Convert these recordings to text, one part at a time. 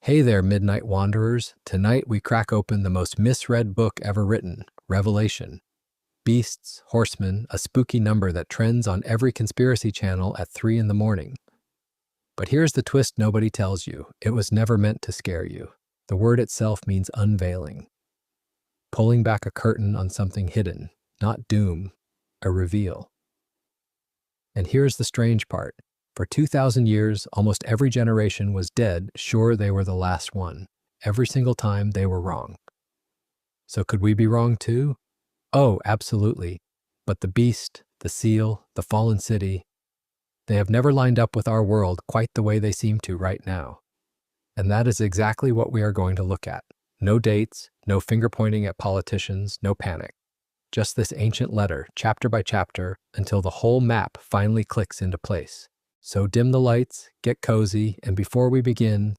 Hey there, Midnight Wanderers. Tonight we crack open the most misread book ever written, Revelation. Beasts, horsemen, a spooky number that trends on every conspiracy channel at 3 in the morning. But here's the twist nobody tells you. It was never meant to scare you. The word itself means unveiling. Pulling back a curtain on something hidden, not doom, a reveal. And here's the strange part. For 2,000 years, almost every generation was dead, sure they were the last one. Every single time they were wrong. So could we be wrong too? Oh, absolutely. But the beast, the seal, the fallen city, they have never lined up with our world quite the way they seem to right now. And that is exactly what we are going to look at. No dates, no finger pointing at politicians, no panic. Just this ancient letter, chapter by chapter, until the whole map finally clicks into place. So dim the lights, get cozy, and before we begin,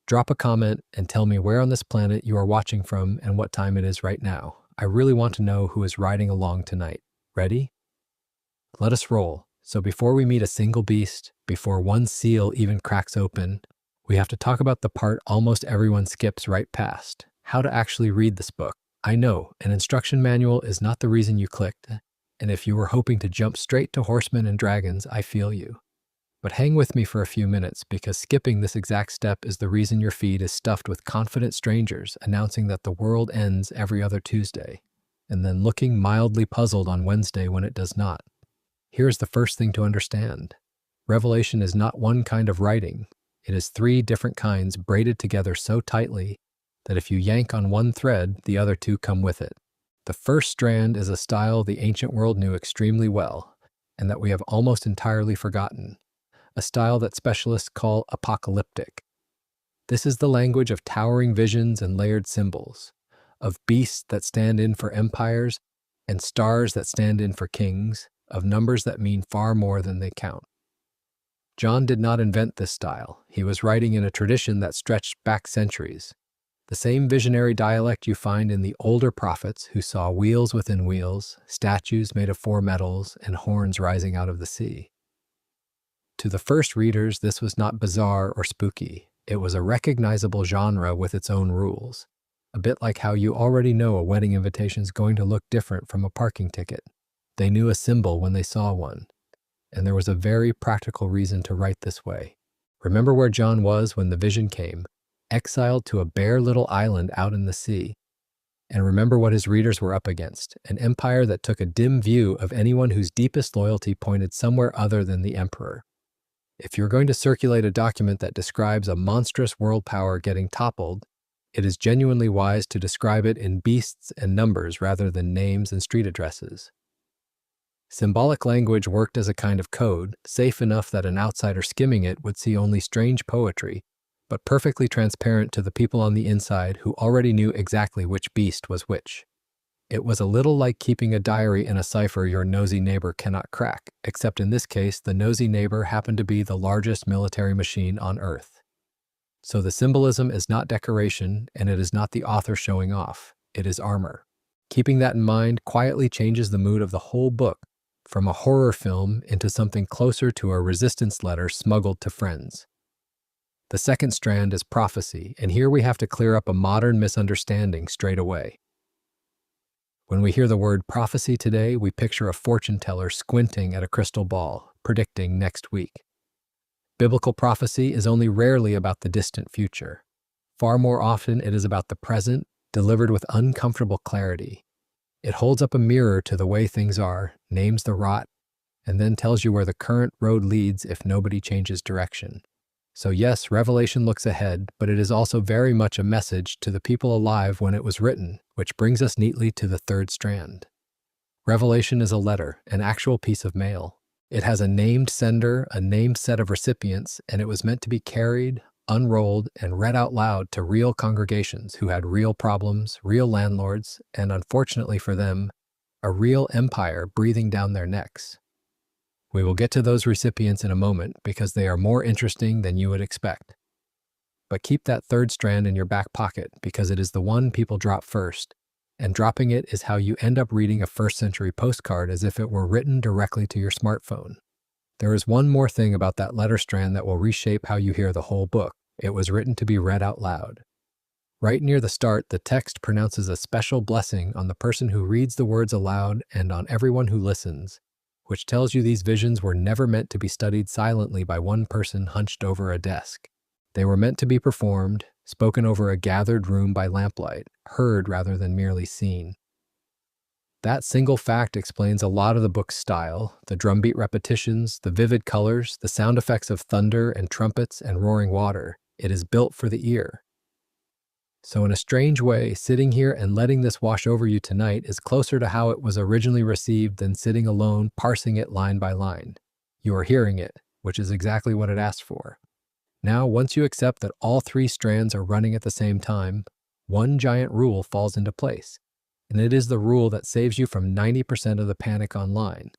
drop a comment and tell me where on this planet you are watching from and what time it is right now. I really want to know who is riding along tonight. Ready? Let us roll. So before we meet a single beast, before one seal even cracks open, we have to talk about the part almost everyone skips right past. How to actually read this book. I know, an instruction manual is not the reason you clicked, and if you were hoping to jump straight to horsemen and dragons, I feel you. But hang with me for a few minutes, because skipping this exact step is the reason your feed is stuffed with confident strangers announcing that the world ends every other Tuesday, and then looking mildly puzzled on Wednesday when it does not. Here's the first thing to understand. Revelation is not one kind of writing. It is 3 different kinds braided together so tightly that if you yank on one thread, the other 2 come with it. The first strand is a style the ancient world knew extremely well, and that we have almost entirely forgotten. A style that specialists call apocalyptic. This is the language of towering visions and layered symbols, of beasts that stand in for empires and stars that stand in for kings, of numbers that mean far more than they count. John did not invent this style. He was writing in a tradition that stretched back centuries. The same visionary dialect you find in the older prophets who saw wheels within wheels, statues made of 4 metals, and horns rising out of the sea. To the first readers, this was not bizarre or spooky. It was a recognizable genre with its own rules. A bit like how you already know a wedding invitation is going to look different from a parking ticket. They knew a symbol when they saw one. And there was a very practical reason to write this way. Remember where John was when the vision came, exiled to a bare little island out in the sea. And remember what his readers were up against, an empire that took a dim view of anyone whose deepest loyalty pointed somewhere other than the emperor. If you're going to circulate a document that describes a monstrous world power getting toppled, it is genuinely wise to describe it in beasts and numbers rather than names and street addresses. Symbolic language worked as a kind of code, safe enough that an outsider skimming it would see only strange poetry, but perfectly transparent to the people on the inside who already knew exactly which beast was which. It was a little like keeping a diary in a cipher your nosy neighbor cannot crack, except in this case, the nosy neighbor happened to be the largest military machine on Earth. So the symbolism is not decoration, and it is not the author showing off. It is armor. Keeping that in mind quietly changes the mood of the whole book, from a horror film into something closer to a resistance letter smuggled to friends. The second strand is prophecy, and here we have to clear up a modern misunderstanding straight away. When we hear the word prophecy today, we picture a fortune teller squinting at a crystal ball, predicting next week. Biblical prophecy is only rarely about the distant future. Far more often, it is about the present, delivered with uncomfortable clarity. It holds up a mirror to the way things are, names the rot, and then tells you where the current road leads if nobody changes direction. So yes, Revelation looks ahead, but it is also very much a message to the people alive when it was written, which brings us neatly to the third strand. Revelation is a letter, an actual piece of mail. It has a named sender, a named set of recipients, and it was meant to be carried, unrolled, and read out loud to real congregations who had real problems, real landlords, and unfortunately for them, a real empire breathing down their necks. We will get to those recipients in a moment because they are more interesting than you would expect. But keep that third strand in your back pocket because it is the one people drop first, and dropping it is how you end up reading a first-century postcard as if it were written directly to your smartphone. There is one more thing about that letter strand that will reshape how you hear the whole book. It was written to be read out loud. Right near the start, the text pronounces a special blessing on the person who reads the words aloud and on everyone who listens, which tells you these visions were never meant to be studied silently by one person hunched over a desk. They were meant to be performed, spoken over a gathered room by lamplight, heard rather than merely seen. That single fact explains a lot of the book's style, the drumbeat repetitions, the vivid colors, the sound effects of thunder and trumpets and roaring water. It is built for the ear. So in a strange way, sitting here and letting this wash over you tonight is closer to how it was originally received than sitting alone, parsing it line by line. You are hearing it, which is exactly what it asked for. Now, once you accept that all three strands are running at the same time, one giant rule falls into place, and it is the rule that saves you from 90% of the panic online.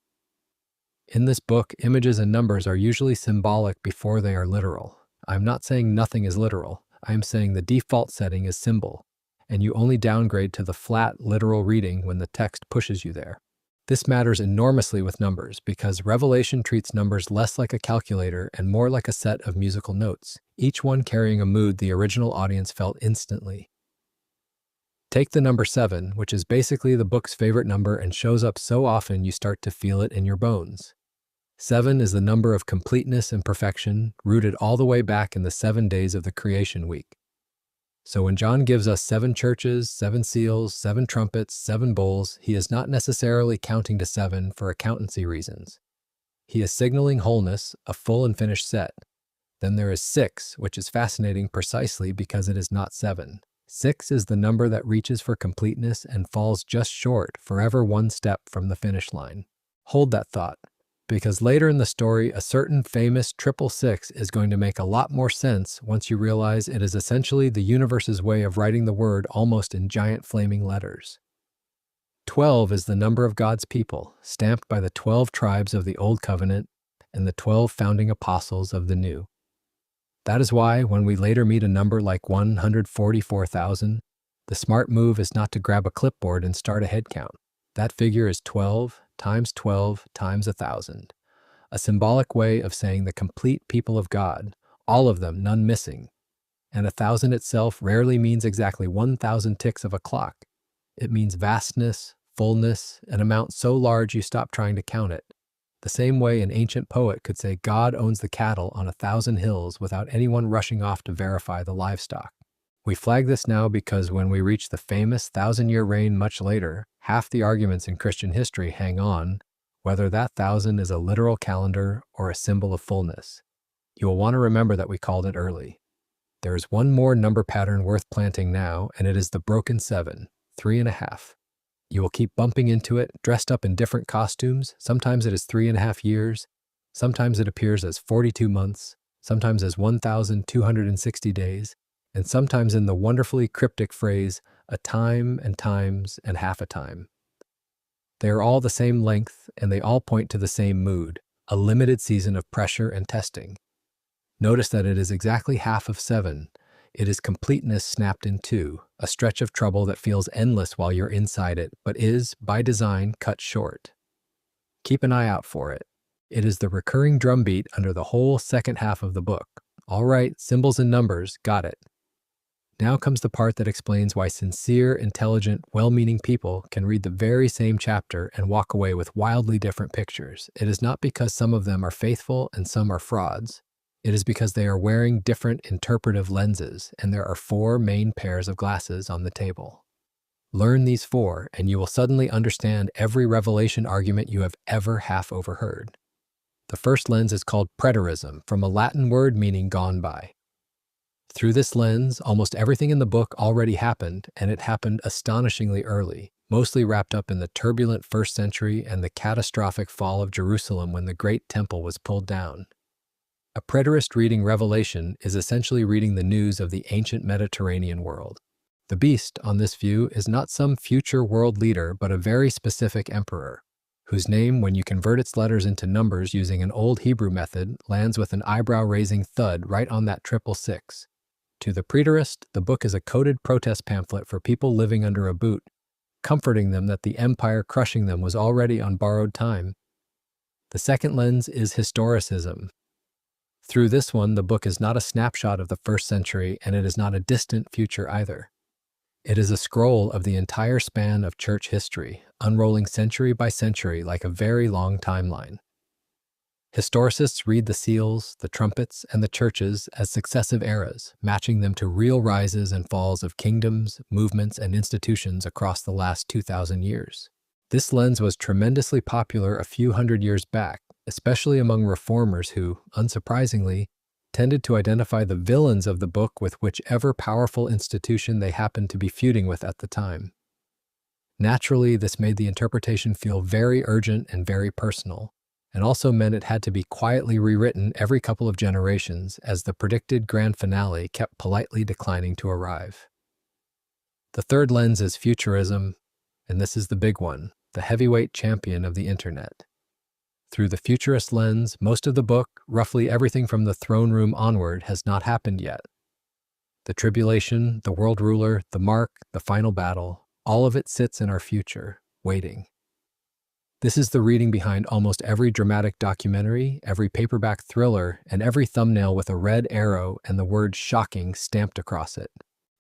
In this book, images and numbers are usually symbolic before they are literal. I'm not saying nothing is literal. I am saying the default setting is symbol, and you only downgrade to the flat, literal reading when the text pushes you there. This matters enormously with numbers because Revelation treats numbers less like a calculator and more like a set of musical notes, each one carrying a mood the original audience felt instantly. Take the number 7, which is basically the book's favorite number and shows up so often you start to feel it in your bones. 7 is the number of completeness and perfection, rooted all the way back in the 7 days of the creation week. So when John gives us 7 churches, 7 seals, 7 trumpets, 7 bowls, he is not necessarily counting to 7 for accountancy reasons. He is signaling wholeness, a full and finished set. Then there is 6, which is fascinating precisely because it is not 7. 6 is the number that reaches for completeness and falls just short, forever one step from the finish line. Hold that thought, because later in the story, a certain famous 666 is going to make a lot more sense once you realize it is essentially the universe's way of writing the word almost in giant flaming letters. 12 is the number of God's people, stamped by the 12 tribes of the Old Covenant and the 12 founding apostles of the New. That is why, when we later meet a number like 144,000, the smart move is not to grab a clipboard and start a head count. That figure is 12 times 12 times 1,000, a symbolic way of saying the complete people of God, all of them, none missing. And 1,000 itself rarely means exactly 1,000 ticks of a clock. It means vastness, fullness, an amount so large you stop trying to count it. The same way an ancient poet could say God owns the cattle on 1,000 hills without anyone rushing off to verify the livestock. We flag this now because when we reach the famous 1,000-year reign much later, half the arguments in Christian history hang on whether that 1,000 is a literal calendar or a symbol of fullness. You will want to remember that we called it early. There is one more number pattern worth planting now, and it is the broken 7, 3.5. You will keep bumping into it, dressed up in different costumes. Sometimes it is 3.5 years. Sometimes it appears as 42 months. Sometimes as 1,260 days. And sometimes in the wonderfully cryptic phrase, a time and times and half a time. They are all the same length, and they all point to the same mood, a limited season of pressure and testing. Notice that it is exactly half of 7. It is completeness snapped in 2, a stretch of trouble that feels endless while you're inside it, but is, by design, cut short. Keep an eye out for it. It is the recurring drumbeat under the whole second half of the book. All right, symbols and numbers, got it. Now comes the part that explains why sincere, intelligent, well-meaning people can read the very same chapter and walk away with wildly different pictures. It is not because some of them are faithful and some are frauds. It is because they are wearing different interpretive lenses, and there are 4 main pairs of glasses on the table. Learn these 4, and you will suddenly understand every revelation argument you have ever half overheard. The first lens is called preterism, from a Latin word meaning gone by. Through this lens, almost everything in the book already happened, and it happened astonishingly early, mostly wrapped up in the turbulent 1st century and the catastrophic fall of Jerusalem when the Great Temple was pulled down. A preterist reading Revelation is essentially reading the news of the ancient Mediterranean world. The beast, on this view, is not some future world leader, but a very specific emperor, whose name, when you convert its letters into numbers using an old Hebrew method, lands with an eyebrow-raising thud right on that 666. To the preterist, the book is a coded protest pamphlet for people living under a boot, comforting them that the empire crushing them was already on borrowed time. The second lens is historicism. Through this one, the book is not a snapshot of the first century, and it is not a distant future either. It is a scroll of the entire span of church history, unrolling century by century like a very long timeline. Historicists read the seals, the trumpets, and the churches as successive eras, matching them to real rises and falls of kingdoms, movements, and institutions across the last 2,000 years. This lens was tremendously popular a few hundred years back, especially among reformers who, unsurprisingly, tended to identify the villains of the book with whichever powerful institution they happened to be feuding with at the time. Naturally, this made the interpretation feel very urgent and very personal, and also meant it had to be quietly rewritten every couple of generations as the predicted grand finale kept politely declining to arrive. The third lens is futurism, and this is the big one, the heavyweight champion of the internet. Through the futurist lens, most of the book, roughly everything from the throne room onward, has not happened yet. The tribulation, the world ruler, the mark, the final battle, all of it sits in our future, waiting. This is the reading behind almost every dramatic documentary, every paperback thriller, and every thumbnail with a red arrow and the word shocking stamped across it.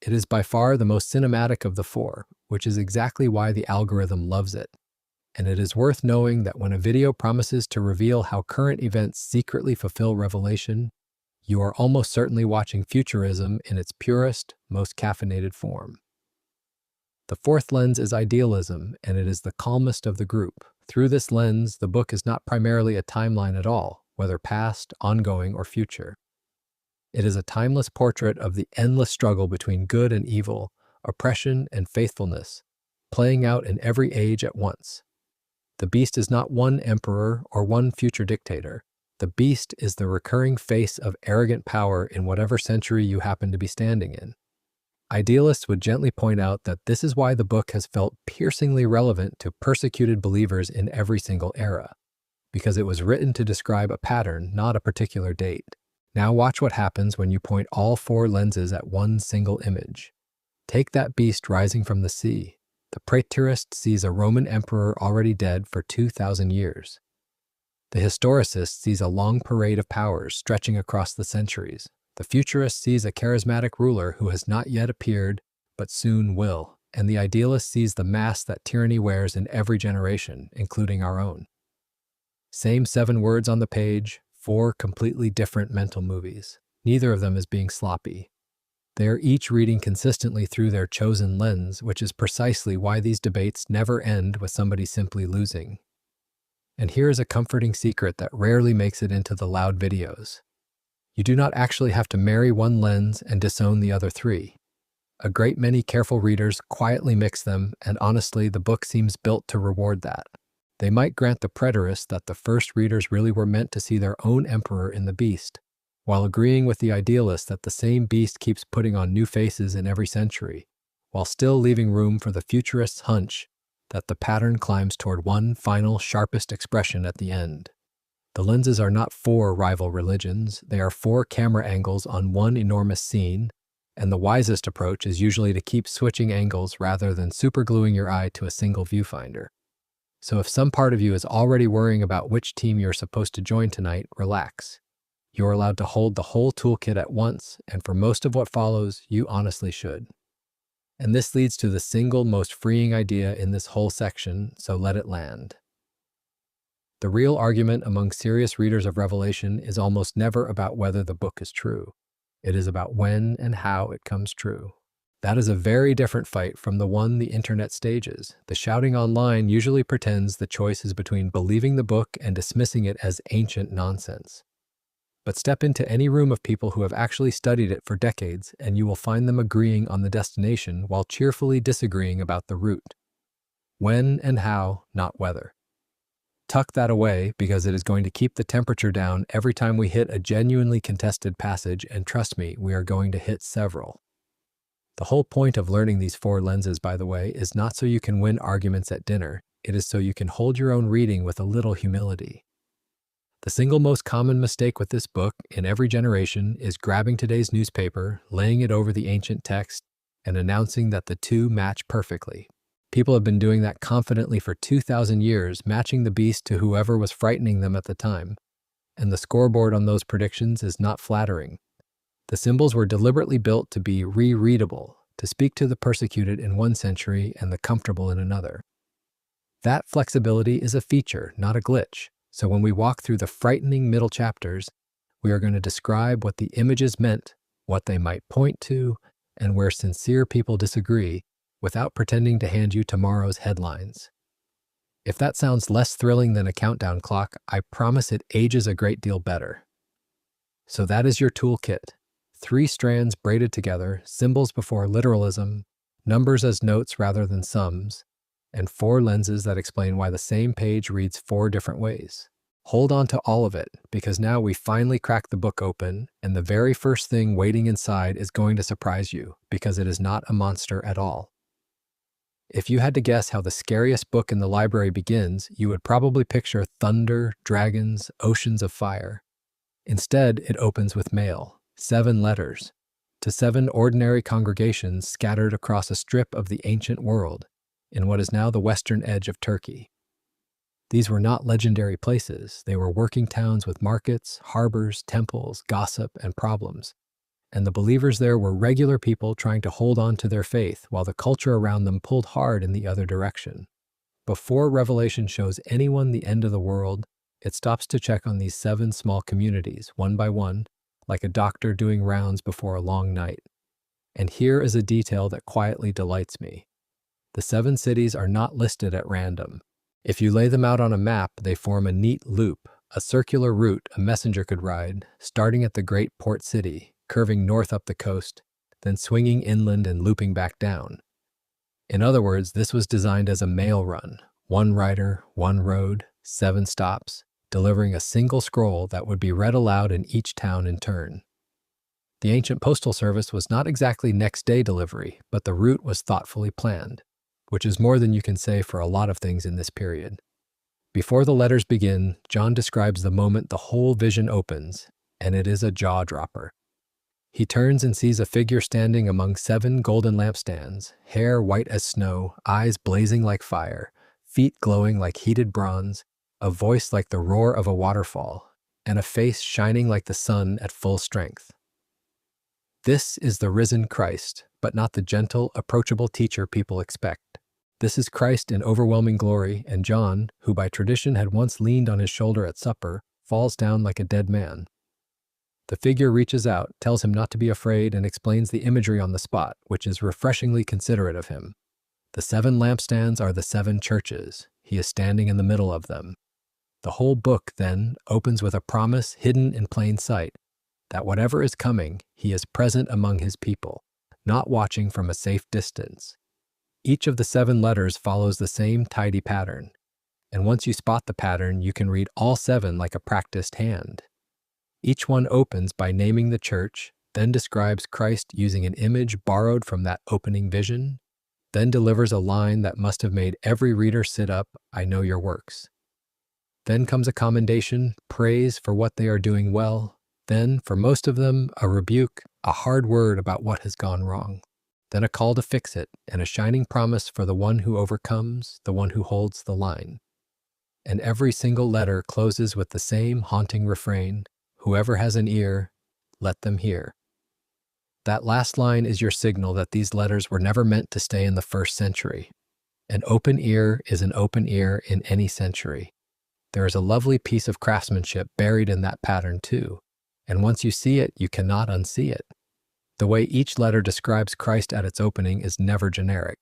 It is by far the most cinematic of the four, which is exactly why the algorithm loves it. And it is worth knowing that when a video promises to reveal how current events secretly fulfill Revelation, you are almost certainly watching futurism in its purest, most caffeinated form. The fourth lens is idealism, and it is the calmest of the group. Through this lens, the book is not primarily a timeline at all, whether past, ongoing, or future. It is a timeless portrait of the endless struggle between good and evil, oppression and faithfulness, playing out in every age at once. The beast is not one emperor or one future dictator. The beast is the recurring face of arrogant power in whatever century you happen to be standing in. Idealists would gently point out that this is why the book has felt piercingly relevant to persecuted believers in every single era, because it was written to describe a pattern, not a particular date. Now watch what happens when you point all four lenses at one single image. Take that beast rising from the sea. The praetorist sees a Roman emperor already dead for 2,000 years. The historicist sees a long parade of powers stretching across the centuries. The futurist sees a charismatic ruler who has not yet appeared, but soon will. And the idealist sees the mask that tyranny wears in every generation, including our own. Same 7 words on the page, 4 completely different mental movies. Neither of them is being sloppy. They are each reading consistently through their chosen lens, which is precisely why these debates never end with somebody simply losing. And here is a comforting secret that rarely makes it into the loud videos. You do not actually have to marry one lens and disown the other 3. A great many careful readers quietly mix them, and honestly, the book seems built to reward that. They might grant the preterist that the first readers really were meant to see their own emperor in the beast, while agreeing with the idealist that the same beast keeps putting on new faces in every century, while still leaving room for the futurist's hunch that the pattern climbs toward one final, sharpest expression at the end. The lenses are not 4 rival religions, they are 4 camera angles on one enormous scene, and the wisest approach is usually to keep switching angles rather than supergluing your eye to a single viewfinder. So if some part of you is already worrying about which team you're supposed to join tonight, relax. You're allowed to hold the whole toolkit at once, and for most of what follows, you honestly should. And this leads to the single most freeing idea in this whole section, so let it land. The real argument among serious readers of Revelation is almost never about whether the book is true. It is about when and how it comes true. That is a very different fight from the one the internet stages. The shouting online usually pretends the choice is between believing the book and dismissing it as ancient nonsense. But step into any room of people who have actually studied it for decades, and you will find them agreeing on the destination while cheerfully disagreeing about the route. When and how, not whether. Tuck that away because it is going to keep the temperature down every time we hit a genuinely contested passage, and trust me, we are going to hit several. The whole point of learning these 4 lenses, by the way, is not so you can win arguments at dinner. It is so you can hold your own reading with a little humility. The single most common mistake with this book in every generation is grabbing today's newspaper, laying it over the ancient text, and announcing that the two match perfectly. People have been doing that confidently for 2,000 years, matching the beast to whoever was frightening them at the time. and the scoreboard on those predictions is not flattering. The symbols were deliberately built to be rereadable, to speak to the persecuted in one century and the comfortable in another. That flexibility is a feature, not a glitch. So when we walk through the frightening middle chapters, we are going to describe what the images meant, what they might point to, and where sincere people disagree, without pretending to hand you tomorrow's headlines. If that sounds less thrilling than a countdown clock, I promise it ages a great deal better. So that is your toolkit. 3 strands braided together, symbols before literalism, numbers as notes rather than sums, and 4 lenses that explain why the same page reads 4 different ways. Hold on to all of it, because now we finally crack the book open, and the very first thing waiting inside is going to surprise you, because it is not a monster at all. If you had to guess how the scariest book in the library begins, you would probably picture thunder, dragons, oceans of fire. Instead, it opens with mail, 7 letters, to 7 ordinary congregations scattered across a strip of the ancient world, in what is now the western edge of Turkey. These were not legendary places. They were working towns with markets, harbors, temples, gossip, and problems. And the believers there were regular people trying to hold on to their faith while the culture around them pulled hard in the other direction. Before Revelation shows anyone the end of the world, it stops to check on these 7 small communities, one by one, like a doctor doing rounds before a long night. And here is a detail that quietly delights me. The 7 cities are not listed at random. If you lay them out on a map, they form a neat loop, a circular route a messenger could ride, starting at the great port city, curving north up the coast, then swinging inland and looping back down. In other words, this was designed as a mail run, 1 rider, 1 road, 7 stops, delivering a single scroll that would be read aloud in each town in turn. The ancient postal service was not exactly next-day delivery, but the route was thoughtfully planned, which is more than you can say for a lot of things in this period. Before the letters begin, John describes the moment the whole vision opens, and it is a jaw-dropper. He turns and sees a figure standing among 7 golden lampstands, hair white as snow, eyes blazing like fire, feet glowing like heated bronze, a voice like the roar of a waterfall, and a face shining like the sun at full strength. This is the risen Christ, but not the gentle, approachable teacher people expect. This is Christ in overwhelming glory, and John, who by tradition had once leaned on his shoulder at supper, falls down like a dead man. The figure reaches out, tells him not to be afraid, and explains the imagery on the spot, which is refreshingly considerate of him. The 7 lampstands are the 7 churches. He is standing in the middle of them. The whole book, then, opens with a promise hidden in plain sight, that whatever is coming, he is present among his people, not watching from a safe distance. Each of the 7 letters follows the same tidy pattern, and once you spot the pattern, you can read all 7 like a practiced hand. Each one opens by naming the church, then describes Christ using an image borrowed from that opening vision, then delivers a line that must have made every reader sit up, "I know your works." Then comes a commendation, praise for what they are doing well, then, for most of them, a rebuke, a hard word about what has gone wrong, then a call to fix it, and a shining promise for the one who overcomes, the one who holds the line. And every single letter closes with the same haunting refrain, "Whoever has an ear, let them hear." That last line is your signal that these letters were never meant to stay in the 1st century. An open ear is an open ear in any century. There is a lovely piece of craftsmanship buried in that pattern too, and once you see it, you cannot unsee it. The way each letter describes Christ at its opening is never generic.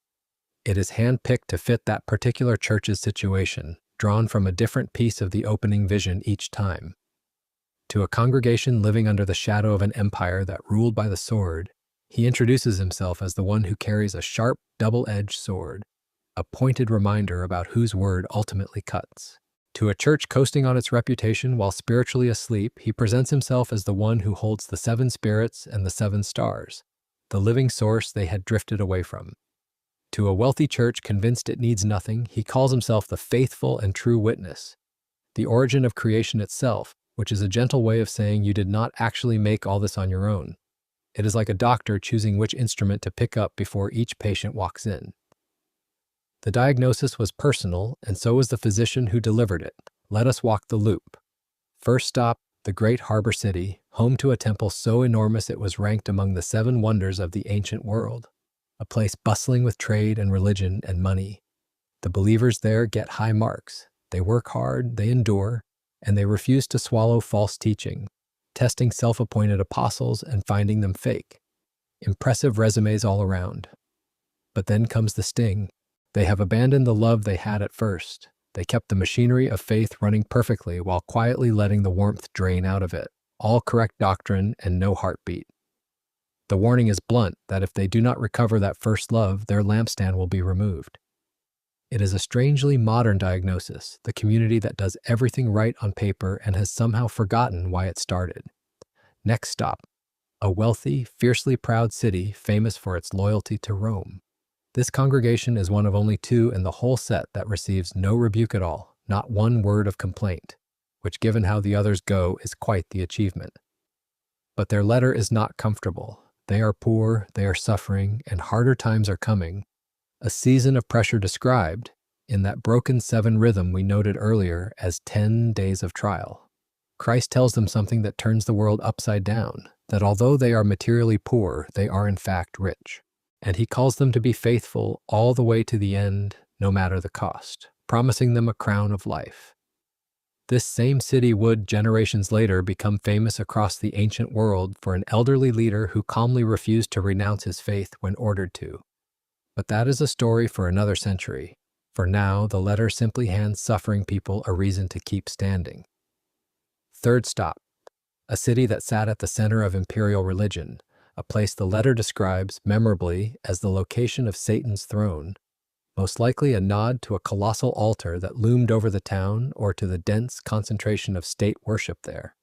It is handpicked to fit that particular church's situation, drawn from a different piece of the opening vision each time. To a congregation living under the shadow of an empire that ruled by the sword, he introduces himself as the one who carries a sharp, double-edged sword, a pointed reminder about whose word ultimately cuts. To a church coasting on its reputation while spiritually asleep, he presents himself as the one who holds the 7 spirits and the 7 stars, the living source they had drifted away from. To a wealthy church convinced it needs nothing, he calls himself the faithful and true witness, the origin of creation itself, which is a gentle way of saying you did not actually make all this on your own. It is like a doctor choosing which instrument to pick up before each patient walks in. The diagnosis was personal, and so was the physician who delivered it. Let us walk the loop. First stop, the great harbor city, home to a temple so enormous it was ranked among the 7 wonders of the ancient world, a place bustling with trade and religion and money. The believers there get high marks. They work hard, they endure, and they refuse to swallow false teaching, testing self-appointed apostles and finding them fake. Impressive resumes all around. But then comes the sting. They have abandoned the love they had at first. They kept the machinery of faith running perfectly while quietly letting the warmth drain out of it. All correct doctrine and no heartbeat. The warning is blunt that if they do not recover that first love, their lampstand will be removed. It is a strangely modern diagnosis, the community that does everything right on paper and has somehow forgotten why it started. Next stop, a wealthy, fiercely proud city famous for its loyalty to Rome. This congregation is one of only 2 in the whole set that receives no rebuke at all, not one word of complaint, which given how the others go is quite the achievement. But their letter is not comfortable. They are poor, they are suffering, and harder times are coming. A season of pressure described in that broken 7 rhythm we noted earlier as 10 days of trial. Christ tells them something that turns the world upside down, that although they are materially poor, they are in fact rich. And he calls them to be faithful all the way to the end, no matter the cost, promising them a crown of life. This same city would, generations later, become famous across the ancient world for an elderly leader who calmly refused to renounce his faith when ordered to. But that is a story for another century. For now, the letter simply hands suffering people a reason to keep standing. Third stop, a city that sat at the center of imperial religion, a place the letter describes memorably as the location of Satan's throne, most likely a nod to a colossal altar that loomed over the town or to the dense concentration of state worship there.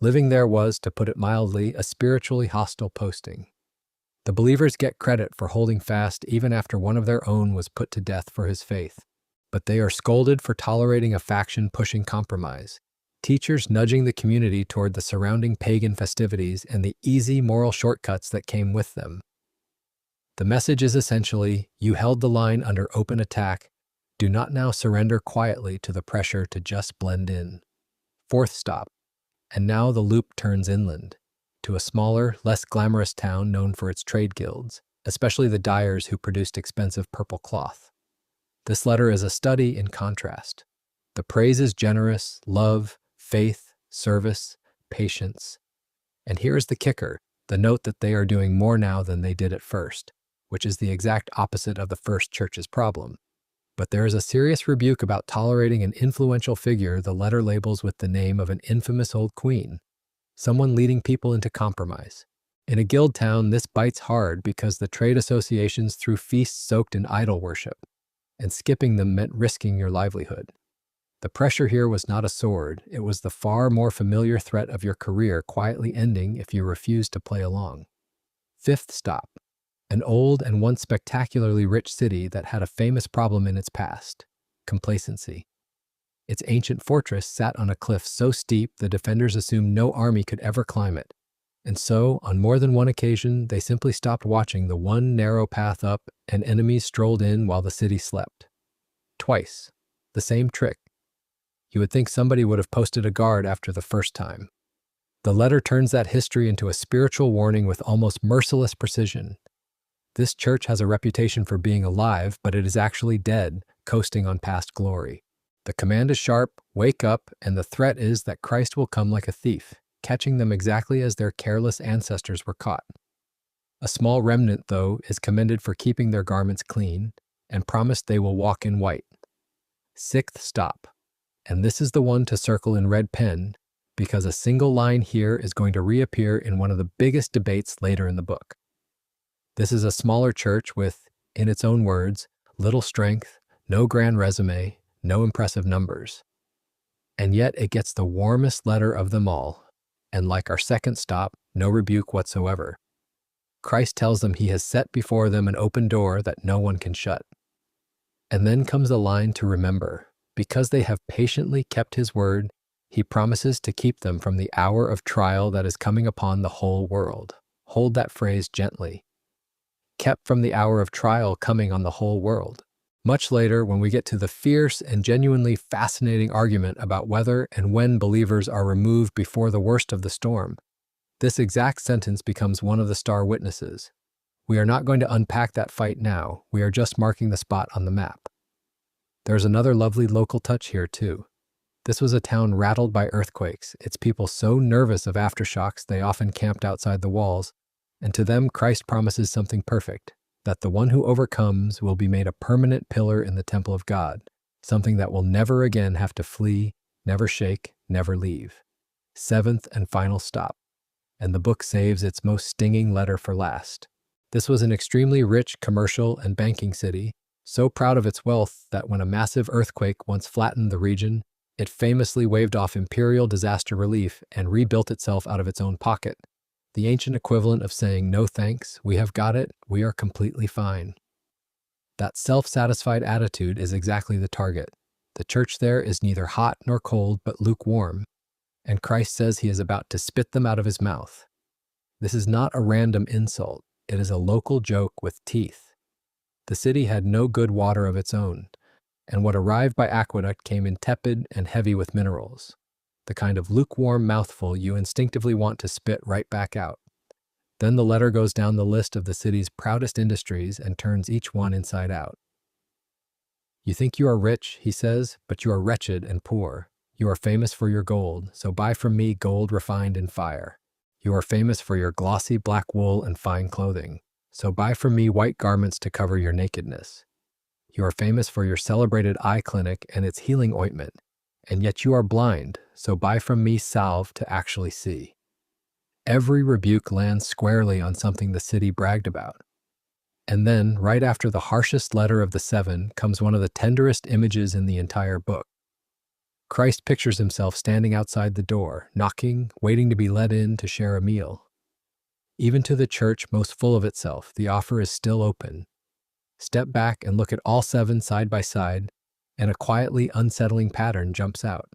Living there was, to put it mildly, a spiritually hostile posting. The believers get credit for holding fast even after one of their own was put to death for his faith, but they are scolded for tolerating a faction pushing compromise, teachers nudging the community toward the surrounding pagan festivities and the easy moral shortcuts that came with them. The message is essentially, you held the line under open attack, do not now surrender quietly to the pressure to just blend in. Fourth stop, and now the loop turns inland, to a smaller, less glamorous town known for its trade guilds, especially the dyers who produced expensive purple cloth. This letter is a study in contrast. The praise is generous, love, faith, service, patience. And here is the kicker, the note that they are doing more now than they did at first, which is the exact opposite of the first church's problem. But there is a serious rebuke about tolerating an influential figure the letter labels with the name of an infamous old queen, someone leading people into compromise. In a guild town, this bites hard because the trade associations threw feasts soaked in idol worship, and skipping them meant risking your livelihood. The pressure here was not a sword, it was the far more familiar threat of your career quietly ending if you refused to play along. Fifth stop, an old and once spectacularly rich city that had a famous problem in its past, complacency. Its ancient fortress sat on a cliff so steep the defenders assumed no army could ever climb it, and so, on more than one occasion, they simply stopped watching the one narrow path up and enemies strolled in while the city slept. Twice, the same trick. You would think somebody would have posted a guard after the first time. The letter turns that history into a spiritual warning with almost merciless precision. This church has a reputation for being alive, but it is actually dead, coasting on past glory. The command is sharp, wake up, and the threat is that Christ will come like a thief, catching them exactly as their careless ancestors were caught. A small remnant, though, is commended for keeping their garments clean, and promised they will walk in white. Sixth stop, and this is the one to circle in red pen, because a single line here is going to reappear in one of the biggest debates later in the book. This is a smaller church with, in its own words, little strength, no grand resume, no impressive numbers. And yet it gets the warmest letter of them all, and like our second stop, no rebuke whatsoever. Christ tells them he has set before them an open door that no one can shut. And then comes the line to remember. Because they have patiently kept his word, he promises to keep them from the hour of trial that is coming upon the whole world. Hold that phrase gently. Kept from the hour of trial coming on the whole world. Much later, when we get to the fierce and genuinely fascinating argument about whether and when believers are removed before the worst of the storm, this exact sentence becomes one of the star witnesses. We are not going to unpack that fight now, we are just marking the spot on the map. There's another lovely local touch here too. This was a town rattled by earthquakes, its people so nervous of aftershocks they often camped outside the walls, and to them Christ promises something perfect, that the one who overcomes will be made a permanent pillar in the temple of God, something that will never again have to flee, never shake, never leave. Seventh and final stop, and the book saves its most stinging letter for last. This was an extremely rich commercial and banking city, so proud of its wealth that when a massive earthquake once flattened the region, it famously waved off imperial disaster relief and rebuilt itself out of its own pocket, the ancient equivalent of saying, "No thanks, we have got it, we are completely fine." That self-satisfied attitude is exactly the target. The church there is neither hot nor cold, but lukewarm, and Christ says he is about to spit them out of his mouth. This is not a random insult, it is a local joke with teeth. The city had no good water of its own, and what arrived by aqueduct came in tepid and heavy with minerals, the kind of lukewarm mouthful you instinctively want to spit right back out. Then the letter goes down the list of the city's proudest industries and turns each one inside out. You think you are rich, he says, but you are wretched and poor. You are famous for your gold, so buy from me gold refined in fire. You are famous for your glossy black wool and fine clothing, so buy from me white garments to cover your nakedness. You are famous for your celebrated eye clinic and its healing ointment, and yet you are blind, so buy from me salve to actually see. Every rebuke lands squarely on something the city bragged about. And then, right after the harshest letter of the seven, comes one of the tenderest images in the entire book. Christ pictures himself standing outside the door, knocking, waiting to be let in to share a meal. Even to the church most full of itself, the offer is still open. Step back and look at all seven side by side, and a quietly unsettling pattern jumps out.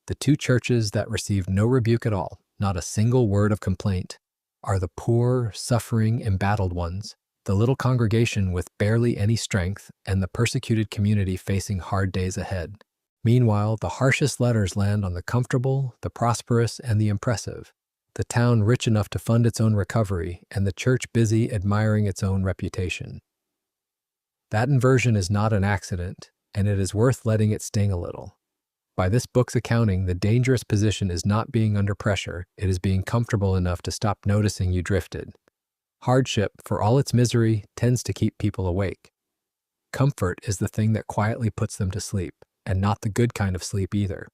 The two churches that received no rebuke at all, not a single word of complaint, are the poor, suffering, embattled ones, the little congregation with barely any strength, and the persecuted community facing hard days ahead. Meanwhile, the harshest letters land on the comfortable, the prosperous, and the impressive, the town rich enough to fund its own recovery, and the church busy admiring its own reputation. That inversion is not an accident, and it is worth letting it sting a little. By this book's accounting, the dangerous position is not being under pressure, it is being comfortable enough to stop noticing you drifted. Hardship, for all its misery, tends to keep people awake. Comfort is the thing that quietly puts them to sleep, and not the good kind of sleep either.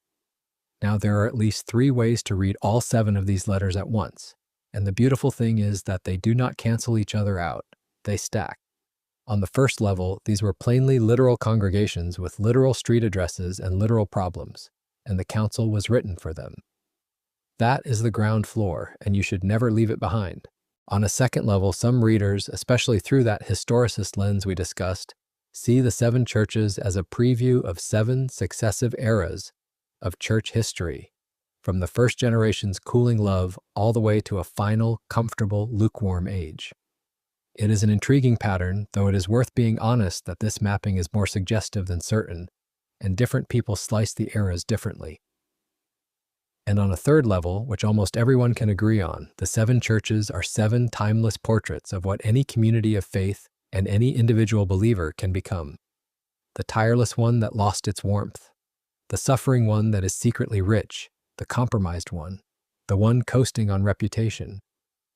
Now, there are at least 3 ways to read all 7 of these letters at once, and the beautiful thing is that they do not cancel each other out, they stack. On the first level, these were plainly literal congregations with literal street addresses and literal problems, and the counsel was written for them. That is the ground floor, and you should never leave it behind. On a second level, some readers, especially through that historicist lens we discussed, see the 7 churches as a preview of 7 successive eras of church history, from the first generation's cooling love all the way to a final, comfortable, lukewarm age. It is an intriguing pattern, though it is worth being honest that this mapping is more suggestive than certain, and different people slice the eras differently. And on a third level, which almost everyone can agree on, the 7 churches are 7 timeless portraits of what any community of faith and any individual believer can become. The tireless one that lost its warmth, the suffering one that is secretly rich, the compromised one, the one coasting on reputation,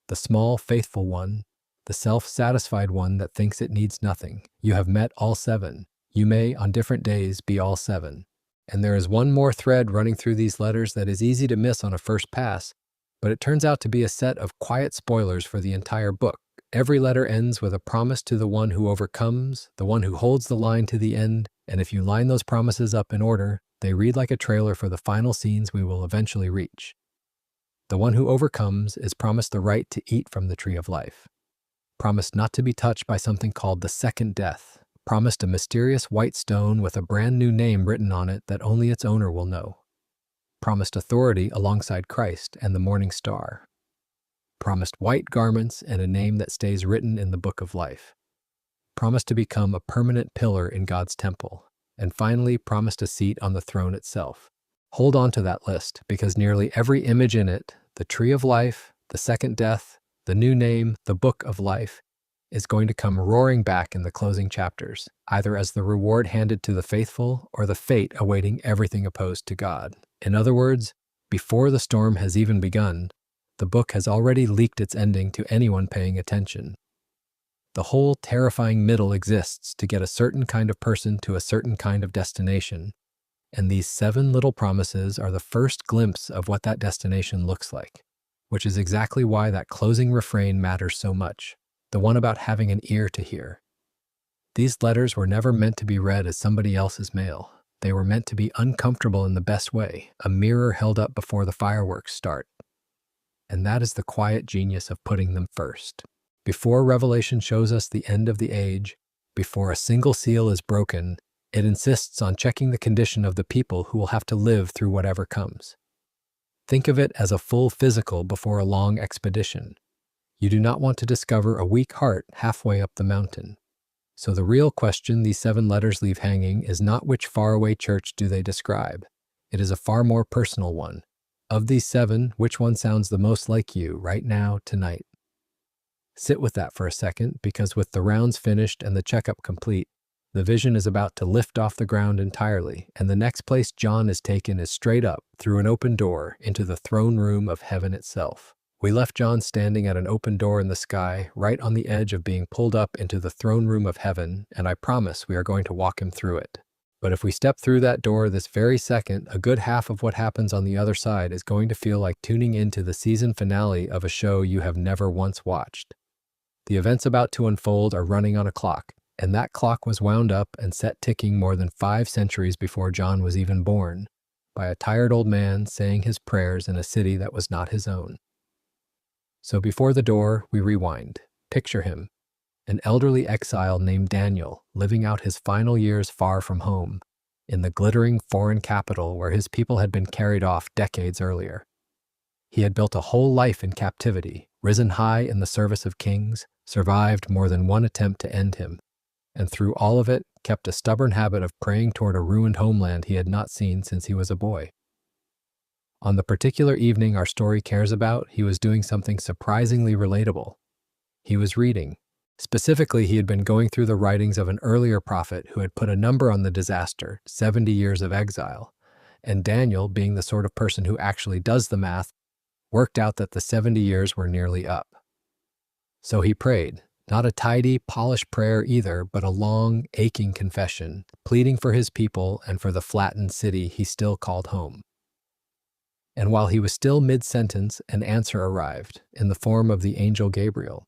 the small, faithful one, the self-satisfied one that thinks it needs nothing. You have met all 7. You may, on different days, be all 7. And there is one more thread running through these letters that is easy to miss on a first pass, but it turns out to be a set of quiet spoilers for the entire book. Every letter ends with a promise to the one who overcomes, the one who holds the line to the end, and if you line those promises up in order, they read like a trailer for the final scenes we will eventually reach. The one who overcomes is promised the right to eat from the tree of life, promised not to be touched by something called the second death, promised a mysterious white stone with a brand new name written on it that only its owner will know, promised authority alongside Christ and the morning star, promised white garments and a name that stays written in the book of life. promised to become a permanent pillar in God's temple, and finally promised a seat on the throne itself. Hold on to that list, because nearly every image in it, the tree of life, the second death, the new name, the book of life, is going to come roaring back in the closing chapters, either as the reward handed to the faithful or the fate awaiting everything opposed to God. In other words, before the storm has even begun, the book has already leaked its ending to anyone paying attention. The whole terrifying middle exists to get a certain kind of person to a certain kind of destination, and these 7 little promises are the first glimpse of what that destination looks like, which is exactly why that closing refrain matters so much, the one about having an ear to hear. These letters were never meant to be read as somebody else's mail. They were meant to be uncomfortable in the best way, a mirror held up before the fireworks start. And that is the quiet genius of putting them first. Before Revelation shows us the end of the age, before a single seal is broken, it insists on checking the condition of the people who will have to live through whatever comes. Think of it as a full physical before a long expedition. You do not want to discover a weak heart halfway up the mountain. So the real question these 7 letters leave hanging is not which faraway church do they describe. It is a far more personal one. Of these 7, which one sounds the most like you right now, tonight? Sit with that for a second, because with the rounds finished and the checkup complete, the vision is about to lift off the ground entirely, and the next place John is taken is straight up, through an open door, into the throne room of heaven itself. We left John standing at an open door in the sky, right on the edge of being pulled up into the throne room of heaven, and I promise we are going to walk him through it. But if we step through that door this very second, a good half of what happens on the other side is going to feel like tuning into the season finale of a show you have never once watched. The events about to unfold are running on a clock, and that clock was wound up and set ticking more than 5 centuries before John was even born, by a tired old man saying his prayers in a city that was not his own. So before the door, we rewind. Picture him, an elderly exile named Daniel, living out his final years far from home, in the glittering foreign capital where his people had been carried off decades earlier. He had built a whole life in captivity, risen high in the service of kings, survived more than one attempt to end him, and through all of it kept a stubborn habit of praying toward a ruined homeland he had not seen since he was a boy. On the particular evening our story cares about, he was doing something surprisingly relatable. He was reading. Specifically, he had been going through the writings of an earlier prophet who had put a number on the disaster, 70 years of exile, and Daniel, being the sort of person who actually does the math, worked out that the 70 years were nearly up. So he prayed, not a tidy, polished prayer either, but a long, aching confession, pleading for his people and for the flattened city he still called home. And while he was still mid-sentence, an answer arrived, in the form of the angel Gabriel.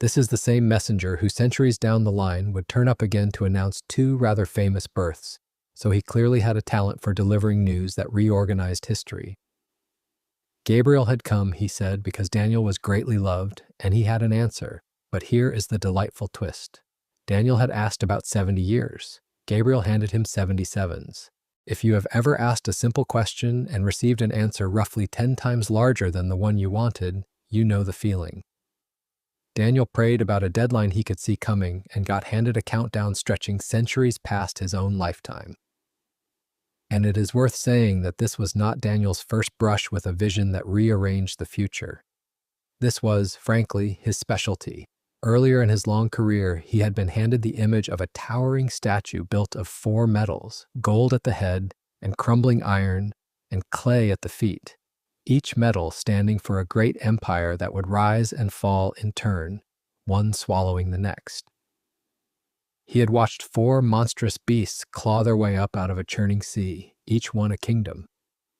This is the same messenger who centuries down the line would turn up again to announce 2 rather famous births, so he clearly had a talent for delivering news that reorganized history. Gabriel had come, he said, because Daniel was greatly loved, and he had an answer. But here is the delightful twist. Daniel had asked about 70 years. Gabriel handed him 77s. If you have ever asked a simple question and received an answer roughly 10 times larger than the one you wanted, you know the feeling. Daniel prayed about a deadline he could see coming and got handed a countdown stretching centuries past his own lifetime. And it is worth saying that this was not Daniel's first brush with a vision that rearranged the future. This was, frankly, his specialty. Earlier in his long career, he had been handed the image of a towering statue built of 4 metals, gold at the head and crumbling iron and clay at the feet, each metal standing for a great empire that would rise and fall in turn, one swallowing the next. He had watched 4 monstrous beasts claw their way up out of a churning sea, each one a kingdom,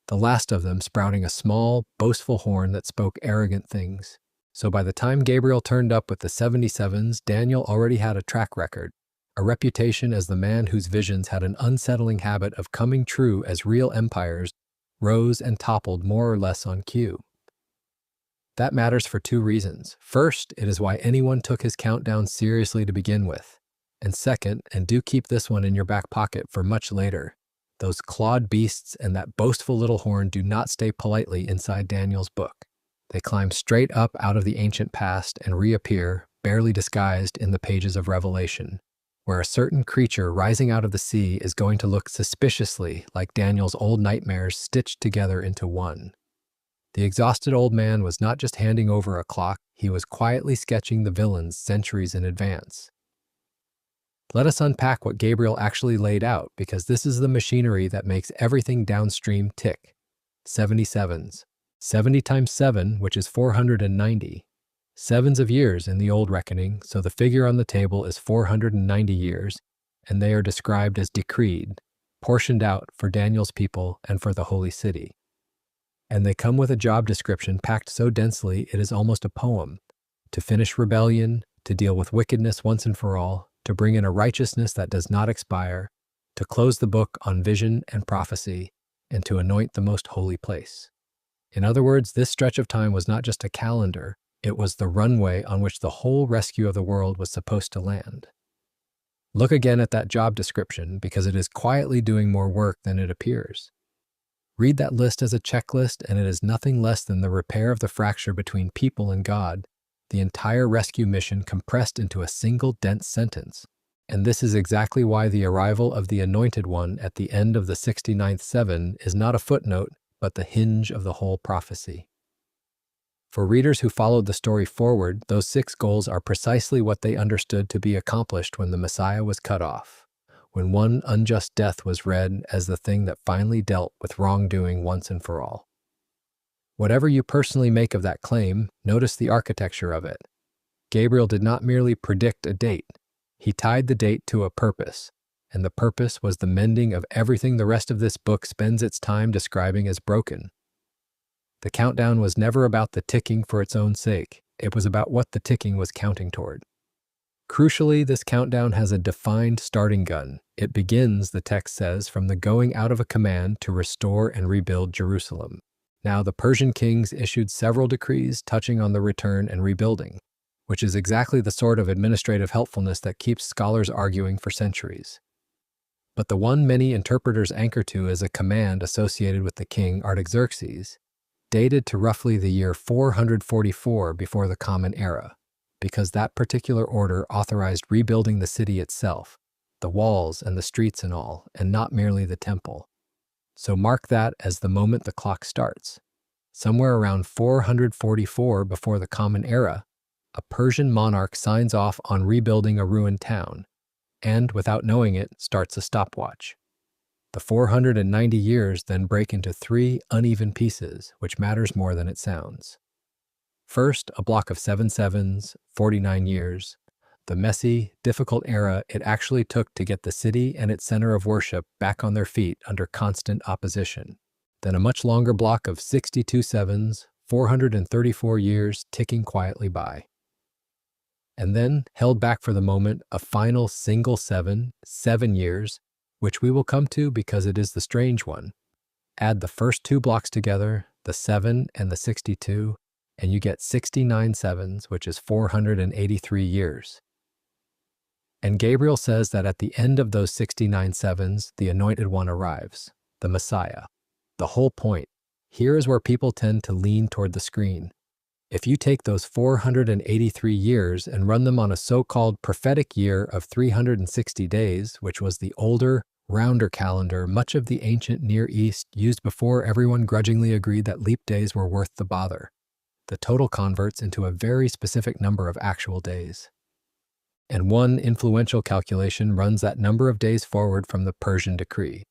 the last of them sprouting a small, boastful horn that spoke arrogant things. So by the time Gabriel turned up with the 77s, Daniel already had a track record, a reputation as the man whose visions had an unsettling habit of coming true as real empires rose and toppled more or less on cue. That matters for 2 reasons. First, it is why anyone took his countdown seriously to begin with. And second, and do keep this one in your back pocket for much later, those clawed beasts and that boastful little horn do not stay politely inside Daniel's book. They climb straight up out of the ancient past and reappear, barely disguised in the pages of Revelation, where a certain creature rising out of the sea is going to look suspiciously like Daniel's old nightmares stitched together into one. The exhausted old man was not just handing over a clock, he was quietly sketching the villains centuries in advance. Let us unpack what Gabriel actually laid out, because this is the machinery that makes everything downstream tick. 77s. 70 times 7, which is 490. Sevens of years in the old reckoning, so the figure on the table is 490 years, and they are described as decreed, portioned out for Daniel's people and for the holy city. And they come with a job description packed so densely it is almost a poem: to finish rebellion, to deal with wickedness once and for all, to bring in a righteousness that does not expire, to close the book on vision and prophecy, and to anoint the most holy place. In other words, this stretch of time was not just a calendar, it was the runway on which the whole rescue of the world was supposed to land. Look again at that job description, because it is quietly doing more work than it appears. Read that list as a checklist, and it is nothing less than the repair of the fracture between people and God, the entire rescue mission compressed into a single dense sentence. And this is exactly why the arrival of the Anointed One at the end of the 69th seven is not a footnote, but the hinge of the whole prophecy. For readers who followed the story forward, those 6 goals are precisely what they understood to be accomplished when the Messiah was cut off, when one unjust death was read as the thing that finally dealt with wrongdoing once and for all. Whatever you personally make of that claim, notice the architecture of it. Gabriel did not merely predict a date. He tied the date to a purpose, and the purpose was the mending of everything the rest of this book spends its time describing as broken. The countdown was never about the ticking for its own sake. It was about what the ticking was counting toward. Crucially, this countdown has a defined starting gun. It begins, the text says, from the going out of a command to restore and rebuild Jerusalem. Now, the Persian kings issued several decrees touching on the return and rebuilding, which is exactly the sort of administrative helpfulness that keeps scholars arguing for centuries. But the one many interpreters anchor to is a command associated with the king Artaxerxes, dated to roughly the year 444 before the Common Era, because that particular order authorized rebuilding the city itself, the walls and the streets and all, and not merely the temple. So mark that as the moment the clock starts. Somewhere around 444 before the Common Era, a Persian monarch signs off on rebuilding a ruined town, and, without knowing it, starts a stopwatch. The 490 years then break into 3 uneven pieces, which matters more than it sounds. First, a block of 7 sevens, 49 years, the messy, difficult era it actually took to get the city and its center of worship back on their feet under constant opposition. Then a much longer block of 62 sevens, 434 years ticking quietly by. And then, held back for the moment, a final single 7 years, which we will come to because it is the strange one. Add the first 2 blocks together, the 7 and the 62, and you get 69 sevens, which is 483 years. And Gabriel says that at the end of those 69 sevens, the Anointed One arrives, the Messiah. The whole point. Here is where people tend to lean toward the screen. If you take those 483 years and run them on a so-called prophetic year of 360 days, which was the older, rounder calendar much of the ancient Near East used before everyone grudgingly agreed that leap days were worth the bother, the total converts into a very specific number of actual days. And one influential calculation runs that number of days forward from the Persian decree,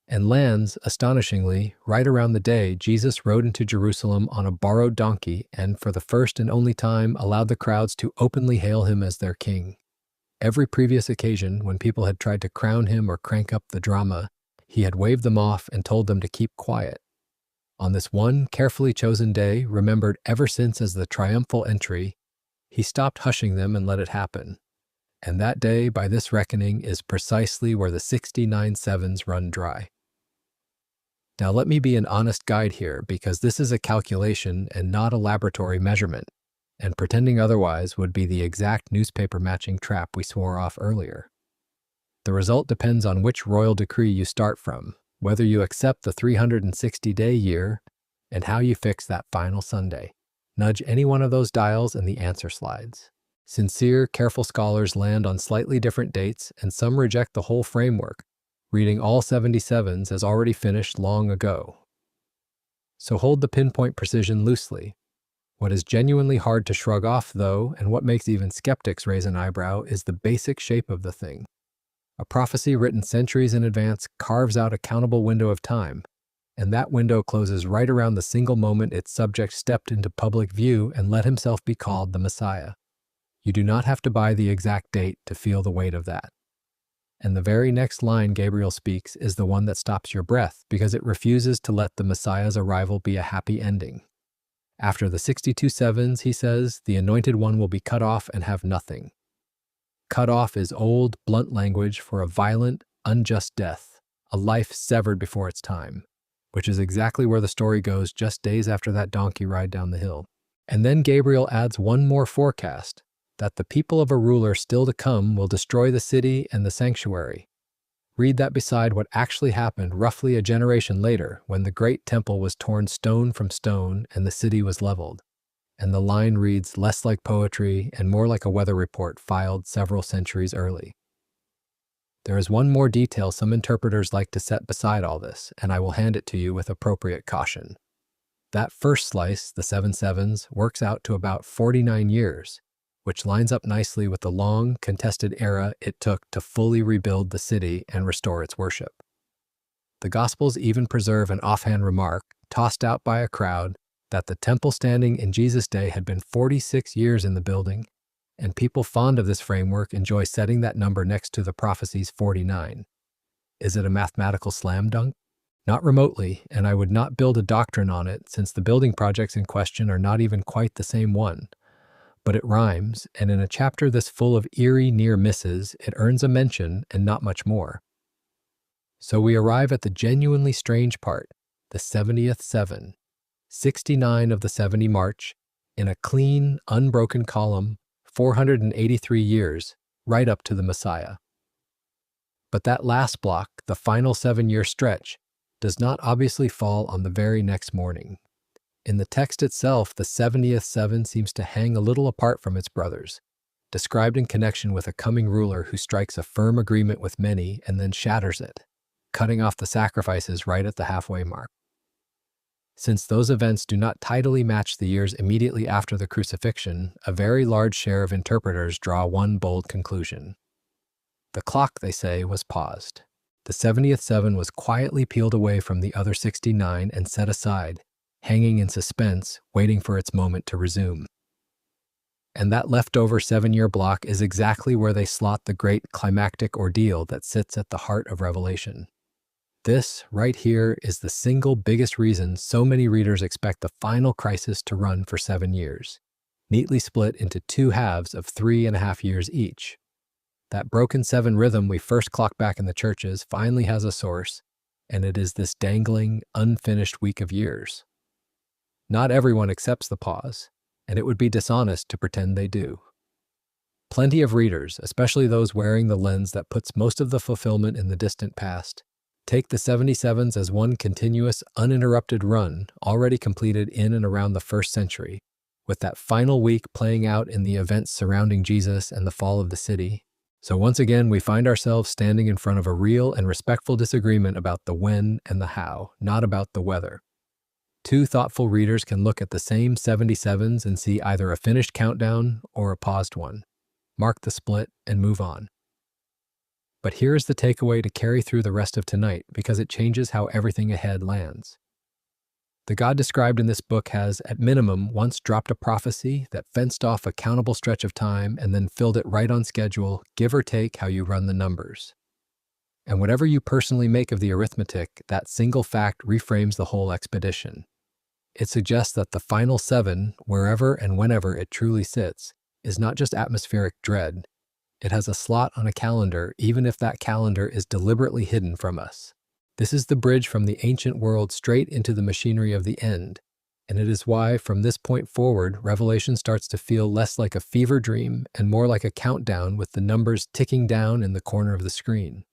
and lands, astonishingly, right around the day Jesus rode into Jerusalem on a borrowed donkey and, for the first and only time, allowed the crowds to openly hail him as their king. Every previous occasion, when people had tried to crown him or crank up the drama, he had waved them off and told them to keep quiet. On this one carefully chosen day, remembered ever since as the triumphal entry, he stopped hushing them and let it happen. And that day, by this reckoning, is precisely where the 69 sevens run dry. Now let me be an honest guide here, because this is a calculation and not a laboratory measurement, and pretending otherwise would be the exact newspaper matching trap we swore off earlier. The result depends on which royal decree you start from, whether you accept the 360-day year, and how you fix that final Sunday. Nudge any one of those dials and the answer slides. Sincere, careful scholars land on slightly different dates, and some reject the whole framework, reading all 77s as already finished long ago. So hold the pinpoint precision loosely. What is genuinely hard to shrug off, though, and what makes even skeptics raise an eyebrow, is the basic shape of the thing. A prophecy written centuries in advance carves out a countable window of time, and that window closes right around the single moment its subject stepped into public view and let himself be called the Messiah. You do not have to buy the exact date to feel the weight of that. And the very next line Gabriel speaks is the one that stops your breath because it refuses to let the Messiah's arrival be a happy ending. After the 62 sevens, he says, the anointed one will be cut off and have nothing. Cut off is old, blunt language for a violent, unjust death, a life severed before its time, which is exactly where the story goes just days after that donkey ride down the hill. And then Gabriel adds one more forecast, that the people of a ruler still to come will destroy the city and the sanctuary. Read that beside what actually happened roughly a generation later when the great temple was torn stone from stone and the city was leveled. And the line reads less like poetry and more like a weather report filed several centuries early. There is one more detail some interpreters like to set beside all this, and I will hand it to you with appropriate caution. That first slice, the 7 sevens, works out to about 49 years, which lines up nicely with the long, contested era it took to fully rebuild the city and restore its worship. The Gospels even preserve an offhand remark, tossed out by a crowd, that the temple standing in Jesus' day had been 46 years in the building, and people fond of this framework enjoy setting that number next to the prophecies 49. Is it a mathematical slam dunk? Not remotely, and I would not build a doctrine on it since the building projects in question are not even quite the same one. But it rhymes, and in a chapter this full of eerie near misses, it earns a mention and not much more. So we arrive at the genuinely strange part, the 70th seven. 69 of the 70 march, in a clean, unbroken column, 483 years, right up to the Messiah. But that last block, the final 7-year stretch, does not obviously fall on the very next morning. In the text itself, the 70th seven seems to hang a little apart from its brothers, described in connection with a coming ruler who strikes a firm agreement with many and then shatters it, cutting off the sacrifices right at the halfway mark. Since those events do not tidily match the years immediately after the crucifixion, a very large share of interpreters draw one bold conclusion. The clock, they say, was paused. The 70th seven was quietly peeled away from the other 69 and set aside, hanging in suspense, waiting for its moment to resume. And that leftover 7-year block is exactly where they slot the great climactic ordeal that sits at the heart of Revelation. This, right here, is the single biggest reason so many readers expect the final crisis to run for 7 years, neatly split into 2 halves of 3.5 years each. That broken 7 rhythm we first clocked back in the churches finally has a source, and it is this dangling, unfinished week of years. Not everyone accepts the pause, and it would be dishonest to pretend they do. Plenty of readers, especially those wearing the lens that puts most of the fulfillment in the distant past, take the 77s as one continuous, uninterrupted run already completed in and around the 1st century, with that final week playing out in the events surrounding Jesus and the fall of the city. So once again, we find ourselves standing in front of a real and respectful disagreement about the when and the how, not about the whether. 2 thoughtful readers can look at the same 77s and see either a finished countdown or a paused one, mark the split, and move on. But here is the takeaway to carry through the rest of tonight because it changes how everything ahead lands. The God described in this book has, at minimum, once dropped a prophecy that fenced off a countable stretch of time and then filled it right on schedule, give or take how you run the numbers. And whatever you personally make of the arithmetic, that single fact reframes the whole expedition. It suggests that the final 7, wherever and whenever it truly sits, is not just atmospheric dread. It has a slot on a calendar, even if that calendar is deliberately hidden from us. This is the bridge from the ancient world straight into the machinery of the end, and it is why, from this point forward, Revelation starts to feel less like a fever dream and more like a countdown with the numbers ticking down in the corner of the screen.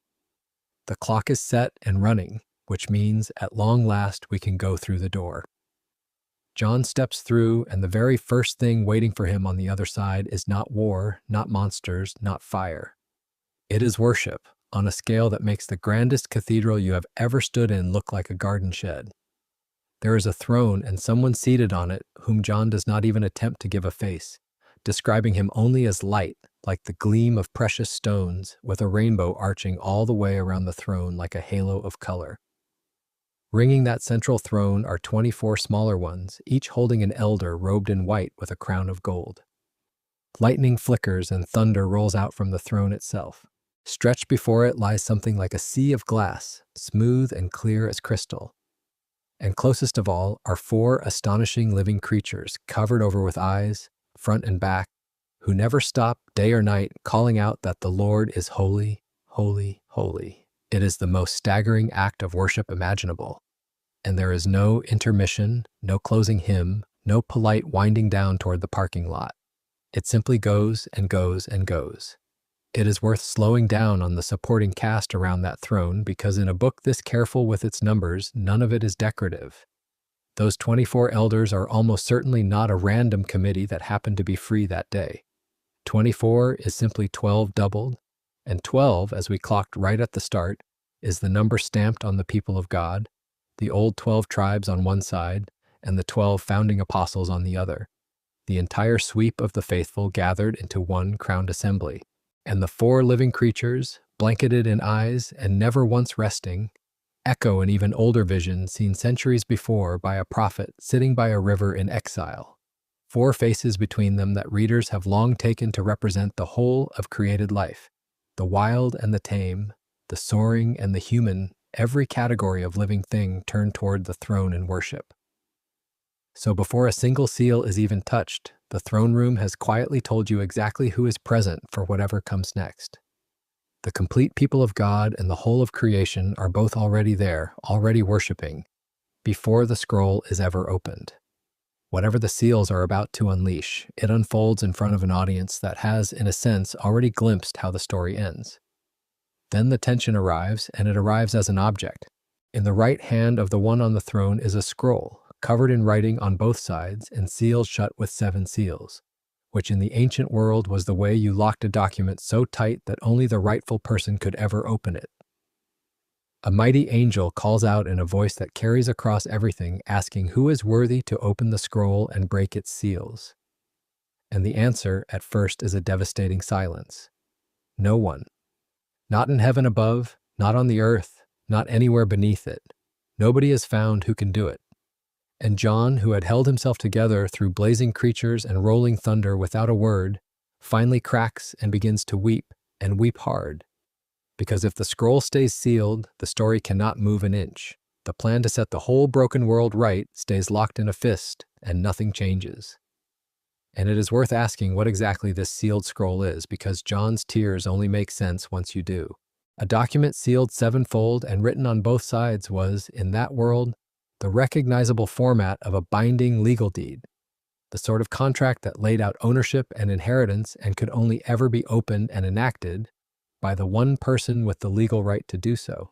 The clock is set and running, which means, at long last, we can go through the door. John steps through, and the very first thing waiting for him on the other side is not war, not monsters, not fire. It is worship, on a scale that makes the grandest cathedral you have ever stood in look like a garden shed. There is a throne and someone seated on it whom John does not even attempt to give a face, describing him only as light, like the gleam of precious stones, with a rainbow arching all the way around the throne like a halo of color. Ringing that central throne are 24 smaller ones, each holding an elder robed in white with a crown of gold. Lightning flickers and thunder rolls out from the throne itself. Stretched before it lies something like a sea of glass, smooth and clear as crystal. And closest of all are 4 astonishing living creatures covered over with eyes, front and back, who never stop day or night calling out that the Lord is holy, holy, holy. It is the most staggering act of worship imaginable. And there is no intermission, no closing hymn, no polite winding down toward the parking lot. It simply goes and goes and goes. It is worth slowing down on the supporting cast around that throne because in a book this careful with its numbers, none of it is decorative. Those 24 elders are almost certainly not a random committee that happened to be free that day. 24 is simply 12 doubled, and 12, as we clocked right at the start, is the number stamped on the people of God, the old 12 tribes on one side, and the 12 founding apostles on the other, the entire sweep of the faithful gathered into one crowned assembly. And the 4 living creatures, blanketed in eyes and never once resting, echo an even older vision seen centuries before by a prophet sitting by a river in exile. 4 faces between them that readers have long taken to represent the whole of created life, the wild and the tame, the soaring and the human, every category of living thing turned toward the throne in worship. So before a single seal is even touched, the throne room has quietly told you exactly who is present for whatever comes next. The complete people of God and the whole of creation are both already there, already worshiping, before the scroll is ever opened. Whatever the seals are about to unleash, it unfolds in front of an audience that has, in a sense, already glimpsed how the story ends. Then the tension arrives, and it arrives as an object. In the right hand of the one on the throne is a scroll, covered in writing on both sides and sealed shut with 7 seals, which in the ancient world was the way you locked a document so tight that only the rightful person could ever open it. A mighty angel calls out in a voice that carries across everything, asking who is worthy to open the scroll and break its seals. And the answer, at first, is a devastating silence. No one. Not in heaven above, not on the earth, not anywhere beneath it. Nobody is found who can do it. And John, who had held himself together through blazing creatures and rolling thunder without a word, finally cracks and begins to weep, and weep hard. Because if the scroll stays sealed, the story cannot move an inch. The plan to set the whole broken world right stays locked in a fist, and nothing changes. And it is worth asking what exactly this sealed scroll is, because John's tears only make sense once you do. A document sealed 7-fold and written on both sides was, in that world, the recognizable format of a binding legal deed, the sort of contract that laid out ownership and inheritance and could only ever be opened and enacted by the one person with the legal right to do so.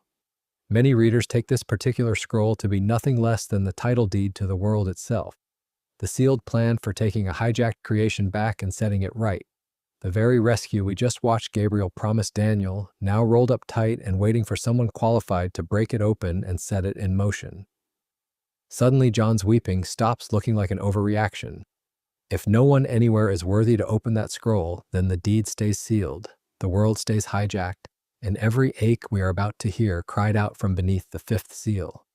Many readers take this particular scroll to be nothing less than the title deed to the world itself, the sealed plan for taking a hijacked creation back and setting it right, the very rescue we just watched Gabriel promise Daniel, now rolled up tight and waiting for someone qualified to break it open and set it in motion. Suddenly, John's weeping stops looking like an overreaction. If no one anywhere is worthy to open that scroll, then the deed stays sealed, the world stays hijacked, and every ache we are about to hear cried out from beneath the 5th seal.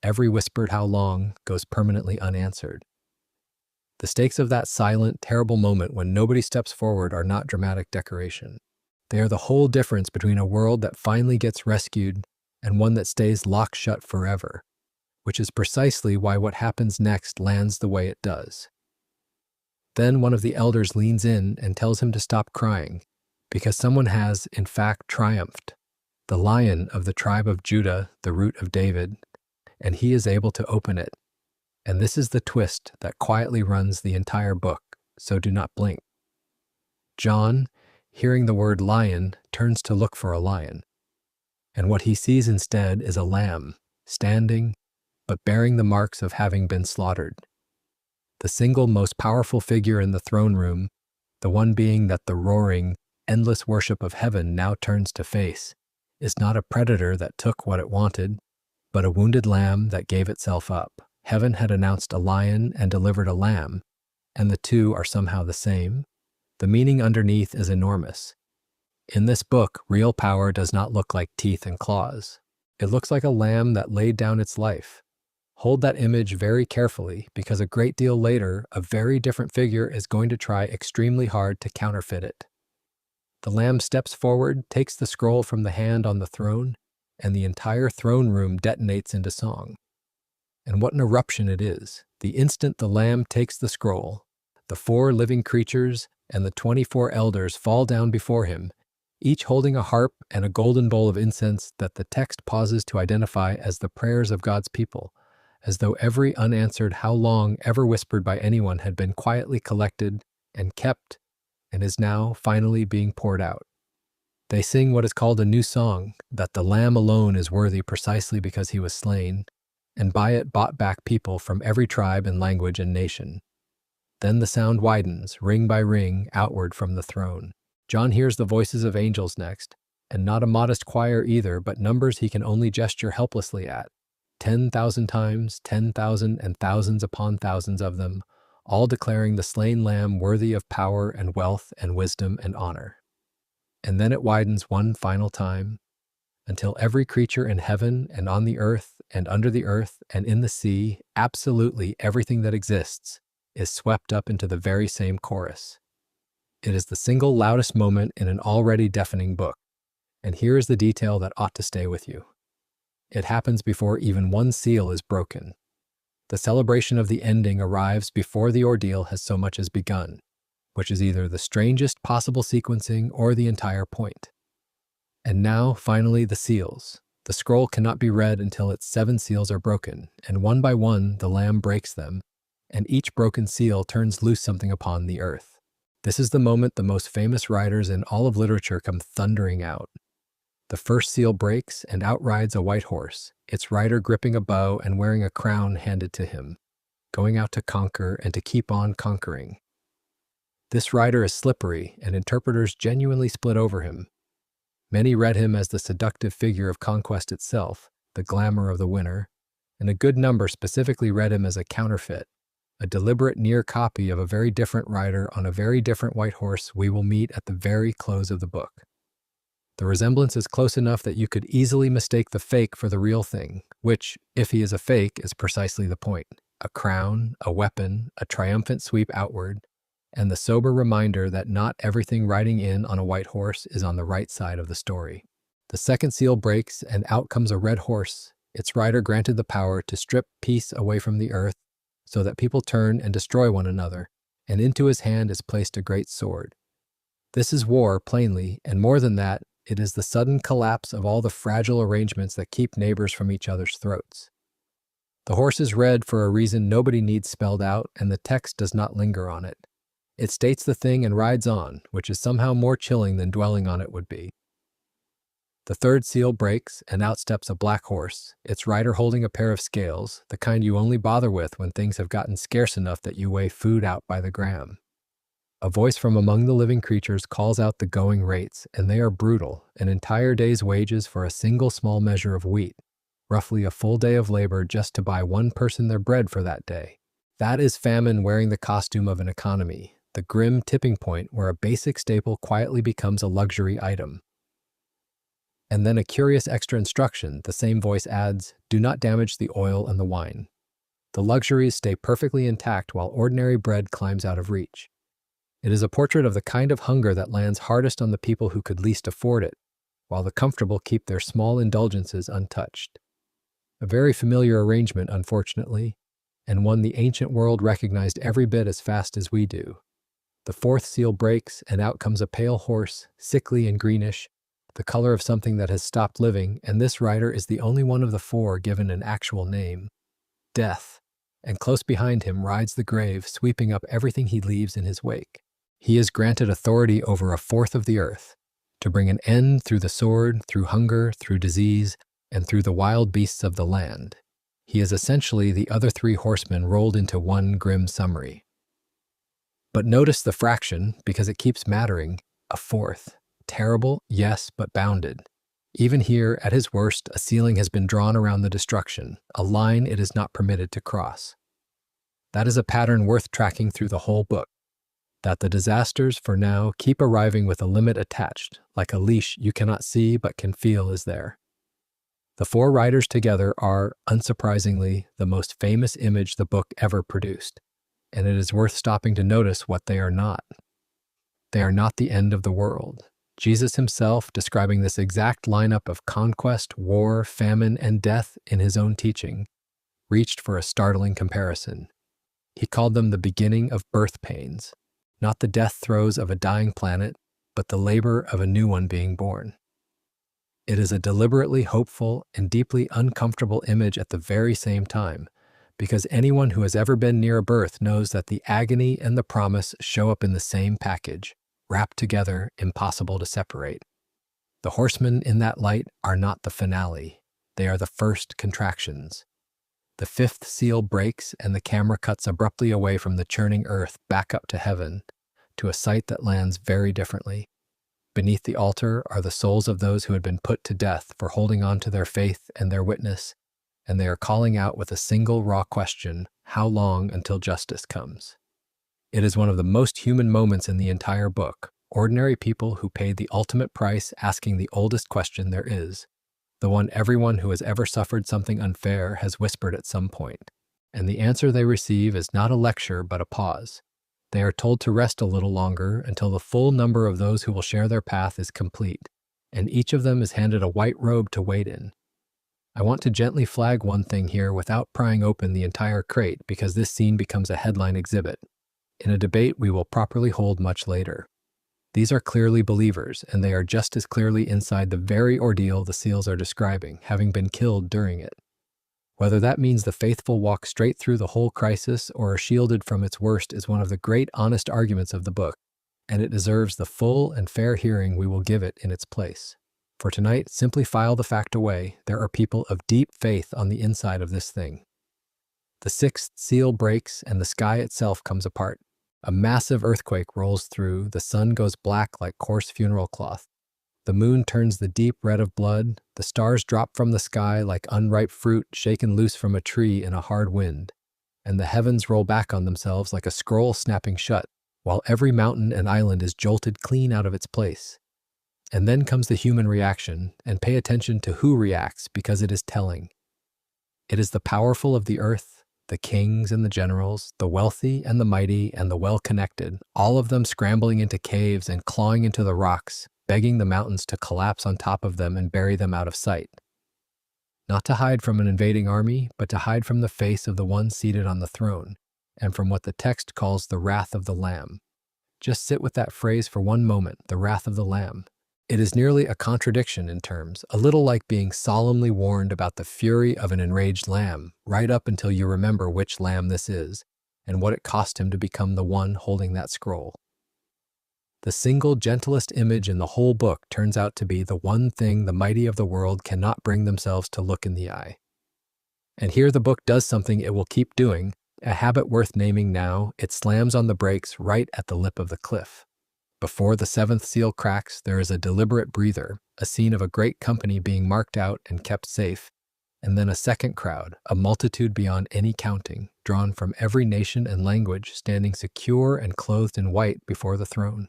Every whispered how long goes permanently unanswered. The stakes of that silent, terrible moment when nobody steps forward are not dramatic decoration. They are the whole difference between a world that finally gets rescued and one that stays locked shut forever, which is precisely why what happens next lands the way it does. Then one of the elders leans in and tells him to stop crying, because someone has, in fact, triumphed, the Lion of the tribe of Judah, the root of David, and he is able to open it. And this is the twist that quietly runs the entire book, so do not blink. John, hearing the word lion, turns to look for a lion, and what he sees instead is a lamb, standing, but bearing the marks of having been slaughtered. The single most powerful figure in the throne room, the one being that the roaring, endless worship of heaven now turns to face, is not a predator that took what it wanted, but a wounded lamb that gave itself up. Heaven had announced a lion and delivered a lamb, and the two are somehow the same. The meaning underneath is enormous. In this book, real power does not look like teeth and claws. It looks like a lamb that laid down its life. Hold that image very carefully, because a great deal later, a very different figure is going to try extremely hard to counterfeit it. The lamb steps forward, takes the scroll from the hand on the throne, and the entire throne room detonates into song. And what an eruption it is. The instant the lamb takes the scroll, the 4 living creatures and the 24 elders fall down before him, each holding a harp and a golden bowl of incense that the text pauses to identify as the prayers of God's people, as though every unanswered "how long" ever whispered by anyone had been quietly collected and kept, and is now finally being poured out. They sing what is called a new song, that the Lamb alone is worthy precisely because he was slain, and by it bought back people from every tribe and language and nation. Then the sound widens, ring by ring, outward from the throne. John hears the voices of angels next, and not a modest choir either, but numbers he can only gesture helplessly at. 10,000 times 10,000 and thousands upon thousands of them, all declaring the slain Lamb worthy of power and wealth and wisdom and honor. And then it widens one final time, until every creature in heaven and on the earth and under the earth and in the sea, absolutely everything that exists, is swept up into the very same chorus. It is the single loudest moment in an already deafening book, and here is the detail that ought to stay with you. It happens before even one seal is broken. The celebration of the ending arrives before the ordeal has so much as begun, which is either the strangest possible sequencing or the entire point. And now, finally, the seals. The scroll cannot be read until its 7 seals are broken, and one by one the Lamb breaks them, and each broken seal turns loose something upon the earth. This is the moment the most famous writers in all of literature come thundering out. The first seal breaks, and out rides a white horse, its rider gripping a bow and wearing a crown handed to him, going out to conquer and to keep on conquering. This rider is slippery, and interpreters genuinely split over him. Many read him as the seductive figure of conquest itself, the glamour of the winner, and a good number specifically read him as a counterfeit, a deliberate near copy of a very different rider on a very different white horse we will meet at the very close of the book. The resemblance is close enough that you could easily mistake the fake for the real thing, which, if he is a fake, is precisely the point. A crown, a weapon, a triumphant sweep outward, and the sober reminder that not everything riding in on a white horse is on the right side of the story. The second seal breaks, and out comes a red horse, its rider granted the power to strip peace away from the earth so that people turn and destroy one another, and into his hand is placed a great sword. This is war, plainly, and more than that, it is the sudden collapse of all the fragile arrangements that keep neighbors from each other's throats. The horse is red for a reason nobody needs spelled out, and the text does not linger on it. It states the thing and rides on, which is somehow more chilling than dwelling on it would be. The third seal breaks, and out steps a black horse, its rider holding a pair of scales, the kind you only bother with when things have gotten scarce enough that you weigh food out by the gram. A voice from among the living creatures calls out the going rates, and they are brutal, an entire day's wages for a single small measure of wheat, roughly a full day of labor just to buy one person their bread for that day. That is famine wearing the costume of an economy, the grim tipping point where a basic staple quietly becomes a luxury item. And then a curious extra instruction, the same voice adds, do not damage the oil and the wine. The luxuries stay perfectly intact while ordinary bread climbs out of reach. It is a portrait of the kind of hunger that lands hardest on the people who could least afford it, while the comfortable keep their small indulgences untouched. A very familiar arrangement, unfortunately, and one the ancient world recognized every bit as fast as we do. The fourth seal breaks, and out comes a pale horse, sickly and greenish, the color of something that has stopped living, and this rider is the only one of the 4 given an actual name, Death, and close behind him rides the grave, sweeping up everything he leaves in his wake. He is granted authority over a fourth of the earth, to bring an end through the sword, through hunger, through disease, and through the wild beasts of the land. He is essentially the other three horsemen rolled into one grim summary. But notice the fraction, because it keeps mattering, a fourth. Terrible, yes, but bounded. Even here, at his worst, a ceiling has been drawn around the destruction, a line it is not permitted to cross. That is a pattern worth tracking through the whole book. That the disasters, for now, keep arriving with a limit attached, like a leash you cannot see but can feel is there. The four riders together are, unsurprisingly, the most famous image the book ever produced, and it is worth stopping to notice what they are not. They are not the end of the world. Jesus himself, describing this exact lineup of conquest, war, famine, and death in his own teaching, reached for a startling comparison. He called them the beginning of birth pains, not the death throes of a dying planet, but the labor of a new one being born. It is a deliberately hopeful and deeply uncomfortable image at the very same time, because anyone who has ever been near a birth knows that the agony and the promise show up in the same package, wrapped together, impossible to separate. The horsemen in that light are not the finale. They are the first contractions. The fifth seal breaks and the camera cuts abruptly away from the churning earth back up to heaven, to a sight that lands very differently. Beneath the altar are the souls of those who had been put to death for holding on to their faith and their witness, and they are calling out with a single raw question, how long until justice comes? It is one of the most human moments in the entire book, ordinary people who paid the ultimate price asking the oldest question there is, the one everyone who has ever suffered something unfair has whispered at some point, and the answer they receive is not a lecture but a pause. They are told to rest a little longer until the full number of those who will share their path is complete, and each of them is handed a white robe to wait in. I want to gently flag one thing here without prying open the entire crate because this scene becomes a headline exhibit, in a debate we will properly hold much later. These are clearly believers, and they are just as clearly inside the very ordeal the seals are describing, having been killed during it. Whether that means the faithful walk straight through the whole crisis or are shielded from its worst is one of the great honest arguments of the book, and it deserves the full and fair hearing we will give it in its place. For tonight, simply file the fact away. There are people of deep faith on the inside of this thing. The sixth seal breaks and the sky itself comes apart. A massive earthquake rolls through, the sun goes black like coarse funeral cloth. The moon turns the deep red of blood, the stars drop from the sky like unripe fruit shaken loose from a tree in a hard wind, and the heavens roll back on themselves like a scroll snapping shut, while every mountain and island is jolted clean out of its place. And then comes the human reaction, and pay attention to who reacts because it is telling. It is the powerful of the earth, the kings and the generals, the wealthy and the mighty and the well-connected, all of them scrambling into caves and clawing into the rocks, begging the mountains to collapse on top of them and bury them out of sight. Not to hide from an invading army, but to hide from the face of the one seated on the throne, and from what the text calls the wrath of the Lamb. Just sit with that phrase for one moment, the wrath of the Lamb. It is nearly a contradiction in terms, a little like being solemnly warned about the fury of an enraged lamb, right up until you remember which lamb this is, and what it cost him to become the one holding that scroll. The single gentlest image in the whole book turns out to be the one thing the mighty of the world cannot bring themselves to look in the eye. And here the book does something it will keep doing, a habit worth naming now. It slams on the brakes right at the lip of the cliff. Before the seventh seal cracks, there is a deliberate breather, a scene of a great company being marked out and kept safe, and then a second crowd, a multitude beyond any counting, drawn from every nation and language, standing secure and clothed in white before the throne.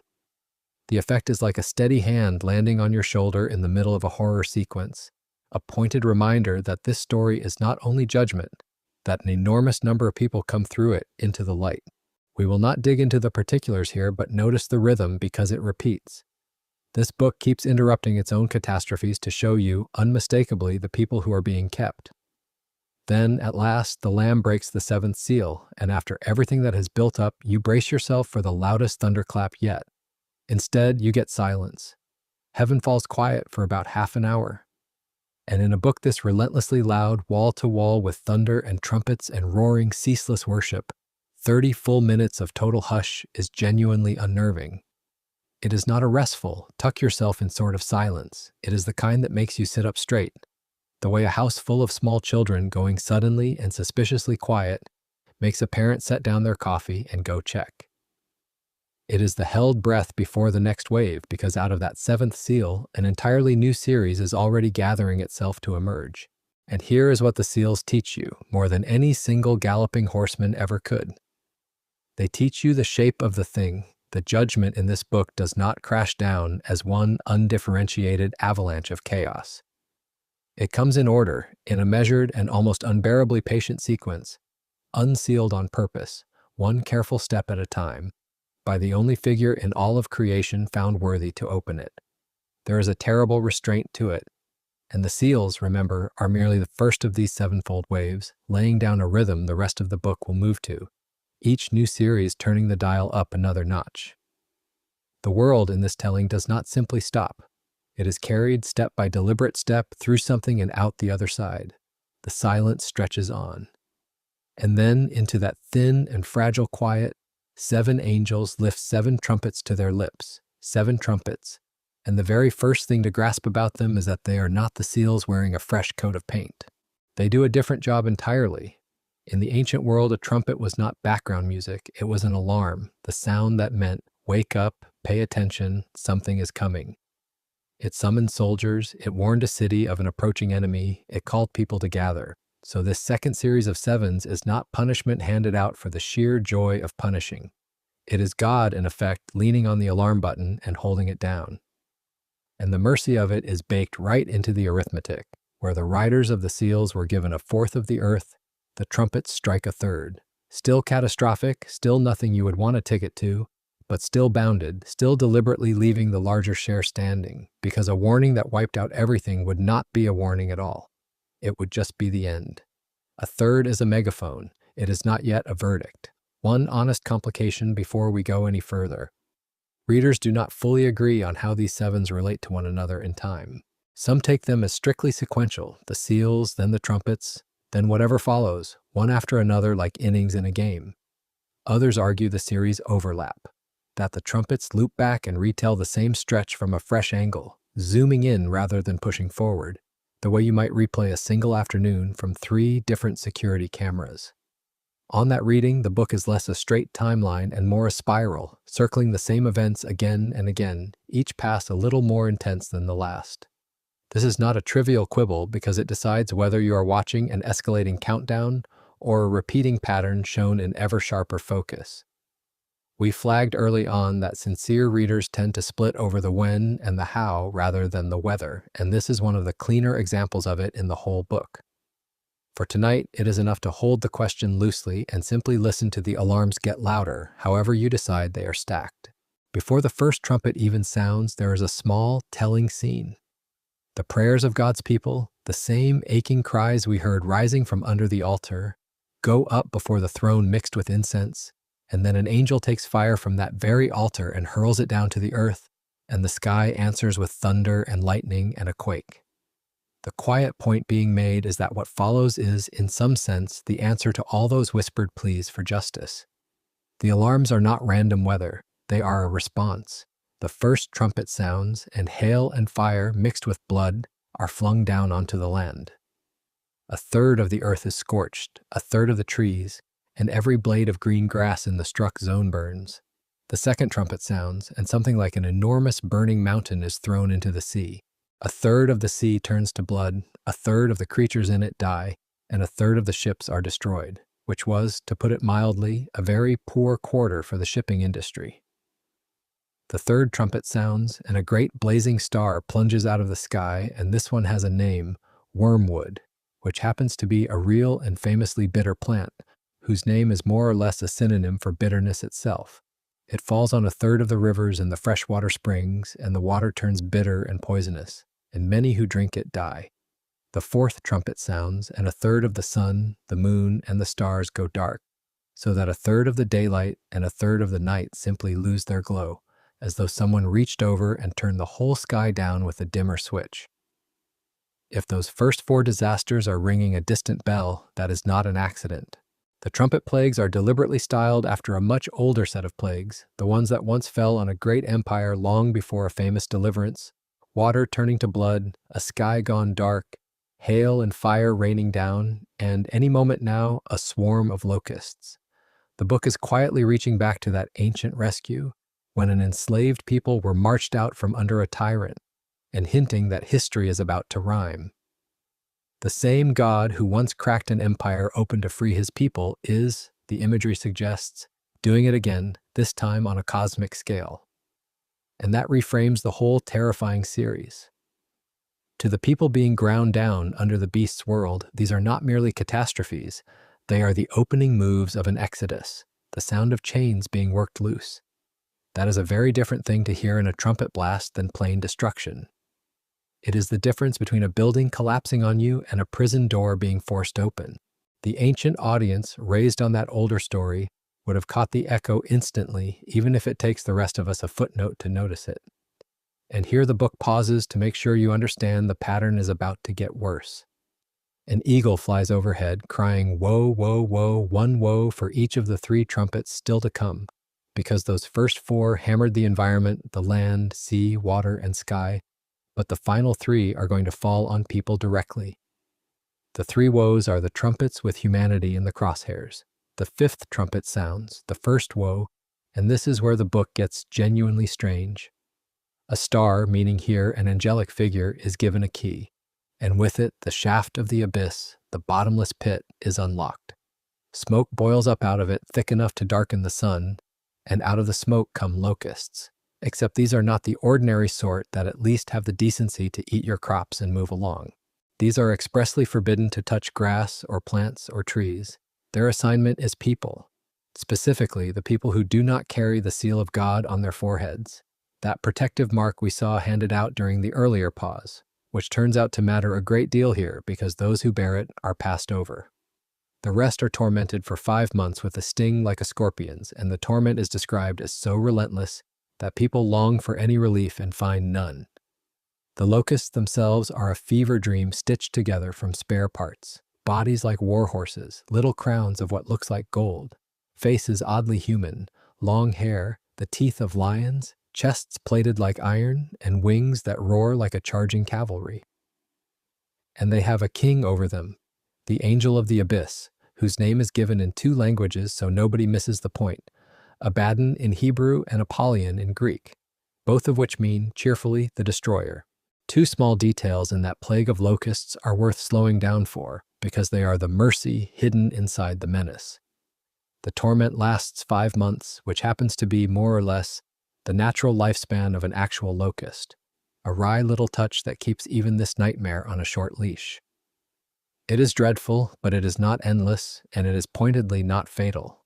The effect is like a steady hand landing on your shoulder in the middle of a horror sequence, a pointed reminder that this story is not only judgment, that an enormous number of people come through it into the light. We will not dig into the particulars here, but notice the rhythm because it repeats. This book keeps interrupting its own catastrophes to show you, unmistakably, the people who are being kept. Then, at last, the Lamb breaks the seventh seal, and after everything that has built up, you brace yourself for the loudest thunderclap yet. Instead, you get silence. Heaven falls quiet for about half an hour. And in a book this relentlessly loud, wall-to-wall with thunder and trumpets and roaring, ceaseless worship, 30 full minutes of total hush is genuinely unnerving. It is not a restful, tuck yourself in sort of silence. It is the kind that makes you sit up straight. The way a house full of small children going suddenly and suspiciously quiet makes a parent set down their coffee and go check. It is the held breath before the next wave, because out of that seventh seal, an entirely new series is already gathering itself to emerge. And here is what the seals teach you, more than any single galloping horseman ever could. They teach you the shape of the thing. The judgment in this book does not crash down as one undifferentiated avalanche of chaos. It comes in order, in a measured and almost unbearably patient sequence, unsealed on purpose, one careful step at a time, by the only figure in all of creation found worthy to open it. There is a terrible restraint to it, and the seals, remember, are merely the first of these sevenfold waves, laying down a rhythm the rest of the book will move to, each new series turning the dial up another notch. The world in this telling does not simply stop. It is carried step by deliberate step through something and out the other side. The silence stretches on. And then into that thin and fragile quiet, 7 angels lift 7 trumpets to their lips, 7 trumpets, and the very first thing to grasp about them is that they are not the seals wearing a fresh coat of paint. They do a different job entirely. In the ancient world, a trumpet was not background music, it was an alarm, the sound that meant, wake up, pay attention, something is coming. It summoned soldiers, it warned a city of an approaching enemy, it called people to gather. So this second series of 7s is not punishment handed out for the sheer joy of punishing. It is God, in effect, leaning on the alarm button and holding it down. And the mercy of it is baked right into the arithmetic, where the riders of the seals were given a fourth of the earth, the trumpets strike a third. Still catastrophic, still nothing you would want a ticket to, but still bounded, still deliberately leaving the larger share standing, because a warning that wiped out everything would not be a warning at all. It would just be the end. A third is a megaphone. It is not yet a verdict. One honest complication before we go any further. Readers do not fully agree on how these 7s relate to one another in time. Some take them as strictly sequential, the seals, then the trumpets, then whatever follows, one after another like innings in a game. Others argue the series overlap, that the trumpets loop back and retell the same stretch from a fresh angle, zooming in rather than pushing forward, the way you might replay a single afternoon from 3 different security cameras. On that reading, the book is less a straight timeline and more a spiral, circling the same events again and again, each pass a little more intense than the last. This is not a trivial quibble because it decides whether you are watching an escalating countdown or a repeating pattern shown in ever sharper focus. We flagged early on that sincere readers tend to split over the when and the how rather than the whether, and this is one of the cleaner examples of it in the whole book. For tonight, it is enough to hold the question loosely and simply listen to the alarms get louder, however you decide they are stacked. Before the first trumpet even sounds, there is a small, telling scene. The prayers of God's people, the same aching cries we heard rising from under the altar, go up before the throne mixed with incense, and then an angel takes fire from that very altar and hurls it down to the earth, and the sky answers with thunder and lightning and a quake. The quiet point being made is that what follows is, in some sense, the answer to all those whispered pleas for justice. The alarms are not random weather, they are a response. The first trumpet sounds, and hail and fire mixed with blood are flung down onto the land. A third of the earth is scorched, a third of the trees, and every blade of green grass in the struck zone burns. The second trumpet sounds, and something like an enormous burning mountain is thrown into the sea. A third of the sea turns to blood, a third of the creatures in it die, and a third of the ships are destroyed, which was, to put it mildly, a very poor quarter for the shipping industry. The third trumpet sounds, and a great blazing star plunges out of the sky, and this one has a name, wormwood, which happens to be a real and famously bitter plant, whose name is more or less a synonym for bitterness itself. It falls on a third of the rivers and the freshwater springs, and the water turns bitter and poisonous, and many who drink it die. The fourth trumpet sounds, and a third of the sun, the moon, and the stars go dark, so that a third of the daylight and a third of the night simply lose their glow, as though someone reached over and turned the whole sky down with a dimmer switch. If those first 4 disasters are ringing a distant bell, that is not an accident. The trumpet plagues are deliberately styled after a much older set of plagues, the ones that once fell on a great empire long before a famous deliverance, water turning to blood, a sky gone dark, hail and fire raining down, and any moment now, a swarm of locusts. The book is quietly reaching back to that ancient rescue when an enslaved people were marched out from under a tyrant and hinting that history is about to rhyme. The same God who once cracked an empire open to free his people is, the imagery suggests, doing it again, this time on a cosmic scale. And that reframes the whole terrifying series. To the people being ground down under the beast's world, these are not merely catastrophes, they are the opening moves of an exodus, the sound of chains being worked loose. That is a very different thing to hear in a trumpet blast than plain destruction. It is the difference between a building collapsing on you and a prison door being forced open. The ancient audience, raised on that older story, would have caught the echo instantly, even if it takes the rest of us a footnote to notice it. And here the book pauses to make sure you understand the pattern is about to get worse. An eagle flies overhead, crying, "Woe, woe, woe, one woe for each of the 3 trumpets still to come," because those first 4 hammered the environment, the land, sea, water, and sky, but the final 3 are going to fall on people directly. The 3 woes are the trumpets with humanity in the crosshairs. The 5th trumpet sounds, the first woe, and this is where the book gets genuinely strange. A star, meaning here an angelic figure, is given a key, and with it the shaft of the abyss, the bottomless pit, is unlocked. Smoke boils up out of it thick enough to darken the sun, and out of the smoke come locusts, except these are not the ordinary sort that at least have the decency to eat your crops and move along. These are expressly forbidden to touch grass or plants or trees. Their assignment is people, specifically the people who do not carry the seal of God on their foreheads, that protective mark we saw handed out during the earlier pause, which turns out to matter a great deal here because those who bear it are passed over. The rest are tormented for 5 months with a sting like a scorpion's, and the torment is described as so relentless that people long for any relief and find none. The locusts themselves are a fever dream stitched together from spare parts, bodies like war horses, little crowns of what looks like gold, faces oddly human, long hair, the teeth of lions, chests plated like iron, and wings that roar like a charging cavalry. And they have a king over them, the angel of the abyss, whose name is given in 2 languages so nobody misses the point, Abaddon in Hebrew and Apollyon in Greek, both of which mean, cheerfully, the destroyer. 2 small details in that plague of locusts are worth slowing down for, because they are the mercy hidden inside the menace. The torment lasts 5 months, which happens to be, more or less, the natural lifespan of an actual locust, a wry little touch that keeps even this nightmare on a short leash. It is dreadful, but it is not endless, and it is pointedly not fatal.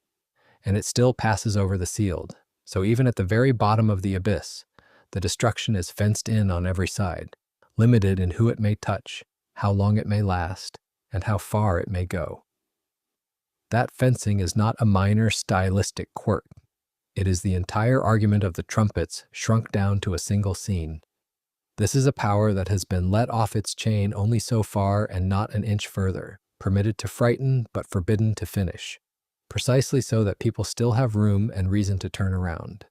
And it still passes over the sealed, so even at the very bottom of the abyss, the destruction is fenced in on every side, limited in who it may touch, how long it may last, and how far it may go. That fencing is not a minor stylistic quirk. It is the entire argument of the trumpets shrunk down to a single scene. This is a power that has been let off its chain only so far and not an inch further, permitted to frighten but forbidden to finish, precisely so that people still have room and reason to turn around.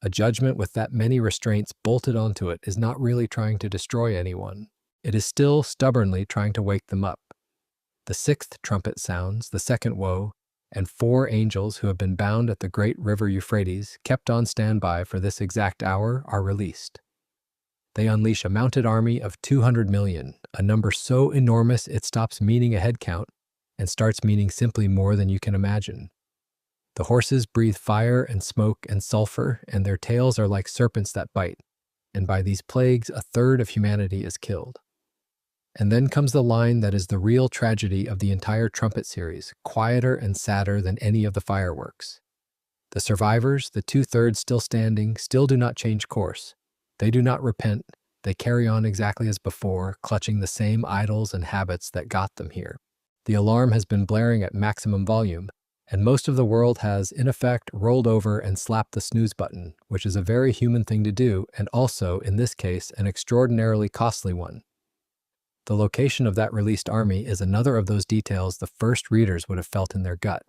A judgment with that many restraints bolted onto it is not really trying to destroy anyone. It is still stubbornly trying to wake them up. The 6th trumpet sounds, the second woe, and 4 angels who have been bound at the great river Euphrates, kept on standby for this exact hour, are released. They unleash a mounted army of 200 million, a number so enormous it stops meaning a head count and starts meaning simply more than you can imagine. The horses breathe fire and smoke and sulfur, and their tails are like serpents that bite, and by these plagues 1/3 of humanity is killed. And then comes the line that is the real tragedy of the entire trumpet series, quieter and sadder than any of the fireworks. The survivors, the 2/3 still standing, still do not change course. They do not repent. They carry on exactly as before, clutching the same idols and habits that got them here. The alarm has been blaring at maximum volume, and most of the world has, in effect, rolled over and slapped the snooze button, which is a very human thing to do, and also, in this case, an extraordinarily costly one. The location of that released army is another of those details the first readers would have felt in their gut.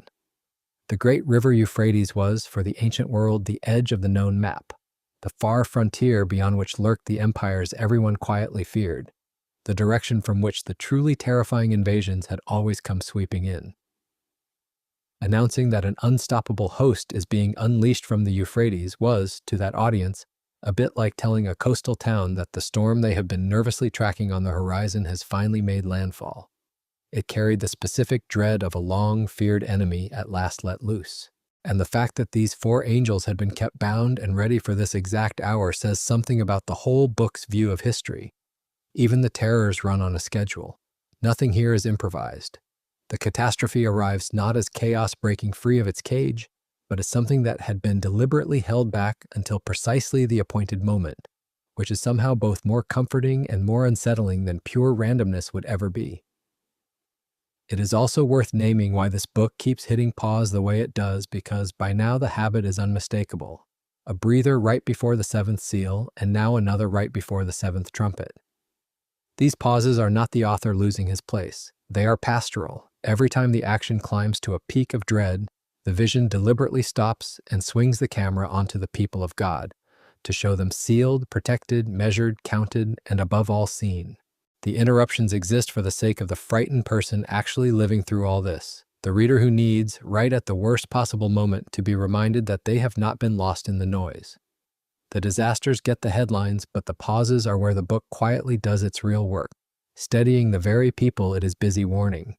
The great river Euphrates was, for the ancient world, the edge of the known map, the far frontier beyond which lurked the empires everyone quietly feared, the direction from which the truly terrifying invasions had always come sweeping in. Announcing that an unstoppable host is being unleashed from the Euphrates was, to that audience, a bit like telling a coastal town that the storm they have been nervously tracking on the horizon has finally made landfall. It carried the specific dread of a long-feared enemy at last let loose. And the fact that these 4 angels had been kept bound and ready for this exact hour says something about the whole book's view of history. Even the terrors run on a schedule. Nothing here is improvised. The catastrophe arrives not as chaos breaking free of its cage, but as something that had been deliberately held back until precisely the appointed moment, which is somehow both more comforting and more unsettling than pure randomness would ever be. It is also worth naming why this book keeps hitting pause the way it does, because by now the habit is unmistakable. A breather right before the 7th seal, and now another right before the 7th trumpet. These pauses are not the author losing his place. They are pastoral. Every time the action climbs to a peak of dread, the vision deliberately stops and swings the camera onto the people of God, to show them sealed, protected, measured, counted, and above all seen. The interruptions exist for the sake of the frightened person actually living through all this, the reader who needs, right at the worst possible moment, to be reminded that they have not been lost in the noise. The disasters get the headlines, but the pauses are where the book quietly does its real work, steadying the very people it is busy warning.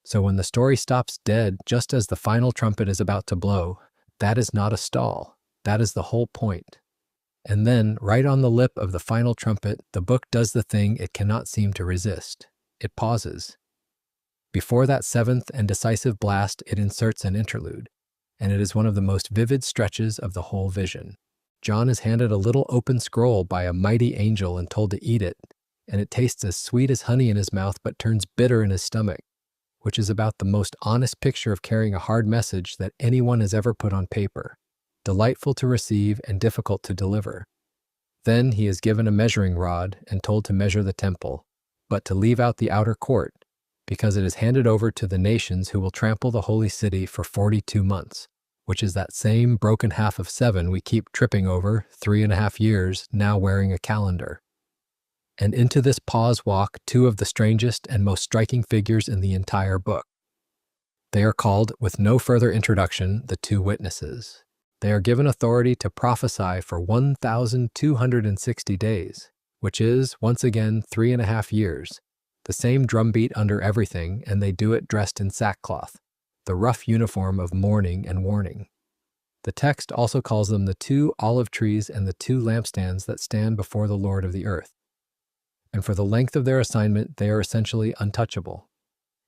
So when the story stops dead just as the final trumpet is about to blow, that is not a stall. That is the whole point. And then, right on the lip of the final trumpet, the book does the thing it cannot seem to resist. It pauses. Before that 7th and decisive blast, it inserts an interlude, and it is one of the most vivid stretches of the whole vision. John is handed a little open scroll by a mighty angel and told to eat it, and it tastes as sweet as honey in his mouth but turns bitter in his stomach, which is about the most honest picture of carrying a hard message that anyone has ever put on paper, delightful to receive and difficult to deliver. Then he is given a measuring rod and told to measure the temple, but to leave out the outer court, because it is handed over to the nations who will trample the holy city for 42 months, which is that same broken half of 7 we keep tripping over 3.5 years, now wearing a calendar. And into this pause walk 2 of the strangest and most striking figures in the entire book. They are called, with no further introduction, the 2 witnesses. They are given authority to prophesy for 1,260 days, which is, once again, 3.5 years, the same drumbeat under everything, and they do it dressed in sackcloth, the rough uniform of mourning and warning. The text also calls them the 2 olive trees and the 2 lampstands that stand before the Lord of the earth. And for the length of their assignment, they are essentially untouchable.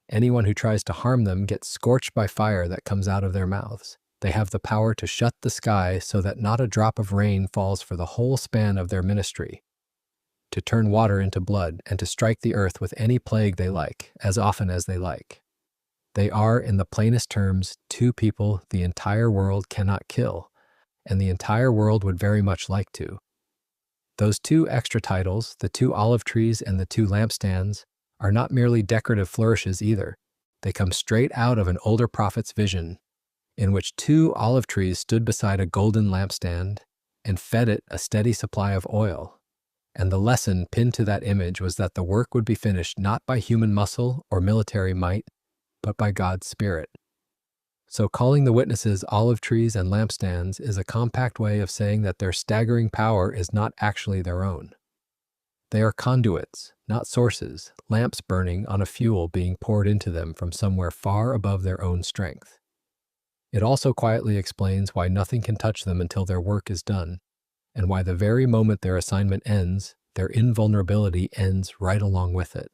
Anyone who tries to harm them gets scorched by fire that comes out of their mouths. They have the power to shut the sky so that not a drop of rain falls for the whole span of their ministry, to turn water into blood, and to strike the earth with any plague they like, as often as they like. They are, in the plainest terms, 2 people the entire world cannot kill, and the entire world would very much like to. Those 2 extra titles, the 2 olive trees and the 2 lampstands, are not merely decorative flourishes either. They come straight out of an older prophet's vision, in which 2 olive trees stood beside a golden lampstand and fed it a steady supply of oil. And the lesson pinned to that image was that the work would be finished not by human muscle or military might, but by God's Spirit. So calling the witnesses olive trees and lampstands is a compact way of saying that their staggering power is not actually their own. They are conduits, not sources, lamps burning on a fuel being poured into them from somewhere far above their own strength. It also quietly explains why nothing can touch them until their work is done, and why the very moment their assignment ends, their invulnerability ends right along with it.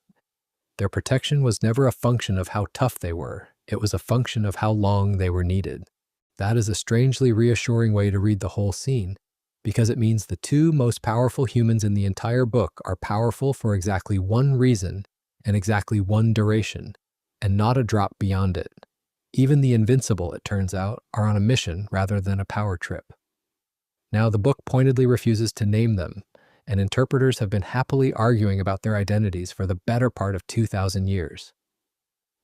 Their protection was never a function of how tough they were. It was a function of how long they were needed. That is a strangely reassuring way to read the whole scene, because it means the 2 most powerful humans in the entire book are powerful for exactly one reason and exactly one duration, and not a drop beyond it. Even the invincible, it turns out, are on a mission rather than a power trip. Now the book pointedly refuses to name them, and interpreters have been happily arguing about their identities for the better part of 2,000 years.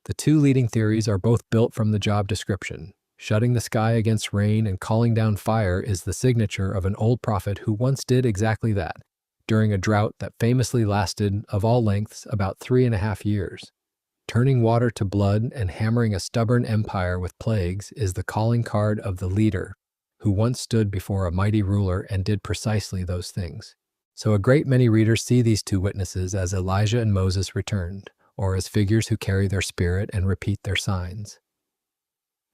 The 2 leading theories are both built from the job description. Shutting the sky against rain and calling down fire is the signature of an old prophet who once did exactly that, during a drought that famously lasted, of all lengths, about 3.5 years. Turning water to blood and hammering a stubborn empire with plagues is the calling card of the leader, who once stood before a mighty ruler and did precisely those things. So a great many readers see these two witnesses as Elijah and Moses returned, or as figures who carry their spirit and repeat their signs.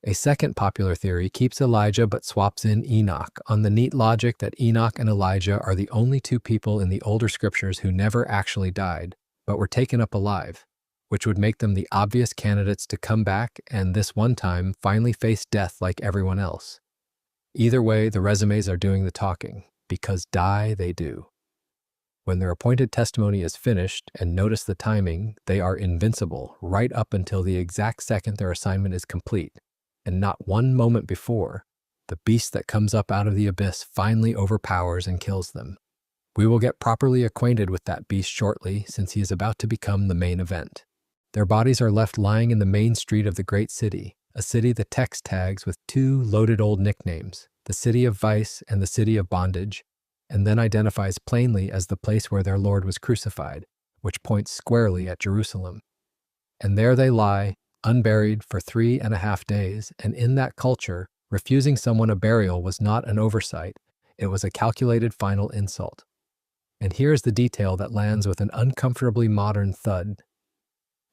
A second popular theory keeps Elijah but swaps in Enoch, on the neat logic that Enoch and Elijah are the only two people in the older scriptures who never actually died, but were taken up alive, which would make them the obvious candidates to come back and this one time finally face death like everyone else. Either way, the resumes are doing the talking, because die they do. When their appointed testimony is finished, and notice the timing, they are invincible right up until the exact second their assignment is complete, and not one moment before, the beast that comes up out of the abyss finally overpowers and kills them. We will get properly acquainted with that beast shortly, since he is about to become the main event. Their bodies are left lying in the main street of the great city, a city the text tags with two loaded old nicknames, the city of vice and the city of bondage, and then identifies plainly as the place where their Lord was crucified, which points squarely at Jerusalem. And there they lie, unburied for 3.5 days, and in that culture, refusing someone a burial was not an oversight, it was a calculated final insult. And here's the detail that lands with an uncomfortably modern thud.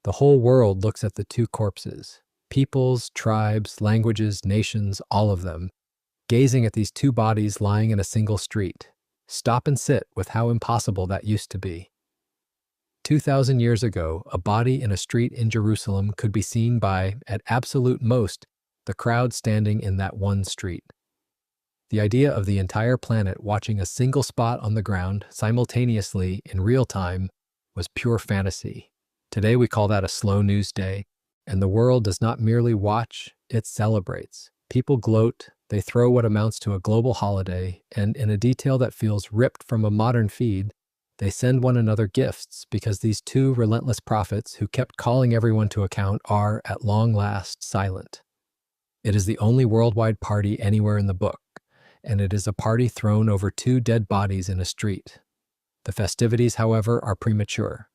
The whole world looks at the two corpses, peoples, tribes, languages, nations, all of them, gazing at these two bodies lying in a single street. Stop and sit with how impossible that used to be. 2,000 years ago, a body in a street in Jerusalem could be seen by, at absolute most, the crowd standing in that one street. The idea of the entire planet watching a single spot on the ground simultaneously in real time was pure fantasy. Today we call that a slow news day, and the world does not merely watch, it celebrates. People gloat, they throw what amounts to a global holiday, and in a detail that feels ripped from a modern feed, they send one another gifts because these two relentless prophets who kept calling everyone to account are, at long last, silent. It is the only worldwide party anywhere in the book, and it is a party thrown over two dead bodies in a street. The festivities, however, are premature.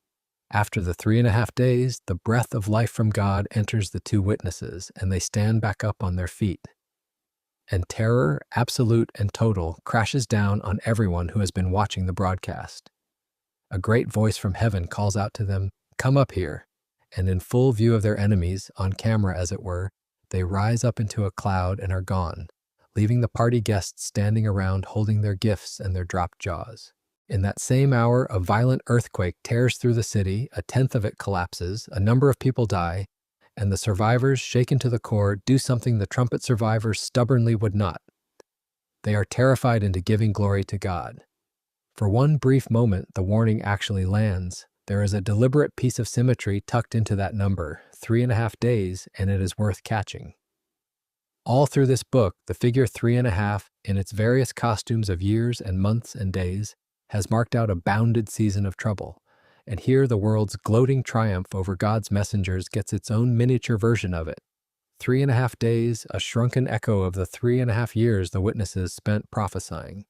After the 3.5 days, the breath of life from God enters the two witnesses, and they stand back up on their feet. And terror, absolute and total, crashes down on everyone who has been watching the broadcast. A great voice from heaven calls out to them, "Come up here," and in full view of their enemies, on camera as it were, they rise up into a cloud and are gone, leaving the party guests standing around holding their gifts and their dropped jaws. In that same hour, a violent earthquake tears through the city, a tenth of it collapses, a number of people die, and the survivors, shaken to the core, do something the trumpet survivors stubbornly would not. They are terrified into giving glory to God. For one brief moment, the warning actually lands. There is a deliberate piece of symmetry tucked into that number, 3.5 days, and it is worth catching. All through this book, the figure 3.5, in its various costumes of years and months and days, has marked out a bounded season of trouble, and here the world's gloating triumph over God's messengers gets its own miniature version of it. 3.5 days, a shrunken echo of the 3.5 years the witnesses spent prophesying.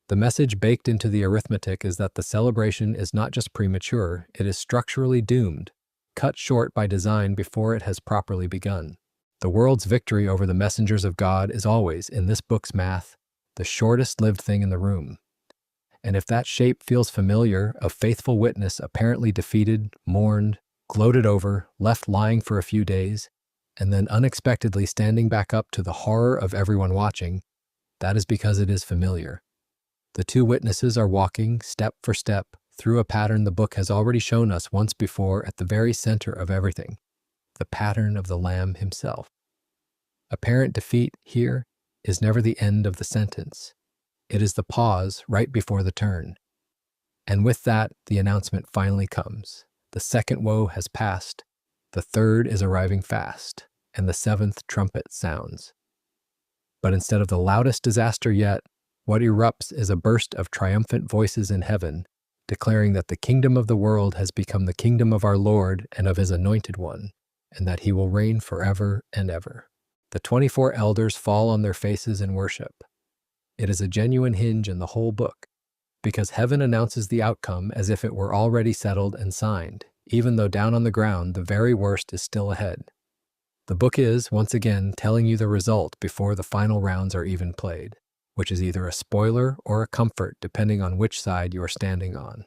The message baked into the arithmetic is that the celebration is not just premature, it is structurally doomed, cut short by design before it has properly begun. The world's victory over the messengers of God is always, in this book's math, the shortest-lived thing in the room. And if that shape feels familiar, a faithful witness apparently defeated, mourned, gloated over, left lying for a few days, and then unexpectedly standing back up to the horror of everyone watching, that is because it is familiar. The two witnesses are walking, step for step, through a pattern the book has already shown us once before at the very center of everything, the pattern of the Lamb himself. Apparent defeat here is never the end of the sentence. It is the pause right before the turn. And with that, the announcement finally comes. The second woe has passed, the third is arriving fast, and the seventh trumpet sounds. But instead of the loudest disaster yet, what erupts is a burst of triumphant voices in heaven, declaring that the kingdom of the world has become the kingdom of our Lord and of his anointed one, and that he will reign forever and ever. The 24 elders fall on their faces in worship. It is a genuine hinge in the whole book. because heaven announces the outcome as if it were already settled and signed, even though down on the ground the very worst is still ahead. The book is, once again, telling you the result before the final rounds are even played, which is either a spoiler or a comfort depending on which side you are standing on.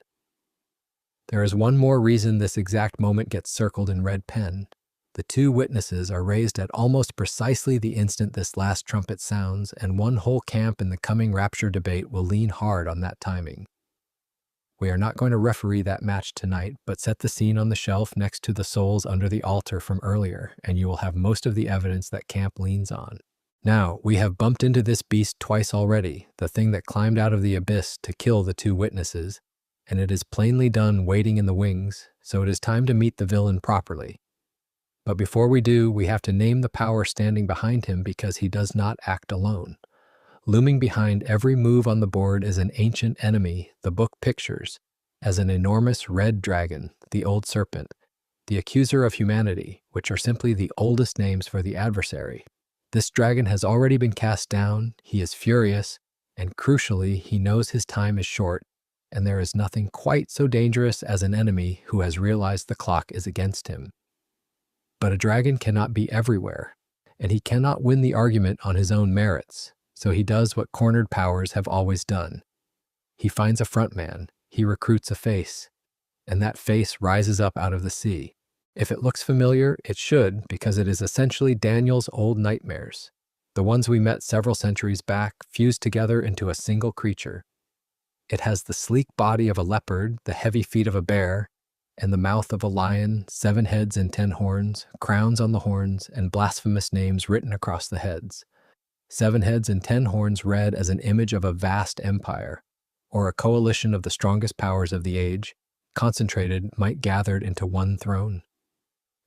There is one more reason this exact moment gets circled in red pen. The two witnesses are raised at almost precisely the instant this last trumpet sounds, and one whole camp in the coming rapture debate will lean hard on that timing. We are not going to referee that match tonight, but set the scene on the shelf next to the souls under the altar from earlier, and you will have most of the evidence that camp leans on. Now, we have bumped into this beast twice already, the thing that climbed out of the abyss to kill the two witnesses, and it is plainly done waiting in the wings, so it is time to meet the villain properly. But before we do, we have to name the power standing behind him because he does not act alone. Looming behind every move on the board is an ancient enemy the book pictures as an enormous red dragon, the old serpent, the accuser of humanity, which are simply the oldest names for the adversary. This dragon has already been cast down, he is furious, and crucially, he knows his time is short, and there is nothing quite so dangerous as an enemy who has realized the clock is against him. But a dragon cannot be everywhere, and he cannot win the argument on his own merits, so he does what cornered powers have always done. He finds a front man, he recruits a face, and that face rises up out of the sea. If it looks familiar, it should, because it is essentially Daniel's old nightmares, the ones we met several centuries back, fused together into a single creature. It has the sleek body of a leopard, the heavy feet of a bear, and the mouth of a lion, 7 heads and 10 horns, crowns on the horns, and blasphemous names written across the heads. 7 heads and 10 horns read as an image of a vast empire, or a coalition of the strongest powers of the age, concentrated, might gathered into one throne.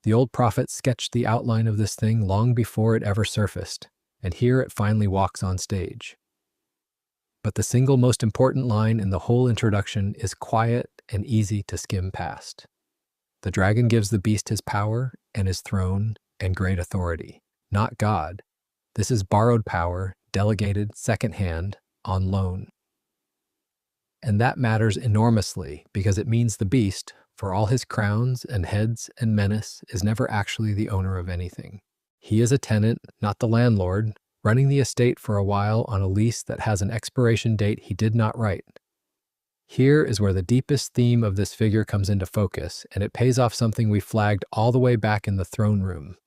The old prophet sketched the outline of this thing long before it ever surfaced, and here it finally walks on stage. But the single most important line in the whole introduction is quiet and easy to skim past. The dragon gives the beast his power and his throne and great authority, not God. This is borrowed power, delegated, secondhand, on loan. And that matters enormously because it means the beast, for all his crowns and heads and menace, is never actually the owner of anything. He is a tenant, not the landlord, running the estate for a while on a lease that has an expiration date he did not write. Here is where the deepest theme of this figure comes into focus, and it pays off something we flagged all the way back in the throne room.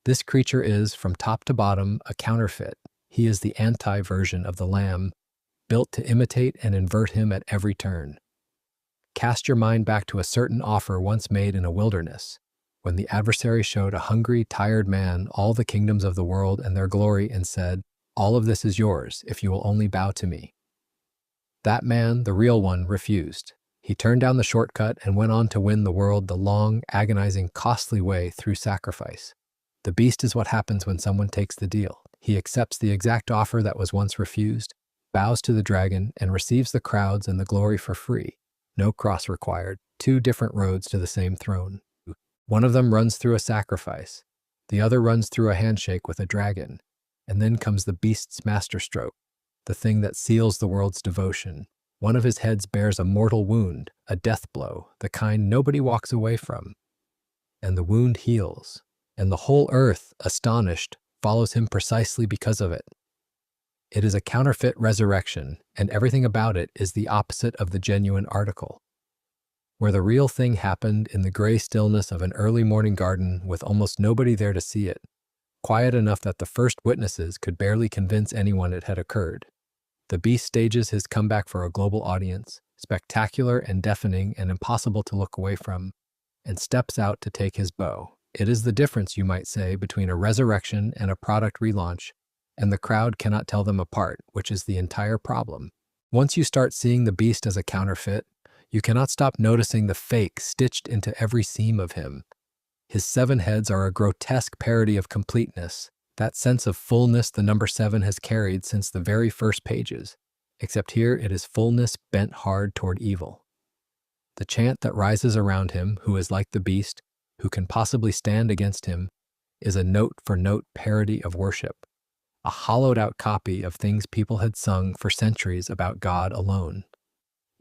This creature is, from top to bottom, a counterfeit. He is the anti-version of the Lamb, built to imitate and invert him at every turn. Cast your mind back to a certain offer once made in a wilderness, when the adversary showed a hungry, tired man all the kingdoms of the world and their glory and said, "All of this is yours if you will only bow to me." That man, the real one, refused. He turned down the shortcut and went on to win the world the long, agonizing, costly way through sacrifice. The beast is what happens when someone takes the deal. He accepts the exact offer that was once refused, bows to the dragon, and receives the crowds and the glory for free. No cross required. 2 different roads to the same throne. One of them runs through a sacrifice. The other runs through a handshake with a dragon. And then comes the beast's masterstroke, the thing that seals the world's devotion. One of his heads bears a mortal wound, a death blow, the kind nobody walks away from. And the wound heals. And the whole earth, astonished, follows him precisely because of it. It is a counterfeit resurrection, and everything about it is the opposite of the genuine article. Where the real thing happened in the gray stillness of an early morning garden with almost nobody there to see it, quiet enough that the first witnesses could barely convince anyone it had occurred. The beast stages his comeback for a global audience, spectacular and deafening and impossible to look away from, and steps out to take his bow. It is the difference, you might say, between a resurrection and a product relaunch, and the crowd cannot tell them apart, which is the entire problem. Once you start seeing the beast as a counterfeit, you cannot stop noticing the fake stitched into every seam of him. His 7 heads are a grotesque parody of completeness, that sense of fullness the number 7 has carried since the very first pages, except here it is fullness bent hard toward evil. The chant that rises around him, who is like the beast, who can possibly stand against him, is a note-for-note parody of worship, a hollowed-out copy of things people had sung for centuries about God alone.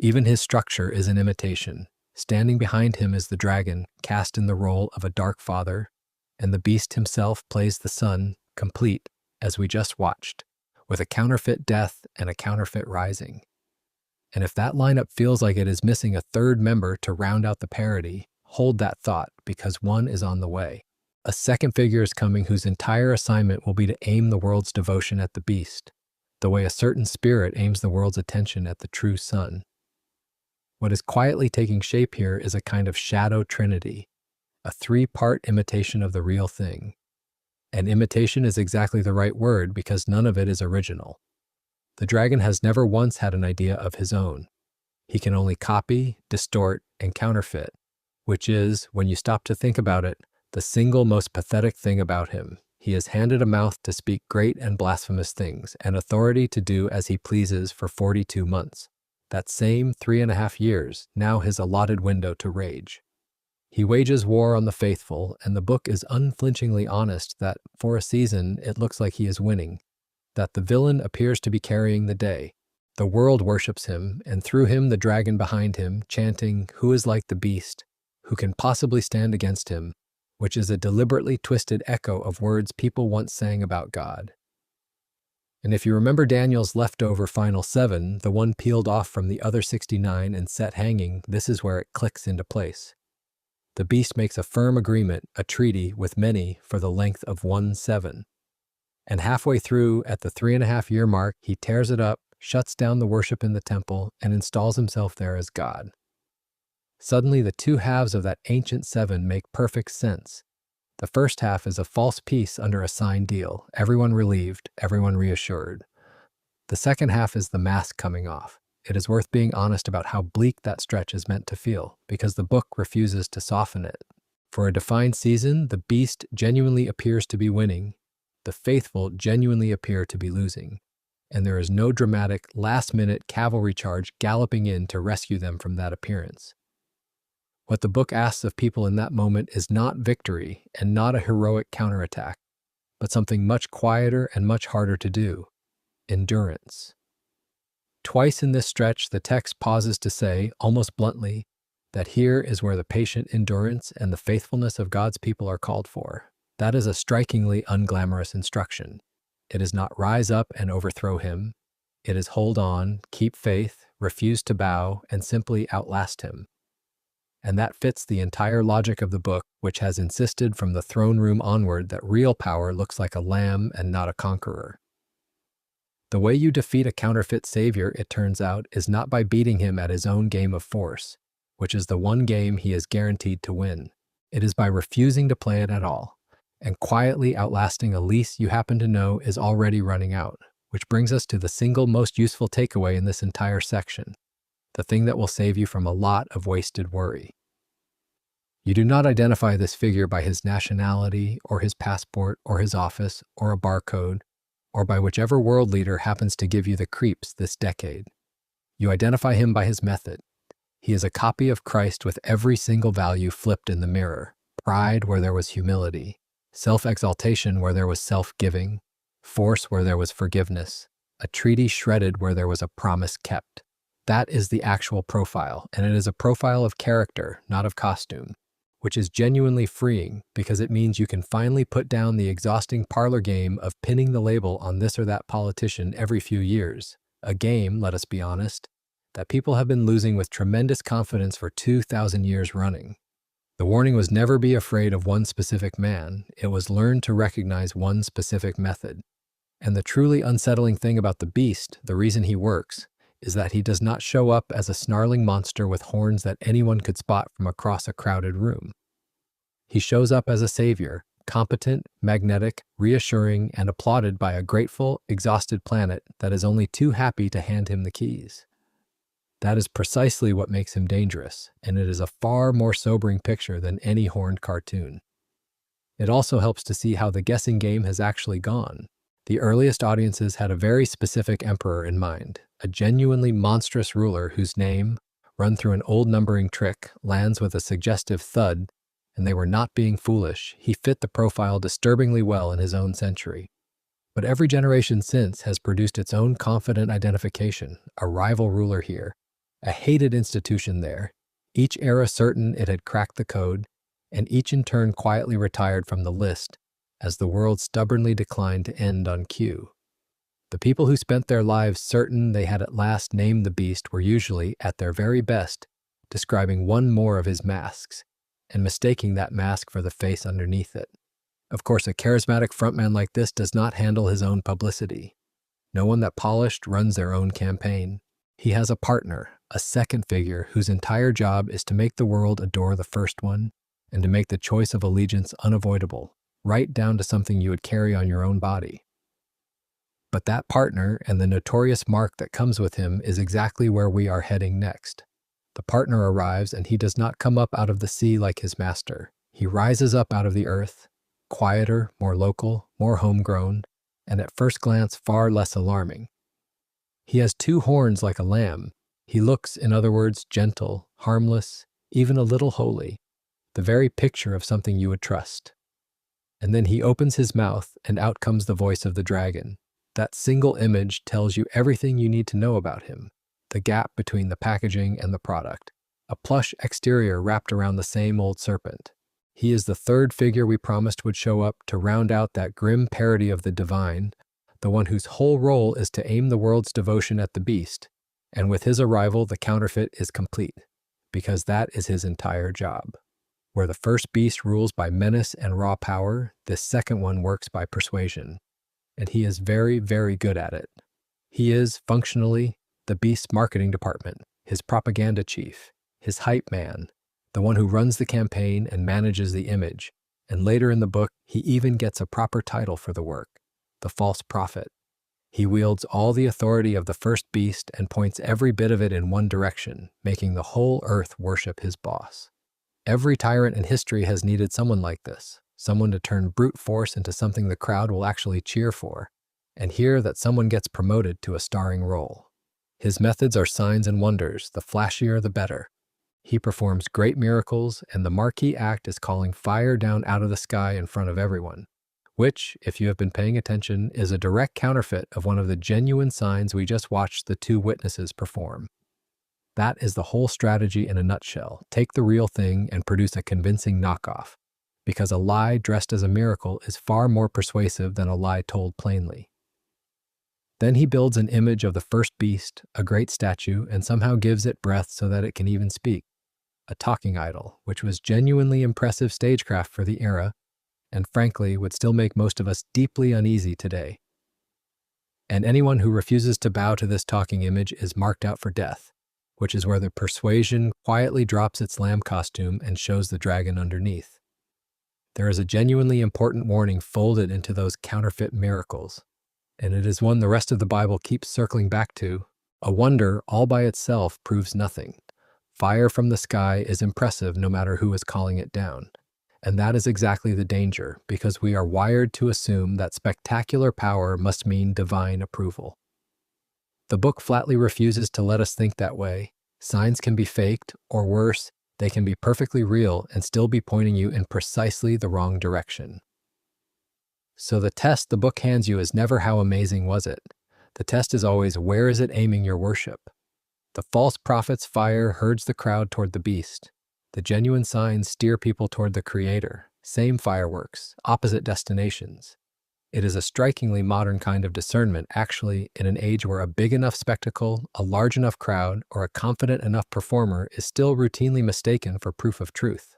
Even his structure is an imitation. Standing behind him is the dragon, cast in the role of a dark father, and the beast himself plays the son, complete, as we just watched, with a counterfeit death and a counterfeit rising. And if that lineup feels like it is missing a third member to round out the parody, hold that thought, because one is on the way. A second figure is coming whose entire assignment will be to aim the world's devotion at the beast, the way a certain spirit aims the world's attention at the true sun. What is quietly taking shape here is a kind of shadow trinity, a three-part imitation of the real thing. And imitation is exactly the right word because none of it is original. The dragon has never once had an idea of his own. He can only copy, distort, and counterfeit, which is, when you stop to think about it, the single most pathetic thing about him. He is handed a mouth to speak great and blasphemous things, and authority to do as he pleases for 42 months. That same 3.5 years, now his allotted window to rage. He wages war on the faithful, and the book is unflinchingly honest that, for a season, it looks like he is winning, that the villain appears to be carrying the day. The world worships him, and through him the dragon behind him, chanting, "Who is like the beast? Who can possibly stand against him?" which is a deliberately twisted echo of words people once sang about God. And if you remember Daniel's leftover final 7, the one peeled off from the other 69 and set hanging, this is where it clicks into place. The beast makes a firm agreement, a treaty, with many for the length of 1/7. And halfway through, at the 3.5-year mark, he tears it up, shuts down the worship in the temple, and installs himself there as God. Suddenly, the two halves of that ancient 7 make perfect sense. The first half is a false peace under a signed deal, everyone relieved, everyone reassured. The second half is the mask coming off. It is worth being honest about how bleak that stretch is meant to feel, because the book refuses to soften it. For a defined season, the beast genuinely appears to be winning, the faithful genuinely appear to be losing, and there is no dramatic, last-minute cavalry charge galloping in to rescue them from that appearance. What the book asks of people in that moment is not victory and not a heroic counterattack, but something much quieter and much harder to do: endurance. Twice in this stretch, the text pauses to say, almost bluntly, that here is where the patient endurance and the faithfulness of God's people are called for. That is a strikingly unglamorous instruction. It is not rise up and overthrow him. It is hold on, keep faith, refuse to bow, and simply outlast him. And that fits the entire logic of the book, which has insisted from the throne room onward that real power looks like a lamb and not a conqueror. The way you defeat a counterfeit savior, it turns out, is not by beating him at his own game of force, which is the one game he is guaranteed to win. It is by refusing to play it at all, and quietly outlasting a lease you happen to know is already running out, which brings us to the single most useful takeaway in this entire section. The thing that will save you from a lot of wasted worry. You do not identify this figure by his nationality, or his passport, or his office, or a barcode, or by whichever world leader happens to give you the creeps this decade. You identify him by his method. He is a copy of Christ with every single value flipped in the mirror: pride where there was humility, self-exaltation where there was self-giving, force where there was forgiveness, a treaty shredded where there was a promise kept. That is the actual profile, and it is a profile of character, not of costume, which is genuinely freeing because it means you can finally put down the exhausting parlor game of pinning the label on this or that politician every few years, a game, let us be honest, that people have been losing with tremendous confidence for 2,000 years running. The warning was never be afraid of one specific man, it was learn to recognize one specific method. And the truly unsettling thing about the beast, the reason he works, is that he does not show up as a snarling monster with horns that anyone could spot from across a crowded room. He shows up as a savior, competent, magnetic, reassuring, and applauded by a grateful, exhausted planet that is only too happy to hand him the keys. That is precisely what makes him dangerous, and it is a far more sobering picture than any horned cartoon. It also helps to see how the guessing game has actually gone. The earliest audiences had a very specific emperor in mind, a genuinely monstrous ruler whose name, run through an old numbering trick, lands with a suggestive thud, and they were not being foolish. He fit the profile disturbingly well in his own century. But every generation since has produced its own confident identification, a rival ruler here, a hated institution there, each era certain it had cracked the code, and each in turn quietly retired from the list as the world stubbornly declined to end on cue. The people who spent their lives certain they had at last named the beast were usually, at their very best, describing one more of his masks, and mistaking that mask for the face underneath it. Of course, a charismatic frontman like this does not handle his own publicity. No one that polished runs their own campaign. He has a partner, a second figure whose entire job is to make the world adore the first one and to make the choice of allegiance unavoidable, right down to something you would carry on your own body. But that partner and the notorious mark that comes with him is exactly where we are heading next. The partner arrives, and he does not come up out of the sea like his master. He rises up out of the earth, quieter, more local, more homegrown, and at first glance far less alarming. He has 2 horns like a lamb. He looks, in other words, gentle, harmless, even a little holy, the very picture of something you would trust. And then he opens his mouth, and out comes the voice of the dragon. That single image tells you everything you need to know about him. The gap between the packaging and the product. A plush exterior wrapped around the same old serpent. He is the third figure we promised would show up to round out that grim parody of the divine, the one whose whole role is to aim the world's devotion at the beast. And with his arrival, the counterfeit is complete, because that is his entire job. Where the first beast rules by menace and raw power, this second one works by persuasion. And he is very, very good at it. He is, functionally, the beast's marketing department, his propaganda chief, his hype man, the one who runs the campaign and manages the image. And later in the book, he even gets a proper title for the work, the false prophet. He wields all the authority of the first beast and points every bit of it in one direction, making the whole earth worship his boss. Every tyrant in history has needed someone like this, someone to turn brute force into something the crowd will actually cheer for, and hear that someone gets promoted to a starring role. His methods are signs and wonders, the flashier the better. He performs great miracles, and the marquee act is calling fire down out of the sky in front of everyone, which, if you have been paying attention, is a direct counterfeit of one of the genuine signs we just watched the 2 witnesses perform. That is the whole strategy in a nutshell. Take the real thing and produce a convincing knockoff, because a lie dressed as a miracle is far more persuasive than a lie told plainly. Then he builds an image of the first beast, a great statue, and somehow gives it breath so that it can even speak. A talking idol, which was genuinely impressive stagecraft for the era, and frankly would still make most of us deeply uneasy today. And anyone who refuses to bow to this talking image is marked out for death, which is where the persuasion quietly drops its lamb costume and shows the dragon underneath. There is a genuinely important warning folded into those counterfeit miracles, and it is one the rest of the Bible keeps circling back to. A wonder all by itself proves nothing. Fire from the sky is impressive no matter who is calling it down. And that is exactly the danger, because we are wired to assume that spectacular power must mean divine approval. The book flatly refuses to let us think that way. Signs can be faked, or worse, they can be perfectly real and still be pointing you in precisely the wrong direction. So the test the book hands you is never how amazing was it. The test is always where is it aiming your worship. The false prophet's fire herds the crowd toward the beast. The genuine signs steer people toward the Creator. Same fireworks, opposite destinations. It is a strikingly modern kind of discernment, actually, in an age where a big enough spectacle, a large enough crowd, or a confident enough performer is still routinely mistaken for proof of truth.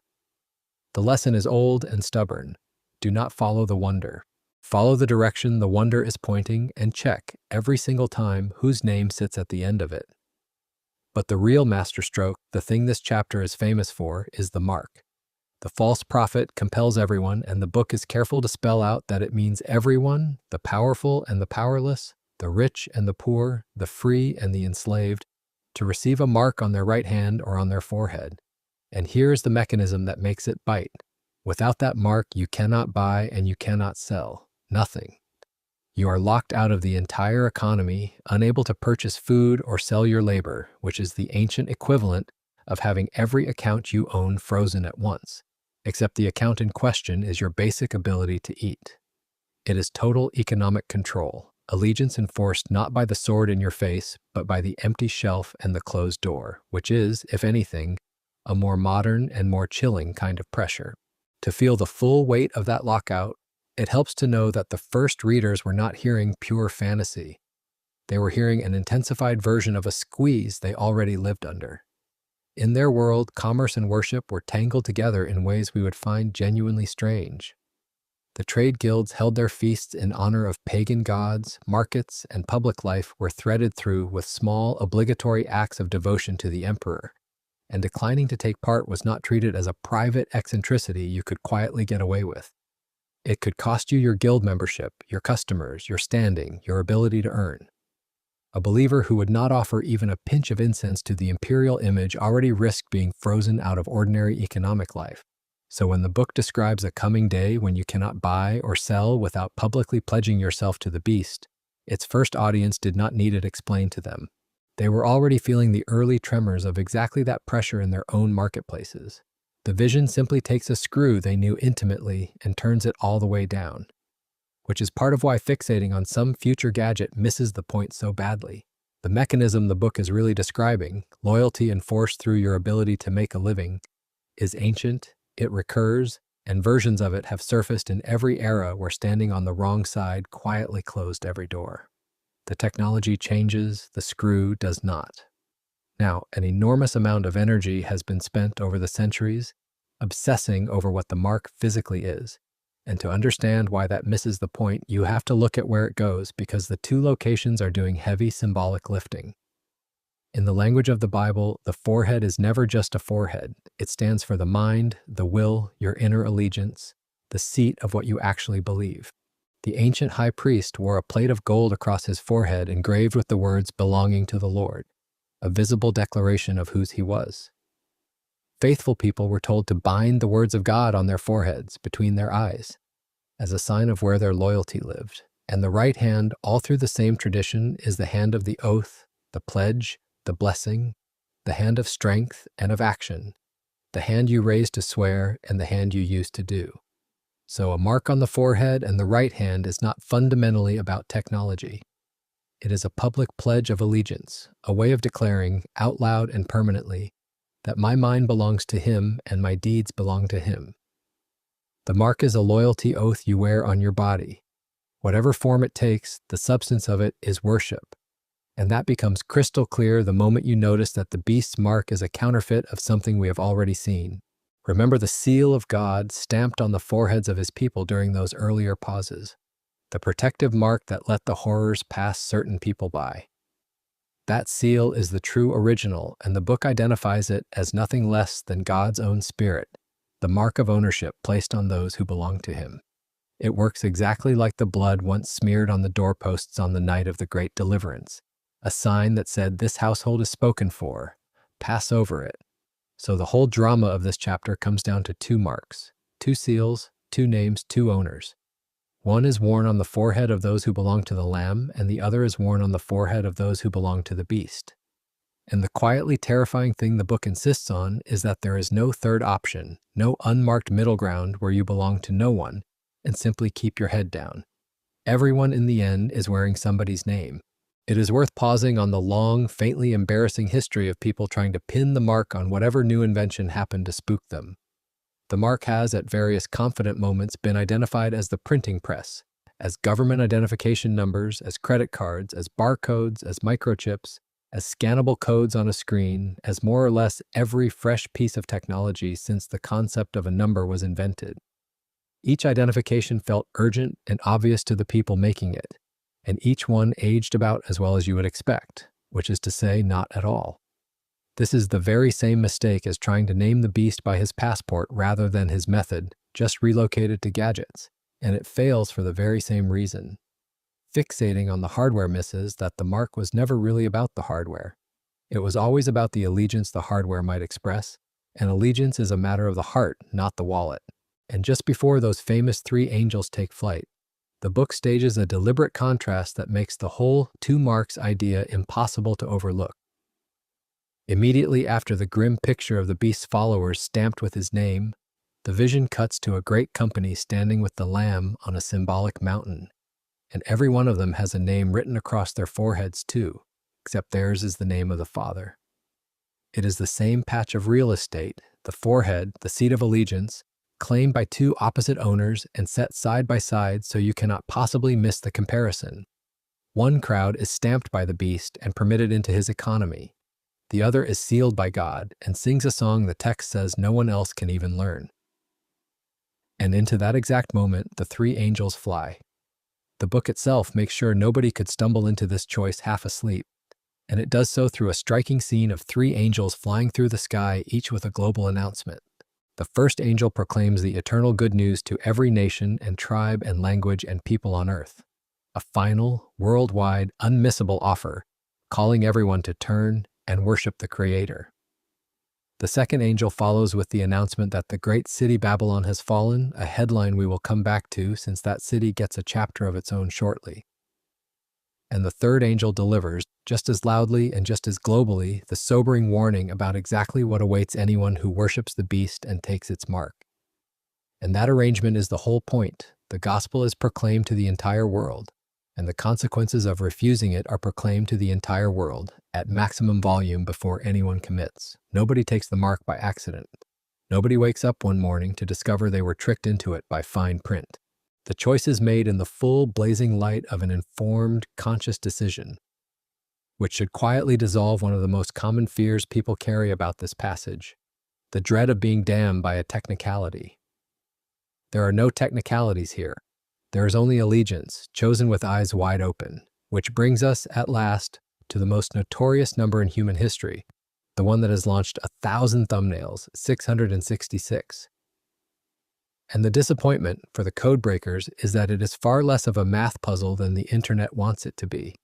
The lesson is old and stubborn. Do not follow the wonder. Follow the direction the wonder is pointing and check every single time whose name sits at the end of it. But the real masterstroke, the thing this chapter is famous for, is the mark. The false prophet compels everyone, and the book is careful to spell out that it means everyone, the powerful and the powerless, the rich and the poor, the free and the enslaved, to receive a mark on their right hand or on their forehead. And here is the mechanism that makes it bite. Without that mark, you cannot buy and you cannot sell. Nothing. You are locked out of the entire economy, unable to purchase food or sell your labor, which is the ancient equivalent of having every account you own frozen at once, except the account in question is your basic ability to eat. It is total economic control. Allegiance enforced not by the sword in your face, but by the empty shelf and the closed door, which is, if anything, a more modern and more chilling kind of pressure. To feel the full weight of that lockout, it helps to know that the first readers were not hearing pure fantasy. They were hearing an intensified version of a squeeze they already lived under. In their world, commerce and worship were tangled together in ways we would find genuinely strange. The trade guilds held their feasts in honor of pagan gods, markets and public life were threaded through with small, obligatory acts of devotion to the emperor, and declining to take part was not treated as a private eccentricity you could quietly get away with. It could cost you your guild membership, your customers, your standing, your ability to earn. A believer who would not offer even a pinch of incense to the imperial image already risked being frozen out of ordinary economic life. So when the book describes a coming day when you cannot buy or sell without publicly pledging yourself to the beast, its first audience did not need it explained to them. They were already feeling the early tremors of exactly that pressure in their own marketplaces. The vision simply takes a screw they knew intimately and turns it all the way down, which is part of why fixating on some future gadget misses the point so badly. The mechanism the book is really describing, loyalty enforced through your ability to make a living, is ancient, it recurs, and versions of it have surfaced in every era where standing on the wrong side quietly closed every door. The technology changes, the screw does not. Now, an enormous amount of energy has been spent over the centuries obsessing over what the mark physically is. And to understand why that misses the point, you have to look at where it goes because the two locations are doing heavy symbolic lifting. In the language of the Bible, the forehead is never just a forehead. It stands for the mind, the will, your inner allegiance, the seat of what you actually believe. The ancient high priest wore a plate of gold across his forehead engraved with the words belonging to the Lord, a visible declaration of whose he was. Faithful people were told to bind the words of God on their foreheads, between their eyes, as a sign of where their loyalty lived. And the right hand, all through the same tradition, is the hand of the oath, the pledge, the blessing, the hand of strength and of action, the hand you raise to swear and the hand you use to do. So a mark on the forehead and the right hand is not fundamentally about technology. It is a public pledge of allegiance, a way of declaring, out loud and permanently, that my mind belongs to him and my deeds belong to him. The mark is a loyalty oath you wear on your body. Whatever form it takes, the substance of it is worship. And that becomes crystal clear the moment you notice that the beast's mark is a counterfeit of something we have already seen. Remember the seal of God stamped on the foreheads of his people during those earlier pauses, the protective mark that let the horrors pass certain people by. That seal is the true original, and the book identifies it as nothing less than God's own spirit, the mark of ownership placed on those who belong to him. It works exactly like the blood once smeared on the doorposts on the night of the great deliverance, a sign that said, "This household is spoken for, pass over it." So the whole drama of this chapter comes down to two marks, two seals, two names, two owners. One is worn on the forehead of those who belong to the Lamb, and the other is worn on the forehead of those who belong to the beast. And the quietly terrifying thing the book insists on is that there is no third option, no unmarked middle ground where you belong to no one and simply keep your head down. Everyone in the end is wearing somebody's name. It is worth pausing on the long, faintly embarrassing history of people trying to pin the mark on whatever new invention happened to spook them. The mark has, at various confident moments, been identified as the printing press, as government identification numbers, as credit cards, as barcodes, as microchips, as scannable codes on a screen, as more or less every fresh piece of technology since the concept of a number was invented. Each identification felt urgent and obvious to the people making it, and each one aged about as well as you would expect, which is to say, not at all. This is the very same mistake as trying to name the beast by his passport rather than his method, just relocated to gadgets, and it fails for the very same reason. Fixating on the hardware misses that the mark was never really about the hardware. It was always about the allegiance the hardware might express, and allegiance is a matter of the heart, not the wallet. And just before those famous three angels take flight, the book stages a deliberate contrast that makes the whole two marks idea impossible to overlook. Immediately after the grim picture of the beast's followers stamped with his name, the vision cuts to a great company standing with the Lamb on a symbolic mountain, and every one of them has a name written across their foreheads too, except theirs is the name of the Father. It is the same patch of real estate, the forehead, the seat of allegiance, claimed by two opposite owners and set side by side so you cannot possibly miss the comparison. One crowd is stamped by the beast and permitted into his economy. The other is sealed by God and sings a song the text says no one else can even learn. And into that exact moment, the three angels fly. The book itself makes sure nobody could stumble into this choice half asleep, and it does so through a striking scene of three angels flying through the sky, each with a global announcement. The first angel proclaims the eternal good news to every nation and tribe and language and people on earth. A final, worldwide, unmissable offer, calling everyone to turn and worship the Creator. The second angel follows with the announcement that the great city Babylon has fallen, a headline we will come back to since that city gets a chapter of its own shortly. And the third angel delivers, just as loudly and just as globally, the sobering warning about exactly what awaits anyone who worships the beast and takes its mark. And that arrangement is the whole point. The gospel is proclaimed to the entire world, and the consequences of refusing it are proclaimed to the entire world at maximum volume before anyone commits. Nobody takes the mark by accident. Nobody wakes up one morning to discover they were tricked into it by fine print. The choice is made in the full blazing light of an informed, conscious decision, which should quietly dissolve one of the most common fears people carry about this passage, the dread of being damned by a technicality. There are no technicalities here. There is only allegiance, chosen with eyes wide open, which brings us, at last, to the most notorious number in human history, the one that has launched 1,000 thumbnails, 666. And the disappointment for the code breakers is that it is far less of a math puzzle than the internet wants it to be.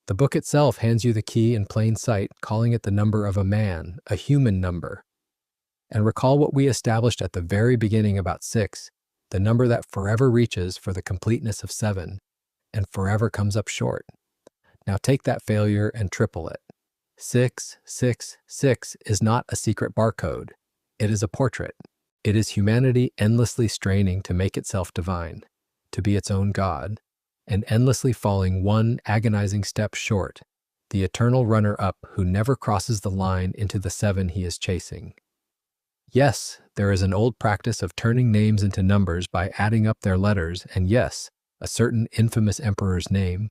The book itself hands you the key in plain sight, calling it the number of a man, a human number. And recall what we established at the very beginning about 6, the number that forever reaches for the completeness of 7, and forever comes up short. Now take that failure and triple it. 666 is not a secret barcode. It is a portrait. It is humanity endlessly straining to make itself divine, to be its own God, and endlessly falling one agonizing step short, the eternal runner-up who never crosses the line into the 7 he is chasing. Yes, there is an old practice of turning names into numbers by adding up their letters, and yes, a certain infamous emperor's name,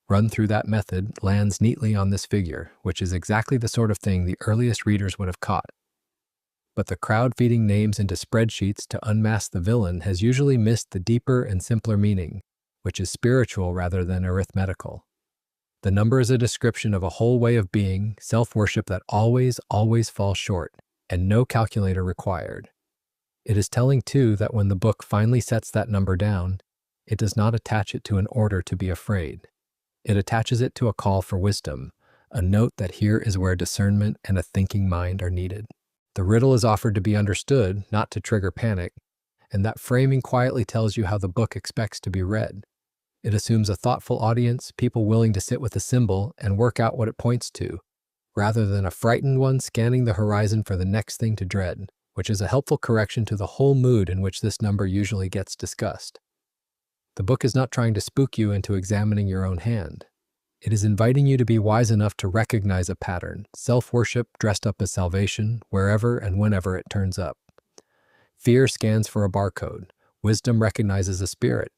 run through that method, lands neatly on this figure, which is exactly the sort of thing the earliest readers would have caught. But the crowd feeding names into spreadsheets to unmask the villain has usually missed the deeper and simpler meaning, which is spiritual rather than arithmetical. The number is a description of a whole way of being, self-worship that always falls short, and no calculator required. It is telling, too, that when the book finally sets that number down, it does not attach it to an order to be afraid. It attaches it to a call for wisdom, a note that here is where discernment and a thinking mind are needed. The riddle is offered to be understood, not to trigger panic, and that framing quietly tells you how the book expects to be read. It assumes a thoughtful audience, people willing to sit with the symbol and work out what it points to, rather than a frightened one scanning the horizon for the next thing to dread, which is a helpful correction to the whole mood in which this number usually gets discussed. The book is not trying to spook you into examining your own hand. It is inviting you to be wise enough to recognize a pattern, self-worship dressed up as salvation, wherever and whenever it turns up. Fear scans for a barcode. Wisdom recognizes a spirit.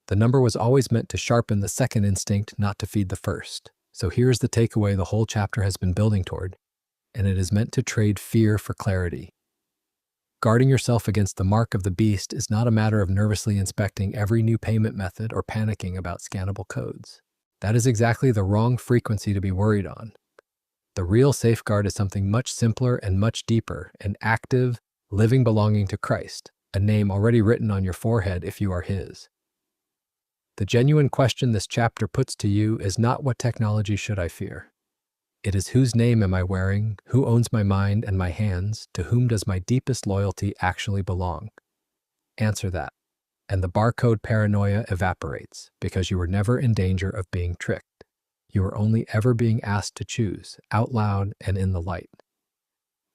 The number was always meant to sharpen the second instinct, not to feed the first. So here's the takeaway the whole chapter has been building toward, and it is meant to trade fear for clarity. Guarding yourself against the mark of the beast is not a matter of nervously inspecting every new payment method or panicking about scannable codes. That is exactly the wrong frequency to be worried on. The real safeguard is something much simpler and much deeper, an active, living belonging to Christ, a name already written on your forehead if you are His. The genuine question this chapter puts to you is not what technology should I fear. It is whose name am I wearing, who owns my mind and my hands, to whom does my deepest loyalty actually belong? Answer that, and the barcode paranoia evaporates because you were never in danger of being tricked. You were only ever being asked to choose, out loud and in the light.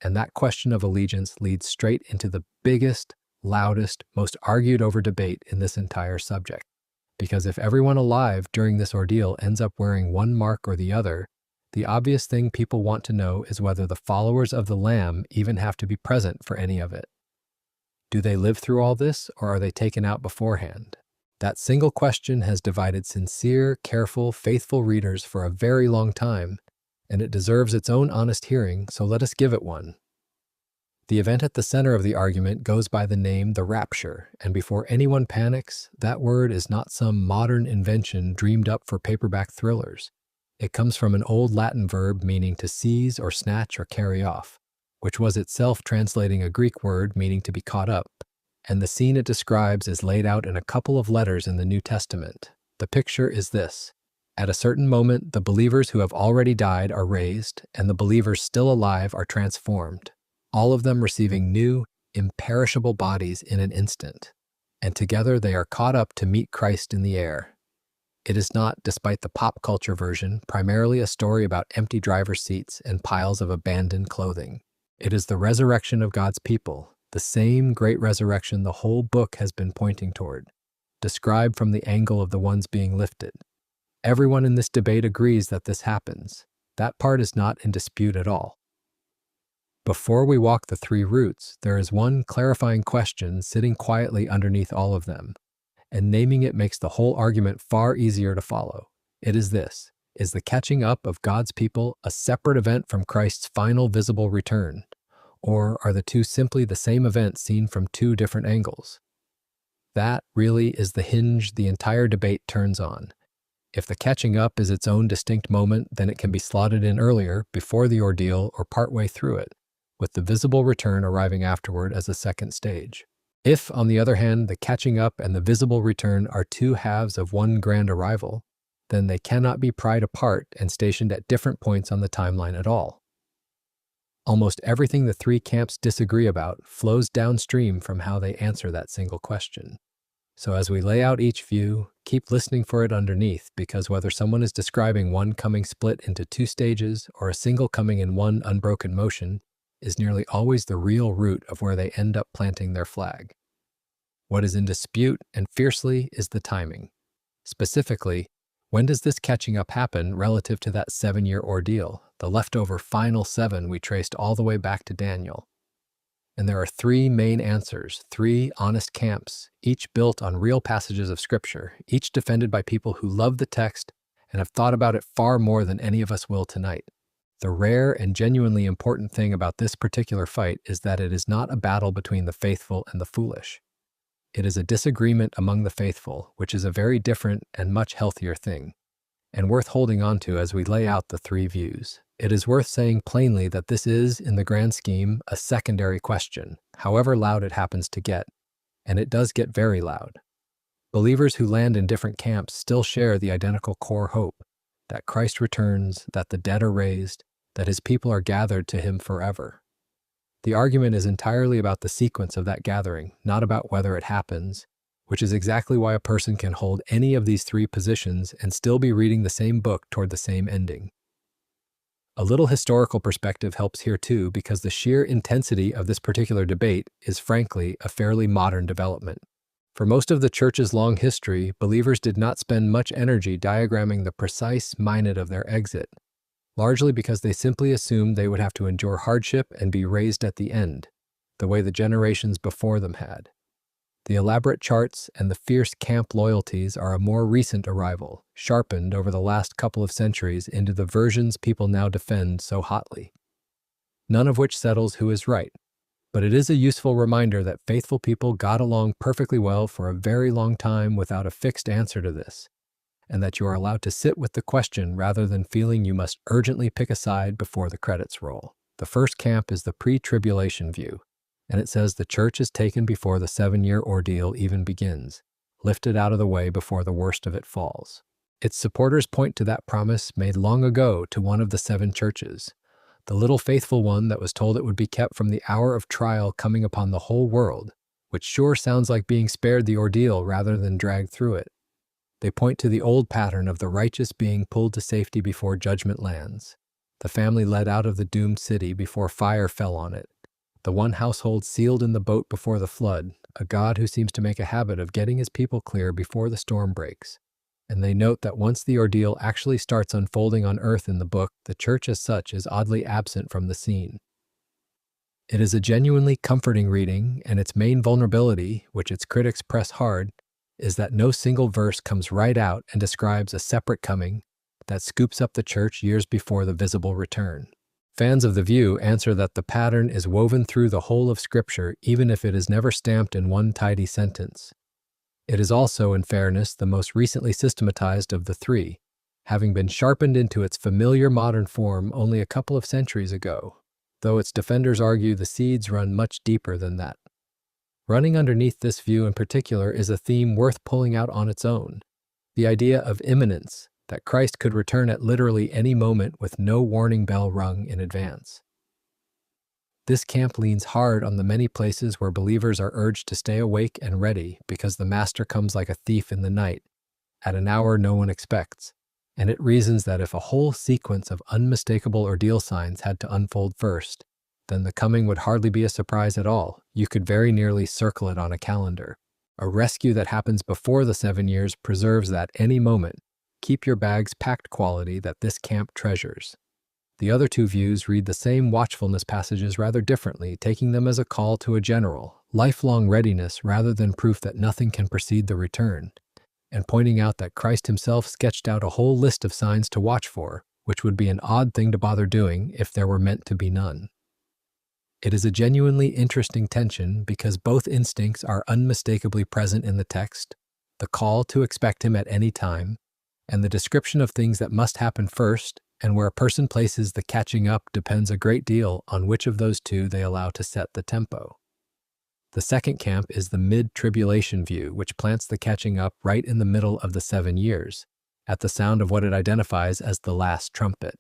And that question of allegiance leads straight into the biggest, loudest, most argued over debate in this entire subject. because if everyone alive during this ordeal ends up wearing one mark or the other, the obvious thing people want to know is whether the followers of the Lamb even have to be present for any of it. Do they live through all this, or are they taken out beforehand? That single question has divided sincere, careful, faithful readers for a very long time, and it deserves its own honest hearing, so let us give it one. The event at the center of the argument goes by the name the rapture, and before anyone panics, that word is not some modern invention dreamed up for paperback thrillers. It comes from an old Latin verb meaning to seize or snatch or carry off, which was itself translating a Greek word meaning to be caught up, and the scene it describes is laid out in a couple of letters in the New Testament. The picture is this. At a certain moment, the believers who have already died are raised, and the believers still alive are transformed, all of them receiving new, imperishable bodies in an instant, and together they are caught up to meet Christ in the air. It is not, despite the pop culture version, primarily a story about empty driver's seats and piles of abandoned clothing. It is the resurrection of God's people, the same great resurrection the whole book has been pointing toward, described from the angle of the ones being lifted. Everyone in this debate agrees that this happens. That part is not in dispute at all. Before we walk the three routes, there is one clarifying question sitting quietly underneath all of them, and naming it makes the whole argument far easier to follow. It is this: is the catching up of God's people a separate event from Christ's final visible return, or are the two simply the same event seen from two different angles? That really is the hinge the entire debate turns on. If the catching up is its own distinct moment, then it can be slotted in earlier, before the ordeal, or partway through it, with the visible return arriving afterward as a second stage. If, on the other hand, the catching up and the visible return are two halves of one grand arrival, then they cannot be pried apart and stationed at different points on the timeline at all. Almost everything the three camps disagree about flows downstream from how they answer that single question. So as we lay out each view, keep listening for it underneath, because whether someone is describing one coming split into two stages or a single coming in one unbroken motion is nearly always the real root of where they end up planting their flag. What is in dispute, and fiercely, is the timing. Specifically, when does this catching up happen relative to that 7-year ordeal, the leftover final 7 we traced all the way back to Daniel? And there are three main answers, three honest camps, each built on real passages of Scripture, each defended by people who love the text and have thought about it far more than any of us will tonight. The rare and genuinely important thing about this particular fight is that it is not a battle between the faithful and the foolish. It is a disagreement among the faithful, which is a very different and much healthier thing, and worth holding on to as we lay out the three views. It is worth saying plainly that this is, in the grand scheme, a secondary question, however loud it happens to get, and it does get very loud. Believers who land in different camps still share the identical core hope, that Christ returns, that the dead are raised, that his people are gathered to him forever. The argument is entirely about the sequence of that gathering, not about whether it happens, which is exactly why a person can hold any of these three positions and still be reading the same book toward the same ending. A little historical perspective helps here too, because the sheer intensity of this particular debate is frankly a fairly modern development. For most of the church's long history, believers did not spend much energy diagramming the precise minute of their exit, largely because they simply assumed they would have to endure hardship and be raised at the end, the way the generations before them had. The elaborate charts and the fierce camp loyalties are a more recent arrival, sharpened over the last couple of centuries into the versions people now defend so hotly. None of which settles who is right, but it is a useful reminder that faithful people got along perfectly well for a very long time without a fixed answer to this, and that you are allowed to sit with the question rather than feeling you must urgently pick a side before the credits roll. The first camp is the pre-tribulation view, and it says the church is taken before the 7-year ordeal even begins, lifted out of the way before the worst of it falls. Its supporters point to that promise made long ago to one of the 7 churches, the little faithful one that was told it would be kept from the hour of trial coming upon the whole world, which sure sounds like being spared the ordeal rather than dragged through it. They point to the old pattern of the righteous being pulled to safety before judgment lands, the family led out of the doomed city before fire fell on it, the one household sealed in the boat before the flood, a God who seems to make a habit of getting his people clear before the storm breaks. And they note that once the ordeal actually starts unfolding on earth in the book, the church as such is oddly absent from the scene. It is a genuinely comforting reading, and its main vulnerability, which its critics press hard, is that no single verse comes right out and describes a separate coming that scoops up the church years before the visible return. Fans of the view answer that the pattern is woven through the whole of Scripture, even if it is never stamped in one tidy sentence. It is also, in fairness, the most recently systematized of the three, having been sharpened into its familiar modern form only a couple of centuries ago, though its defenders argue the seeds run much deeper than that. Running underneath this view in particular is a theme worth pulling out on its own, the idea of imminence, that Christ could return at literally any moment with no warning bell rung in advance. This camp leans hard on the many places where believers are urged to stay awake and ready because the Master comes like a thief in the night, at an hour no one expects, and it reasons that if a whole sequence of unmistakable ordeal signs had to unfold first, then the coming would hardly be a surprise at all. You could very nearly circle it on a calendar. A rescue that happens before the 7 years preserves that any moment, keep your bags packed quality that this camp treasures. The other two views read the same watchfulness passages rather differently, taking them as a call to a general, lifelong readiness rather than proof that nothing can precede the return, and pointing out that Christ himself sketched out a whole list of signs to watch for, which would be an odd thing to bother doing if there were meant to be none. It is a genuinely interesting tension because both instincts are unmistakably present in the text, the call to expect him at any time, and the description of things that must happen first, and where a person places the catching up depends a great deal on which of those two they allow to set the tempo. The second camp is the mid-tribulation view, which plants the catching up right in the middle of the 7 years, at the sound of what it identifies as the last trumpet.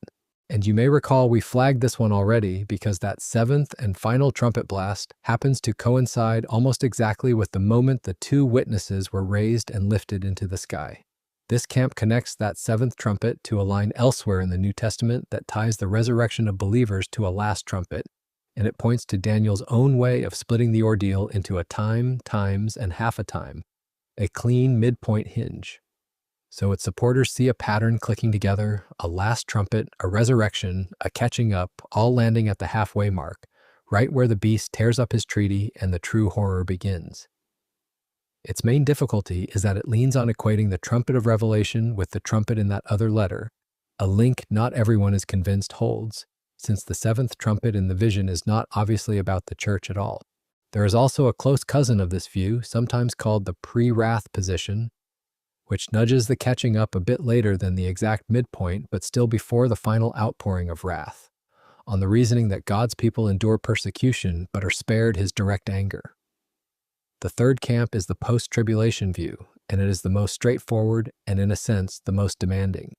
And you may recall we flagged this one already because that seventh and final trumpet blast happens to coincide almost exactly with the moment the two witnesses were raised and lifted into the sky. This camp connects that seventh trumpet to a line elsewhere in the New Testament that ties the resurrection of believers to a last trumpet, and it points to Daniel's own way of splitting the ordeal into a time, times, and half a time, a clean midpoint hinge. So its supporters see a pattern clicking together, a last trumpet, a resurrection, a catching up, all landing at the halfway mark, right where the beast tears up his treaty and the true horror begins. Its main difficulty is that it leans on equating the trumpet of Revelation with the trumpet in that other letter, a link not everyone is convinced holds, since the seventh trumpet in the vision is not obviously about the church at all. There is also a close cousin of this view, sometimes called the pre-wrath position, which nudges the catching up a bit later than the exact midpoint, but still before the final outpouring of wrath, on the reasoning that God's people endure persecution but are spared his direct anger. The third camp is the post-tribulation view, and it is the most straightforward and, in a sense, the most demanding.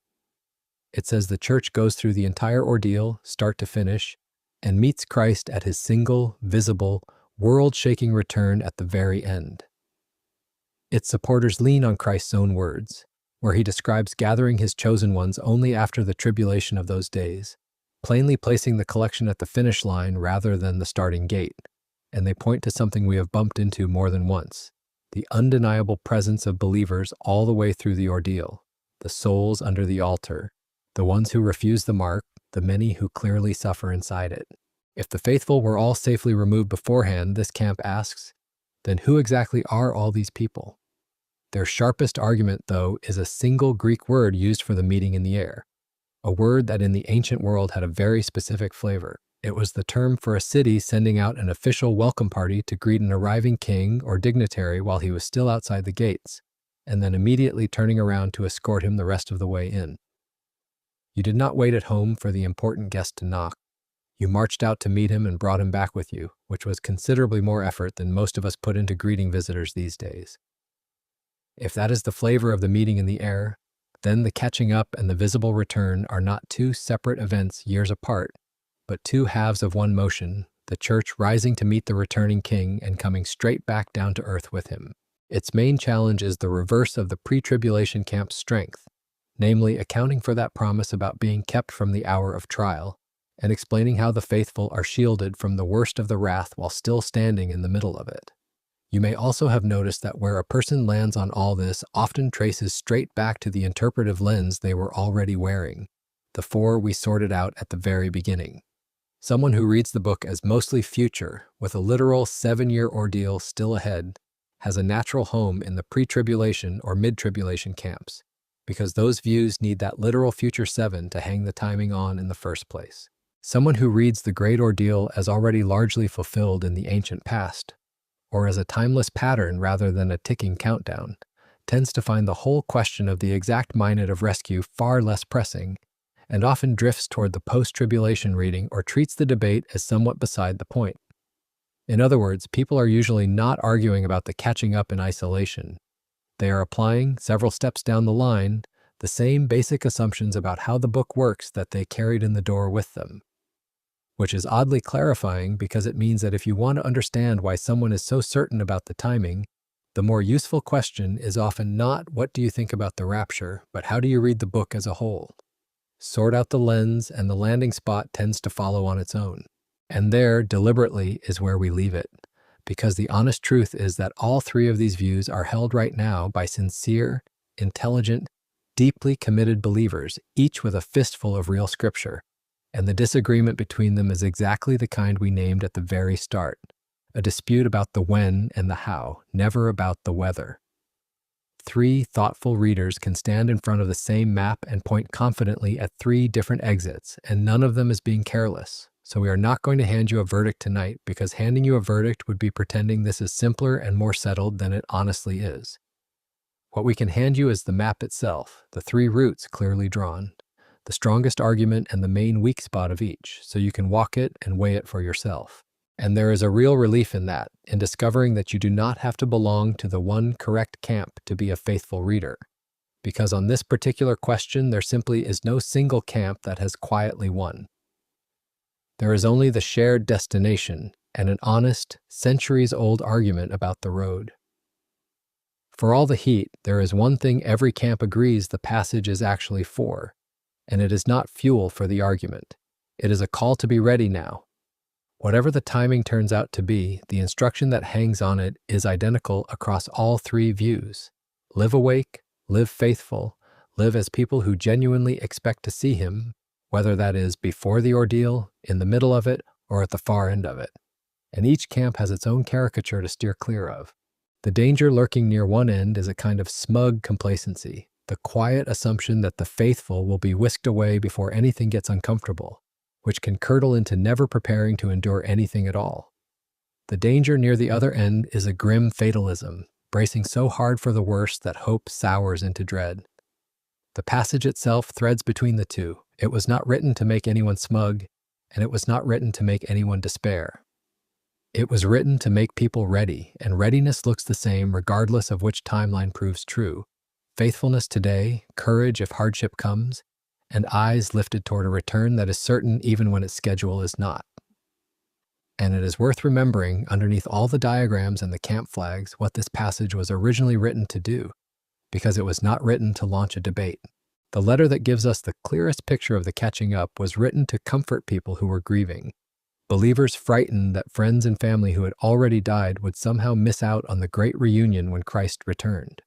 It says the church goes through the entire ordeal, start to finish, and meets Christ at his single, visible, world-shaking return at the very end. Its supporters lean on Christ's own words, where he describes gathering his chosen ones only after the tribulation of those days, plainly placing the collection at the finish line rather than the starting gate, and they point to something we have bumped into more than once, the undeniable presence of believers all the way through the ordeal, the souls under the altar, the ones who refuse the mark, the many who clearly suffer inside it. If the faithful were all safely removed beforehand, this camp asks, then who exactly are all these people? Their sharpest argument, though, is a single Greek word used for the meeting in the air, a word that in the ancient world had a very specific flavor. It was the term for a city sending out an official welcome party to greet an arriving king or dignitary while he was still outside the gates, and then immediately turning around to escort him the rest of the way in. You did not wait at home for the important guest to knock. You marched out to meet him and brought him back with you, which was considerably more effort than most of us put into greeting visitors these days. If that is the flavor of the meeting in the air, then the catching up and the visible return are not two separate events years apart, but two halves of one motion, the church rising to meet the returning king and coming straight back down to earth with him. Its main challenge is the reverse of the pre-tribulation camp's strength, namely accounting for that promise about being kept from the hour of trial, and explaining how the faithful are shielded from the worst of the wrath while still standing in the middle of it. You may also have noticed that where a person lands on all this often traces straight back to the interpretive lens they were already wearing, the four we sorted out at the very beginning. Someone who reads the book as mostly future, with a literal 7-year ordeal still ahead, has a natural home in the pre-tribulation or mid-tribulation camps, because those views need that literal future 7 to hang the timing on in the first place. Someone who reads the great ordeal as already largely fulfilled in the ancient past, or as a timeless pattern rather than a ticking countdown, tends to find the whole question of the exact minute of rescue far less pressing, and often drifts toward the post-tribulation reading or treats the debate as somewhat beside the point. In other words, people are usually not arguing about the catching up in isolation. They are applying, several steps down the line, the same basic assumptions about how the book works that they carried in the door with them. Which is oddly clarifying because it means that if you want to understand why someone is so certain about the timing, the more useful question is often not what do you think about the rapture, but how do you read the book as a whole? Sort out the lens and the landing spot tends to follow on its own. And there, deliberately, is where we leave it, because the honest truth is that all three of these views are held right now by sincere, intelligent, deeply committed believers, each with a fistful of real scripture, and the disagreement between them is exactly the kind we named at the very start, a dispute about the when and the how, never about the whether. Three thoughtful readers can stand in front of the same map and point confidently at three different exits, and none of them is being careless. So we are not going to hand you a verdict tonight, because handing you a verdict would be pretending this is simpler and more settled than it honestly is. What we can hand you is the map itself, the three routes clearly drawn, the strongest argument and the main weak spot of each, so you can walk it and weigh it for yourself. And there is a real relief in that, in discovering that you do not have to belong to the one correct camp to be a faithful reader, because on this particular question there simply is no single camp that has quietly won. There is only the shared destination and an honest, centuries-old argument about the road. For all the heat, there is one thing every camp agrees the passage is actually for, and it is not fuel for the argument. It is a call to be ready now. Whatever the timing turns out to be, the instruction that hangs on it is identical across all three views. Live awake, live faithful, live as people who genuinely expect to see him, whether that is before the ordeal, in the middle of it, or at the far end of it. And each camp has its own caricature to steer clear of. The danger lurking near one end is a kind of smug complacency, the quiet assumption that the faithful will be whisked away before anything gets uncomfortable, which can curdle into never preparing to endure anything at all. The danger near the other end is a grim fatalism, bracing so hard for the worst that hope sours into dread. The passage itself threads between the two. It was not written to make anyone smug, and it was not written to make anyone despair. It was written to make people ready, and readiness looks the same regardless of which timeline proves true. Faithfulness today, courage if hardship comes, and eyes lifted toward a return that is certain even when its schedule is not. And it is worth remembering, underneath all the diagrams and the camp flags, what this passage was originally written to do, because it was not written to launch a debate. The letter that gives us the clearest picture of the catching up was written to comfort people who were grieving, believers frightened that friends and family who had already died would somehow miss out on the great reunion when Christ returned.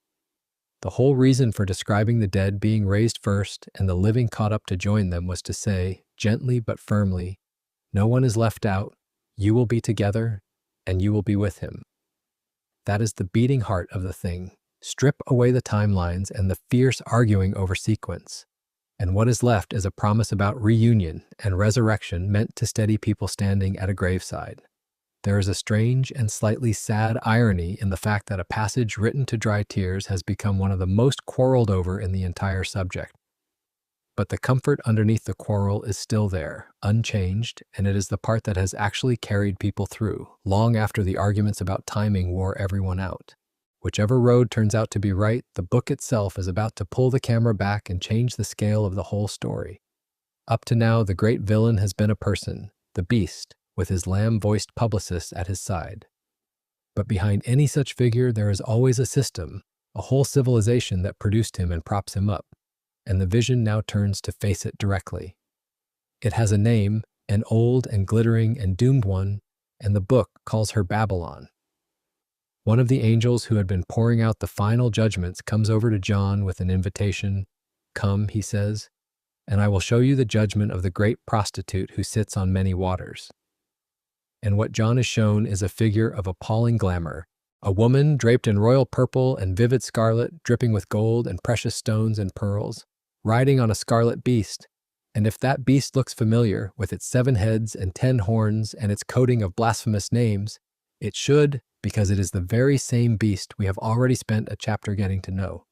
The whole reason for describing the dead being raised first and the living caught up to join them was to say, gently but firmly, no one is left out, you will be together, and you will be with him. That is the beating heart of the thing. Strip away the timelines and the fierce arguing over sequence, and what is left is a promise about reunion and resurrection meant to steady people standing at a graveside. There is a strange and slightly sad irony in the fact that a passage written to dry tears has become one of the most quarreled over in the entire subject. But the comfort underneath the quarrel is still there, unchanged, and it is the part that has actually carried people through, long after the arguments about timing wore everyone out. Whichever road turns out to be right, the book itself is about to pull the camera back and change the scale of the whole story. Up to now, the great villain has been a person, the beast, with his lamb-voiced publicist at his side. But behind any such figure there is always a system, a whole civilization that produced him and props him up, and the vision now turns to face it directly. It has a name, an old and glittering and doomed one, and the book calls her Babylon. One of the angels who had been pouring out the final judgments comes over to John with an invitation. "Come," he says, "and I will show you the judgment of the great prostitute who sits on many waters." And what John is shown is a figure of appalling glamour, a woman draped in royal purple and vivid scarlet, dripping with gold and precious stones and pearls, riding on a scarlet beast. And if that beast looks familiar, with its 7 heads and 10 horns and its coating of blasphemous names, it should, because it is the very same beast we have already spent a chapter getting to know.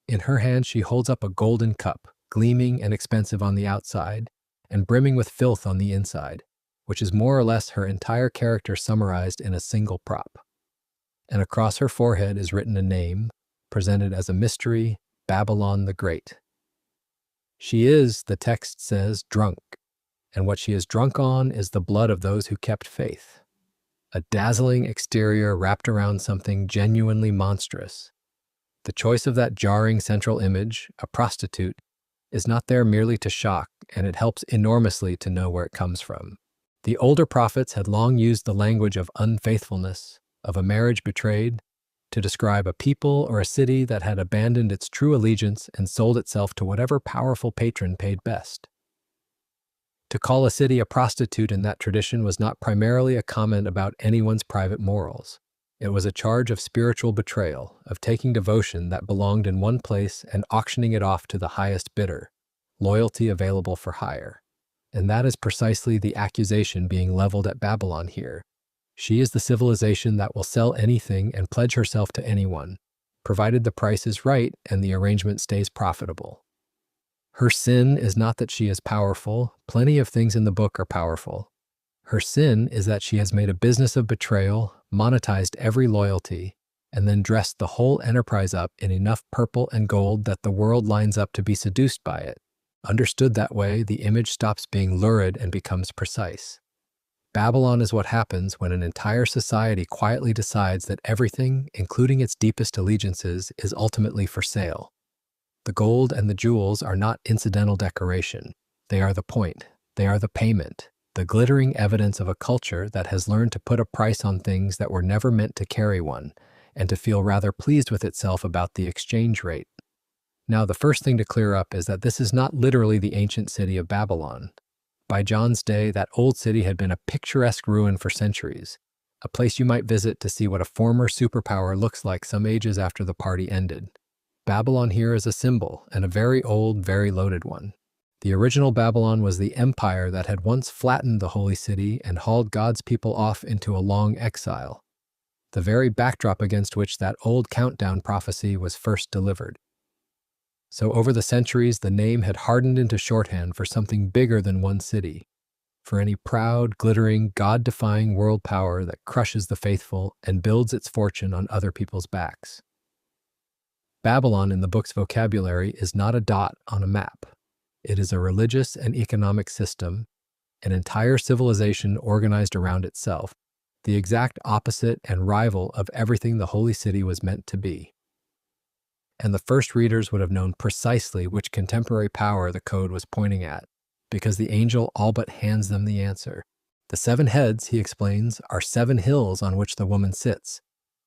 In her hand she holds up a golden cup, gleaming and expensive on the outside, and brimming with filth on the inside, which is more or less her entire character summarized in a single prop. And across her forehead is written a name, presented as a mystery, Babylon the Great. She is, the text says, drunk, and what she is drunk on is the blood of those who kept faith. A dazzling exterior wrapped around something genuinely monstrous. The choice of that jarring central image, a prostitute, is not there merely to shock, and it helps enormously to know where it comes from. The older prophets had long used the language of unfaithfulness, of a marriage betrayed, to describe a people or a city that had abandoned its true allegiance and sold itself to whatever powerful patron paid best. To call a city a prostitute in that tradition was not primarily a comment about anyone's private morals. It was a charge of spiritual betrayal, of taking devotion that belonged in one place and auctioning it off to the highest bidder, loyalty available for hire. And that is precisely the accusation being leveled at Babylon here. She is the civilization that will sell anything and pledge herself to anyone, provided the price is right and the arrangement stays profitable. Her sin is not that she is powerful. Plenty of things in the book are powerful. Her sin is that she has made a business of betrayal, monetized every loyalty, and then dressed the whole enterprise up in enough purple and gold that the world lines up to be seduced by it. Understood that way, the image stops being lurid and becomes precise. Babylon is what happens when an entire society quietly decides that everything, including its deepest allegiances, is ultimately for sale. The gold and the jewels are not incidental decoration. They are the point. They are the payment, the glittering evidence of a culture that has learned to put a price on things that were never meant to carry one, and to feel rather pleased with itself about the exchange rate. Now, the first thing to clear up is that this is not literally the ancient city of Babylon. By John's day, that old city had been a picturesque ruin for centuries, a place you might visit to see what a former superpower looks like some ages after the party ended. Babylon here is a symbol, and a very old, very loaded one. The original Babylon was the empire that had once flattened the holy city and hauled God's people off into a long exile, the very backdrop against which that old countdown prophecy was first delivered. So over the centuries, the name had hardened into shorthand for something bigger than one city, for any proud, glittering, God-defying world power that crushes the faithful and builds its fortune on other people's backs. Babylon in the book's vocabulary is not a dot on a map. It is a religious and economic system, an entire civilization organized around itself, the exact opposite and rival of everything the holy city was meant to be. And the first readers would have known precisely which contemporary power the code was pointing at, because the angel all but hands them the answer. The 7 heads, he explains, are 7 hills on which the woman sits,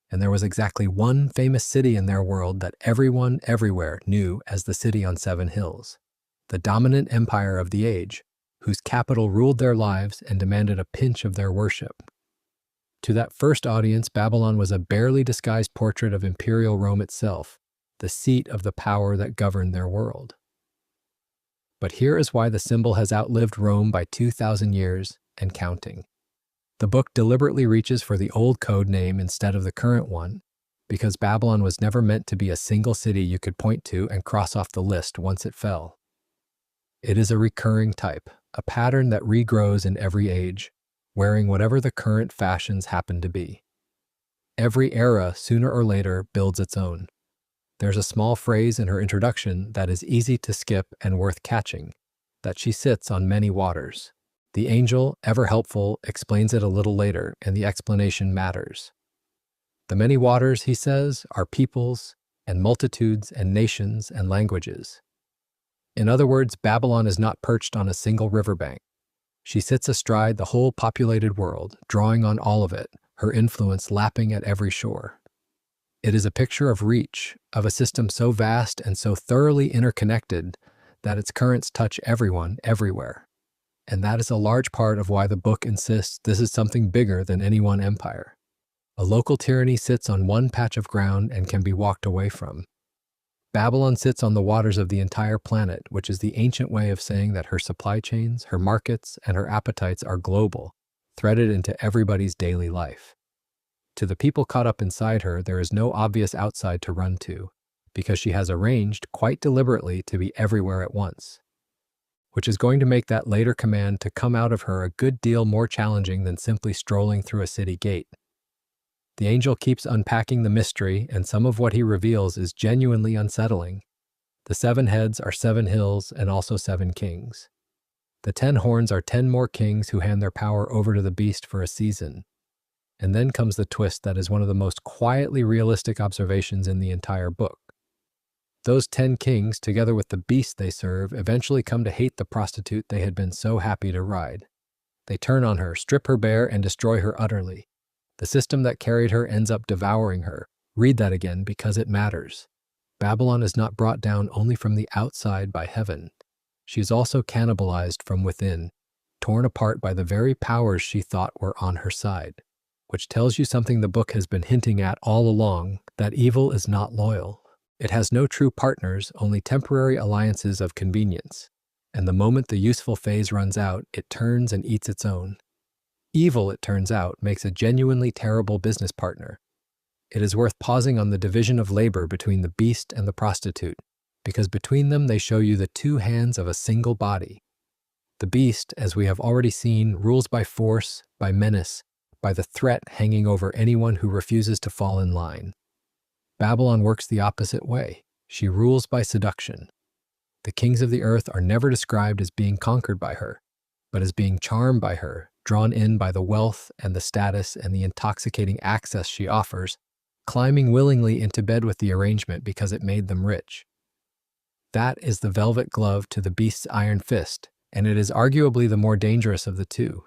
and there was exactly one famous city in their world that everyone everywhere knew as the city on 7 hills, the dominant empire of the age, whose capital ruled their lives and demanded a pinch of their worship. To that first audience, Babylon was a barely disguised portrait of imperial Rome itself, the seat of the power that governed their world. But here is why the symbol has outlived Rome by 2,000 years and counting. The book deliberately reaches for the old code name instead of the current one, because Babylon was never meant to be a single city you could point to and cross off the list once it fell. It is a recurring type, a pattern that regrows in every age, wearing whatever the current fashions happen to be. Every era, sooner or later, builds its own. There's a small phrase in her introduction that is easy to skip and worth catching, that she sits on many waters. The angel, ever helpful, explains it a little later, and the explanation matters. The many waters, he says, are peoples and multitudes and nations and languages. In other words, Babylon is not perched on a single riverbank. She sits astride the whole populated world, drawing on all of it, her influence lapping at every shore. It is a picture of reach, of a system so vast and so thoroughly interconnected that its currents touch everyone, everywhere. And that is a large part of why the book insists this is something bigger than any one empire. A local tyranny sits on one patch of ground and can be walked away from. Babylon sits on the waters of the entire planet, which is the ancient way of saying that her supply chains, her markets, and her appetites are global, threaded into everybody's daily life. To the people caught up inside her, there is no obvious outside to run to, because she has arranged, quite deliberately, to be everywhere at once, which is going to make that later command to come out of her a good deal more challenging than simply strolling through a city gate. The angel keeps unpacking the mystery, and some of what he reveals is genuinely unsettling. The 7 heads are 7 hills and also 7 kings. The 10 horns are 10 more kings who hand their power over to the beast for a season. And then comes the twist that is one of the most quietly realistic observations in the entire book. Those 10 kings, together with the beast they serve, eventually come to hate the prostitute they had been so happy to ride. They turn on her, strip her bare, and destroy her utterly. The system that carried her ends up devouring her. Read that again because it matters. Babylon is not brought down only from the outside by heaven. She is also cannibalized from within, torn apart by the very powers she thought were on her side, which tells you something the book has been hinting at all along, that evil is not loyal. It has no true partners, only temporary alliances of convenience. And the moment the useful phase runs out, it turns and eats its own. Evil, it turns out, makes a genuinely terrible business partner. It is worth pausing on the division of labor between the beast and the prostitute, because between them they show you the 2 hands of a single body. The beast, as we have already seen, rules by force, by menace, by the threat hanging over anyone who refuses to fall in line. Babylon works the opposite way. She rules by seduction. The kings of the earth are never described as being conquered by her, but as being charmed by her, drawn in by the wealth and the status and the intoxicating access she offers, climbing willingly into bed with the arrangement because it made them rich. That is the velvet glove to the beast's iron fist, and it is arguably the more dangerous of the two,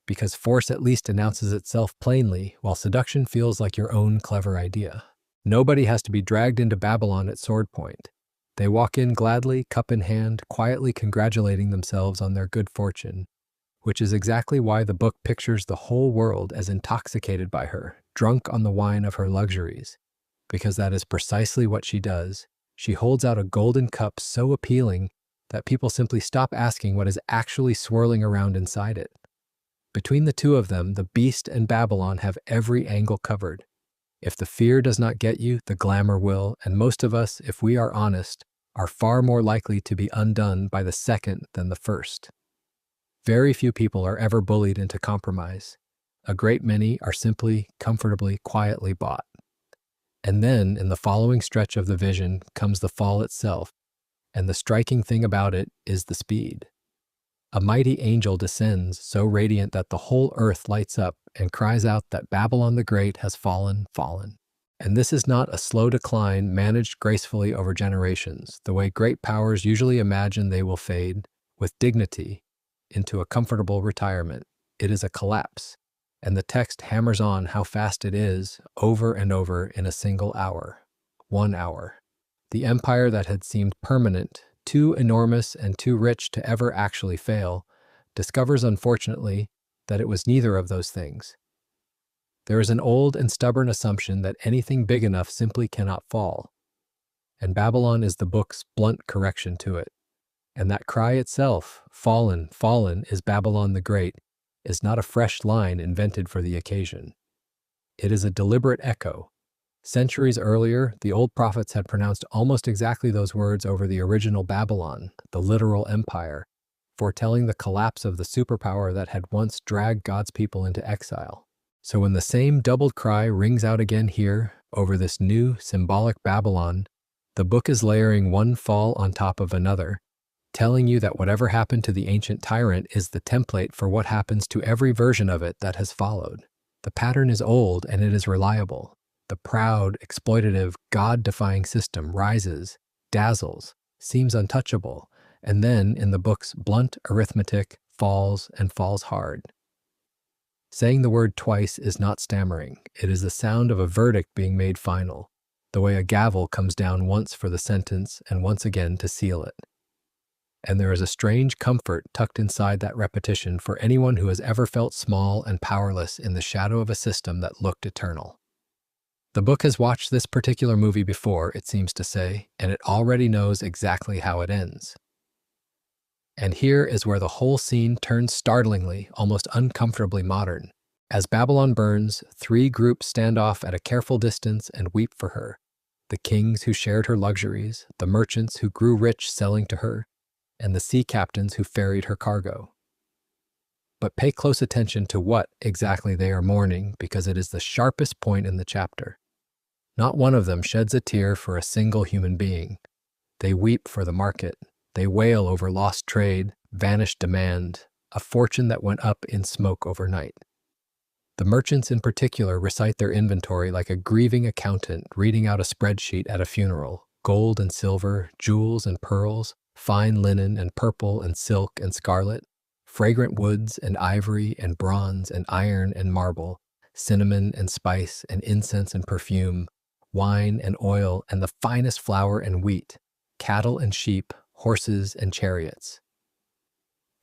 because force at least announces itself plainly, while seduction feels like your own clever idea. Nobody has to be dragged into Babylon at sword point. They walk in gladly, cup in hand, quietly congratulating themselves on their good fortune, which is exactly why the book pictures the whole world as intoxicated by her, drunk on the wine of her luxuries, because that is precisely what she does. She holds out a golden cup so appealing that people simply stop asking what is actually swirling around inside it. Between the two of them, the beast and Babylon have every angle covered. If the fear does not get you, the glamour will, and most of us, if we are honest, are far more likely to be undone by the second than the first. Very few people are ever bullied into compromise. A great many are simply, comfortably, quietly bought. And then, in the following stretch of the vision, comes the fall itself, and the striking thing about it is the speed. A mighty angel descends, so radiant that the whole earth lights up and cries out that Babylon the Great has fallen, fallen. And this is not a slow decline managed gracefully over generations, the way great powers usually imagine they will fade, with dignity, into a comfortable retirement. It is a collapse, and the text hammers on how fast it is, over and over in a single hour. 1 hour. The empire that had seemed permanent, too enormous and too rich to ever actually fail, discovers unfortunately that it was neither of those things. There is an old and stubborn assumption that anything big enough simply cannot fall, and Babylon is the book's blunt correction to it. And that cry itself, fallen, fallen, is Babylon the Great, is not a fresh line invented for the occasion. It is a deliberate echo. Centuries earlier, the old prophets had pronounced almost exactly those words over the original Babylon, the literal empire, foretelling the collapse of the superpower that had once dragged God's people into exile. So when the same doubled cry rings out again here, over this new, symbolic Babylon, the book is layering one fall on top of another, telling you that whatever happened to the ancient tyrant is the template for what happens to every version of it that has followed. The pattern is old and it is reliable. The proud, exploitative, God-defying system rises, dazzles, seems untouchable, and then, in the book's blunt arithmetic, falls and falls hard. Saying the word twice is not stammering. It is the sound of a verdict being made final, the way a gavel comes down once for the sentence and once again to seal it. And there is a strange comfort tucked inside that repetition for anyone who has ever felt small and powerless in the shadow of a system that looked eternal. The book has watched this particular movie before, it seems to say, and it already knows exactly how it ends. And here is where the whole scene turns startlingly, almost uncomfortably modern. As Babylon burns, three groups stand off at a careful distance and weep for her. The kings who shared her luxuries, the merchants who grew rich selling to her, and the sea captains who ferried her cargo. But pay close attention to what exactly they are mourning, because it is the sharpest point in the chapter. Not one of them sheds a tear for a single human being. They weep for the market. They wail over lost trade, vanished demand, a fortune that went up in smoke overnight. The merchants in particular recite their inventory like a grieving accountant reading out a spreadsheet at a funeral. Gold and silver, jewels and pearls, fine linen and purple and silk and scarlet, fragrant woods and ivory and bronze and iron and marble, cinnamon and spice and incense and perfume, wine and oil and the finest flour and wheat, cattle and sheep, horses and chariots.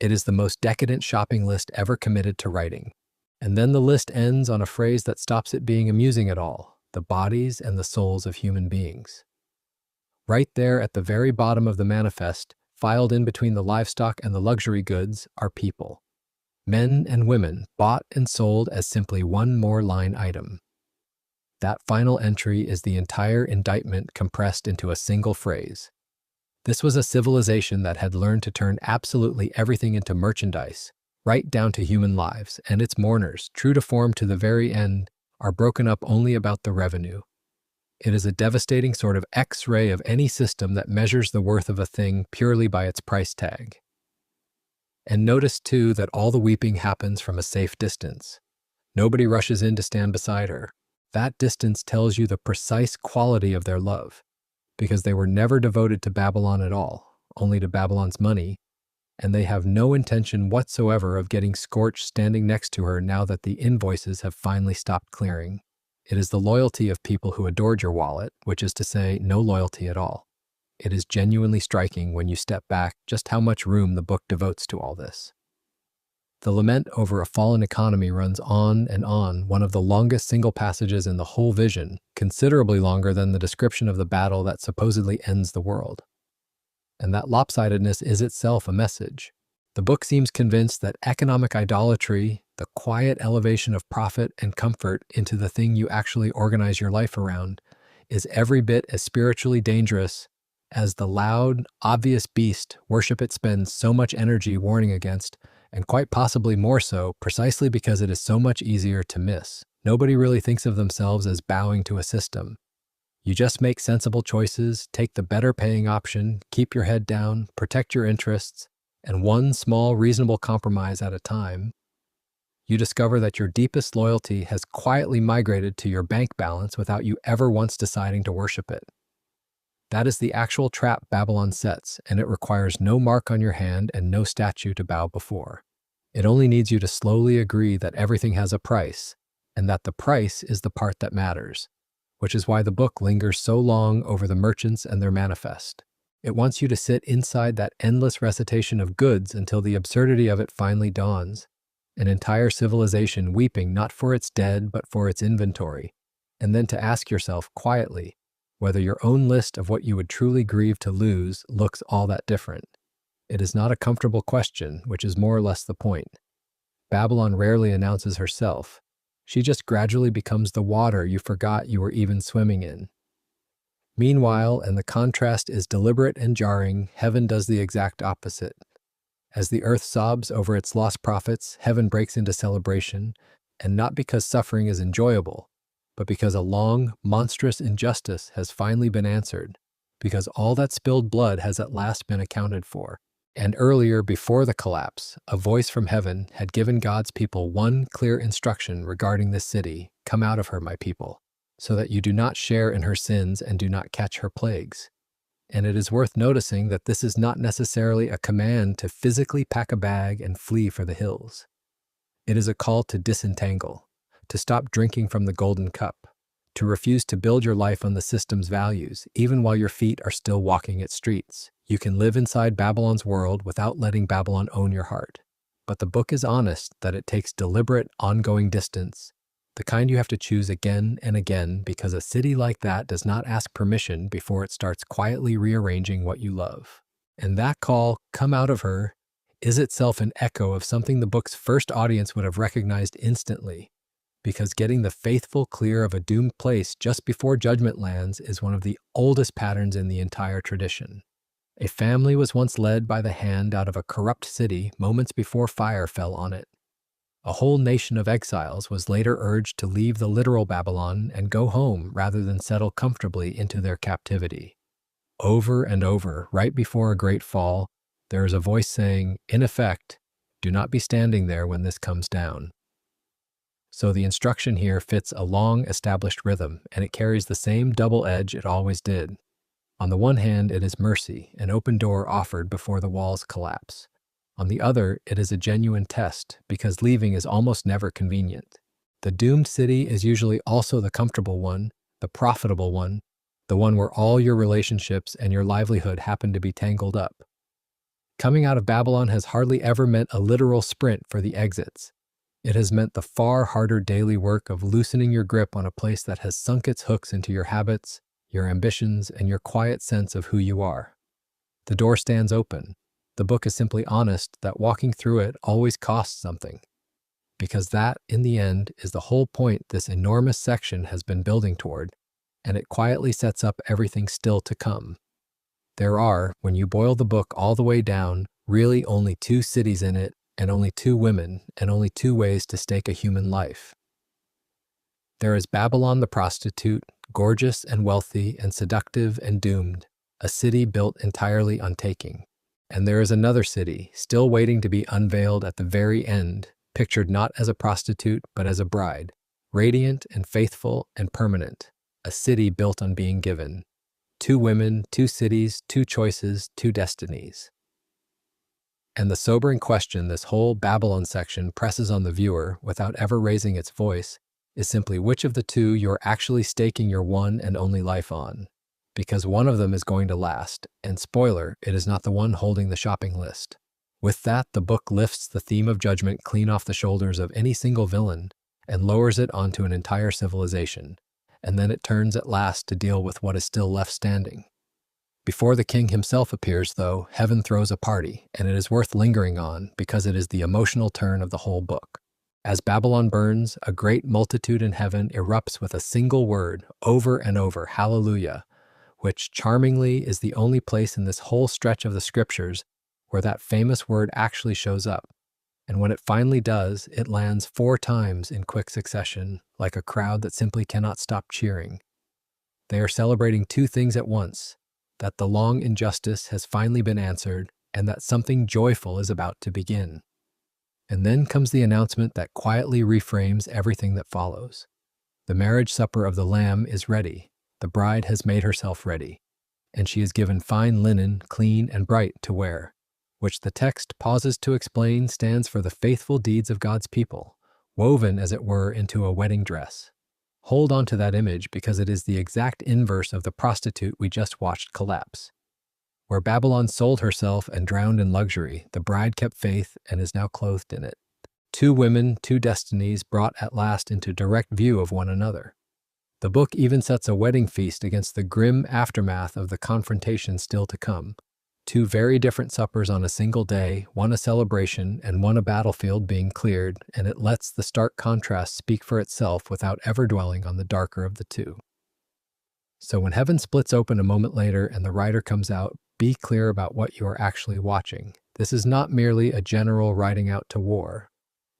It is the most decadent shopping list ever committed to writing. And then the list ends on a phrase that stops it being amusing at all: the bodies and the souls of human beings. Right there at the very bottom of the manifest, filed in between the livestock and the luxury goods, are people. Men and women, bought and sold as simply one more line item. That final entry is the entire indictment compressed into a single phrase. This was a civilization that had learned to turn absolutely everything into merchandise, right down to human lives, and its mourners, true to form to the very end, are broken up only about the revenue. It is a devastating sort of X-ray of any system that measures the worth of a thing purely by its price tag. And notice, too, that all the weeping happens from a safe distance. Nobody rushes in to stand beside her. That distance tells you the precise quality of their love, because they were never devoted to Babylon at all, only to Babylon's money, and they have no intention whatsoever of getting scorched standing next to her now that the invoices have finally stopped clearing. It is the loyalty of people who adored your wallet, which is to say, no loyalty at all. It is genuinely striking when you step back just how much room the book devotes to all this. The lament over a fallen economy runs on and on, one of the longest single passages in the whole vision, considerably longer than the description of the battle that supposedly ends the world. And that lopsidedness is itself a message. The book seems convinced that economic idolatry, the quiet elevation of profit and comfort into the thing you actually organize your life around, is every bit as spiritually dangerous as the loud, obvious beast worship it spends so much energy warning against, and quite possibly more so precisely because it is so much easier to miss. Nobody really thinks of themselves as bowing to a system. You just make sensible choices, take the better paying option, keep your head down, protect your interests, and one small reasonable compromise at a time, you discover that your deepest loyalty has quietly migrated to your bank balance without you ever once deciding to worship it. That is the actual trap Babylon sets, and it requires no mark on your hand and no statue to bow before. It only needs you to slowly agree that everything has a price, and that the price is the part that matters, which is why the book lingers so long over the merchants and their manifest. It wants you to sit inside that endless recitation of goods until the absurdity of it finally dawns, an entire civilization weeping not for its dead but for its inventory, and then to ask yourself quietly whether your own list of what you would truly grieve to lose looks all that different. It is not a comfortable question, which is more or less the point. Babylon rarely announces herself. She just gradually becomes the water you forgot you were even swimming in. Meanwhile, and the contrast is deliberate and jarring, heaven does the exact opposite. As the earth sobs over its lost prophets, heaven breaks into celebration, and not because suffering is enjoyable, but because a long, monstrous injustice has finally been answered, because all that spilled blood has at last been accounted for. And earlier, before the collapse, a voice from heaven had given God's people one clear instruction regarding this city: "Come out of her, my people, so that you do not share in her sins and do not catch her plagues." And it is worth noticing that this is not necessarily a command to physically pack a bag and flee for the hills. It is a call to disentangle, to stop drinking from the golden cup, to refuse to build your life on the system's values, even while your feet are still walking its streets. You can live inside Babylon's world without letting Babylon own your heart. But the book is honest that it takes deliberate, ongoing distance, the kind you have to choose again and again, because a city like that does not ask permission before it starts quietly rearranging what you love. And that call, "Come out of her," is itself an echo of something the book's first audience would have recognized instantly, because getting the faithful clear of a doomed place just before judgment lands is one of the oldest patterns in the entire tradition. A family was once led by the hand out of a corrupt city moments before fire fell on it. A whole nation of exiles was later urged to leave the literal Babylon and go home rather than settle comfortably into their captivity. Over and over, right before a great fall, there is a voice saying, in effect, "Do not be standing there when this comes down." So the instruction here fits a long established rhythm, and it carries the same double edge it always did. On the one hand, it is mercy, an open door offered before the walls collapse. On the other, it is a genuine test, because leaving is almost never convenient. The doomed city is usually also the comfortable one, the profitable one, the one where all your relationships and your livelihood happen to be tangled up. Coming out of Babylon has hardly ever meant a literal sprint for the exits. It has meant the far harder daily work of loosening your grip on a place that has sunk its hooks into your habits, your ambitions, and your quiet sense of who you are. The door stands open. The book is simply honest that walking through it always costs something, because that, in the end, is the whole point this enormous section has been building toward, and it quietly sets up everything still to come. There are, when you boil the book all the way down, really only 2 cities in it, and only 2 women, and only 2 ways to stake a human life. There is Babylon the prostitute, gorgeous and wealthy and seductive and doomed, a city built entirely on taking. And there is another city, still waiting to be unveiled at the very end, pictured not as a prostitute, but as a bride, radiant and faithful and permanent, a city built on being given. 2 women, 2 cities, 2 choices, 2 destinies. And the sobering question this whole Babylon section presses on the viewer, without ever raising its voice, is simply which of the 2 you're actually staking your one and only life on. Because one of them is going to last, and spoiler, it is not the one holding the shopping list. With that, the book lifts the theme of judgment clean off the shoulders of any single villain and lowers it onto an entire civilization, and then it turns at last to deal with what is still left standing. Before the king himself appears, though, heaven throws a party, and it is worth lingering on because it is the emotional turn of the whole book. As Babylon burns, a great multitude in heaven erupts with a single word, over and over, hallelujah, which, charmingly, is the only place in this whole stretch of the scriptures where that famous word actually shows up. And when it finally does, it lands 4 times in quick succession, like a crowd that simply cannot stop cheering. They are celebrating 2 things at once, that the long injustice has finally been answered, and that something joyful is about to begin. And then comes the announcement that quietly reframes everything that follows. The marriage supper of the Lamb is ready. The bride has made herself ready, and she is given fine linen, clean and bright, to wear, which the text pauses to explain stands for the faithful deeds of God's people, woven, as it were, into a wedding dress. Hold on to that image because it is the exact inverse of the prostitute we just watched collapse. Where Babylon sold herself and drowned in luxury, the bride kept faith and is now clothed in it. 2 women, 2 destinies brought at last into direct view of one another. The book even sets a wedding feast against the grim aftermath of the confrontation still to come. 2 very different suppers on a single day, one a celebration and one a battlefield being cleared, and it lets the stark contrast speak for itself without ever dwelling on the darker of the 2. So when heaven splits open a moment later and the writer comes out, be clear about what you are actually watching. This is not merely a general riding out to war.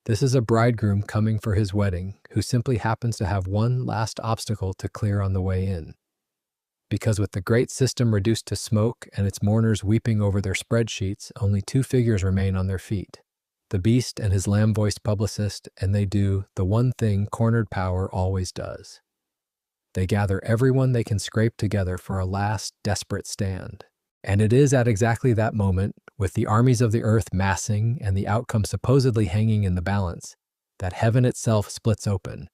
This is a bridegroom coming for his wedding who simply happens to have one last obstacle to clear on the way in. Because with the great system reduced to smoke and its mourners weeping over their spreadsheets, only 2 figures remain on their feet. The beast and his lamb-voiced publicist, and they do the one thing cornered power always does. They gather everyone they can scrape together for a last desperate stand. And it is at exactly that moment, with the armies of the earth massing and the outcome supposedly hanging in the balance, that heaven itself splits open.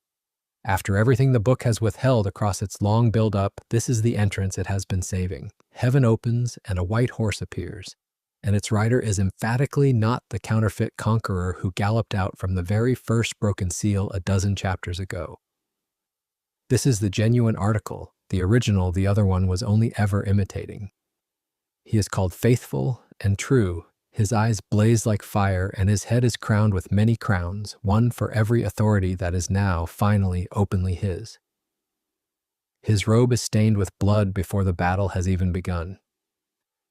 After everything the book has withheld across its long build-up, this is the entrance it has been saving. Heaven opens and a white horse appears, and its rider is emphatically not the counterfeit conqueror who galloped out from the very first broken seal a dozen chapters ago. This is the genuine article, the original the other one was only ever imitating. He is called faithful and true. His eyes blaze like fire, and his head is crowned with many crowns, one for every authority that is now, finally, openly his. His robe is stained with blood before the battle has even begun,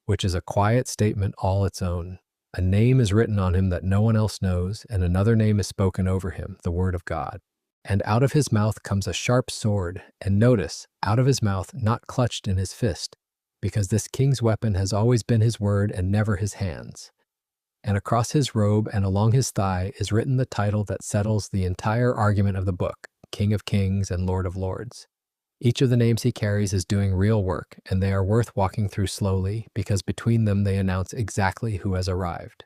which is a quiet statement all its own. A name is written on him that no one else knows, and another name is spoken over him, the word of God. And out of his mouth comes a sharp sword, and notice, out of his mouth, not clutched in his fist, because this king's weapon has always been his word and never his hands. And across his robe and along his thigh is written the title that settles the entire argument of the book, King of Kings and Lord of Lords. Each of the names he carries is doing real work, and they are worth walking through slowly, because between them they announce exactly who has arrived.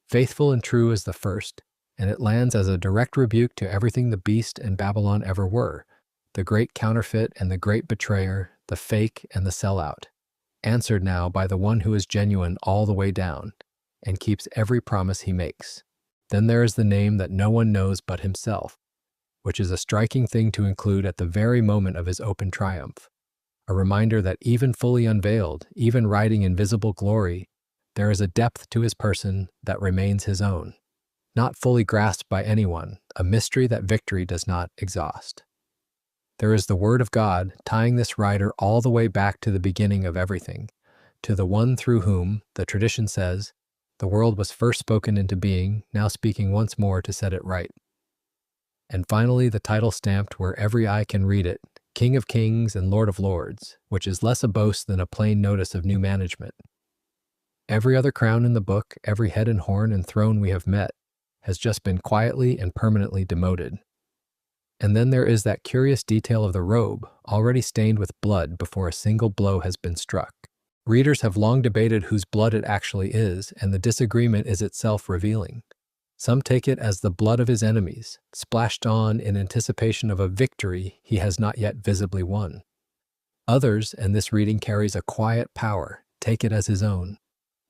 Faithful and true is the first, and it lands as a direct rebuke to everything the beast and Babylon ever were, the great counterfeit and the great betrayer, the fake and the sellout, answered now by the one who is genuine all the way down, and keeps every promise he makes. Then there is the name that no one knows but himself, which is a striking thing to include at the very moment of his open triumph, a reminder that even fully unveiled, even riding in visible glory, there is a depth to his person that remains his own, not fully grasped by anyone, a mystery that victory does not exhaust. There is the Word of God tying this rider all the way back to the beginning of everything, to the one through whom, the tradition says, the world was first spoken into being, now speaking once more to set it right. And finally, the title stamped where every eye can read it, King of Kings and Lord of Lords, which is less a boast than a plain notice of new management. Every other crown in the book, every head and horn and throne we have met, has just been quietly and permanently demoted. And then there is that curious detail of the robe, already stained with blood before a single blow has been struck. Readers have long debated whose blood it actually is, and the disagreement is itself revealing. Some take it as the blood of his enemies, splashed on in anticipation of a victory he has not yet visibly won. Others, and this reading carries a quiet power, take it as his own,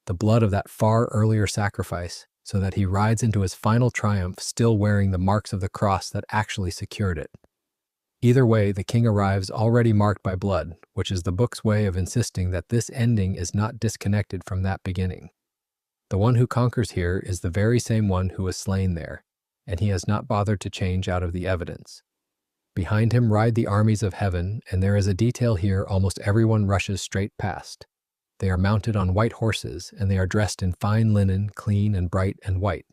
the blood of that far earlier sacrifice, so that he rides into his final triumph still wearing the marks of the cross that actually secured it. Either way, the king arrives already marked by blood, which is the book's way of insisting that this ending is not disconnected from that beginning. The one who conquers here is the very same one who was slain there, and he has not bothered to change out of the evidence. Behind him ride the armies of heaven, and there is a detail here almost everyone rushes straight past. They are mounted on white horses, and they are dressed in fine linen, clean and bright and white.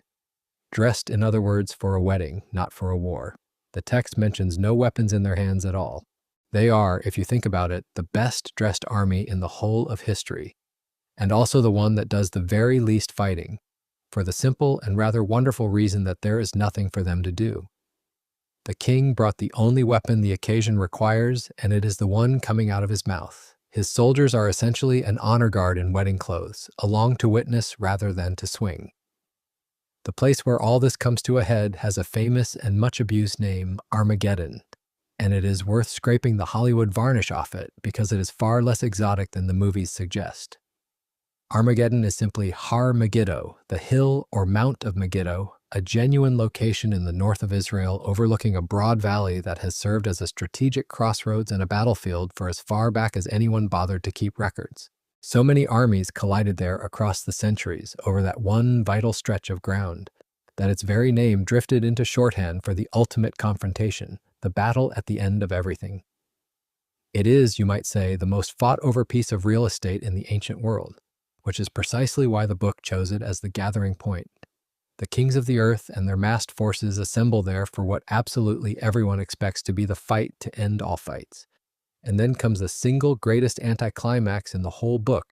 Dressed, in other words, for a wedding, not for a war. The text mentions no weapons in their hands at all. They are, if you think about it, the best dressed army in the whole of history, and also the one that does the very least fighting, for the simple and rather wonderful reason that there is nothing for them to do. The king brought the only weapon the occasion requires, and it is the one coming out of his mouth. His soldiers are essentially an honor guard in wedding clothes, along to witness rather than to swing. The place where all this comes to a head has a famous and much abused name, Armageddon, and it is worth scraping the Hollywood varnish off it because it is far less exotic than the movies suggest. Armageddon is simply Har Megiddo, the hill or mount of Megiddo, a genuine location in the north of Israel overlooking a broad valley that has served as a strategic crossroads and a battlefield for as far back as anyone bothered to keep records. So many armies collided there across the centuries over that one vital stretch of ground, that its very name drifted into shorthand for the ultimate confrontation, the battle at the end of everything. It is, you might say, the most fought-over piece of real estate in the ancient world, which is precisely why the book chose it as the gathering point. The kings of the earth and their massed forces assemble there for what absolutely everyone expects to be the fight to end all fights. And then comes the single greatest anticlimax in the whole book,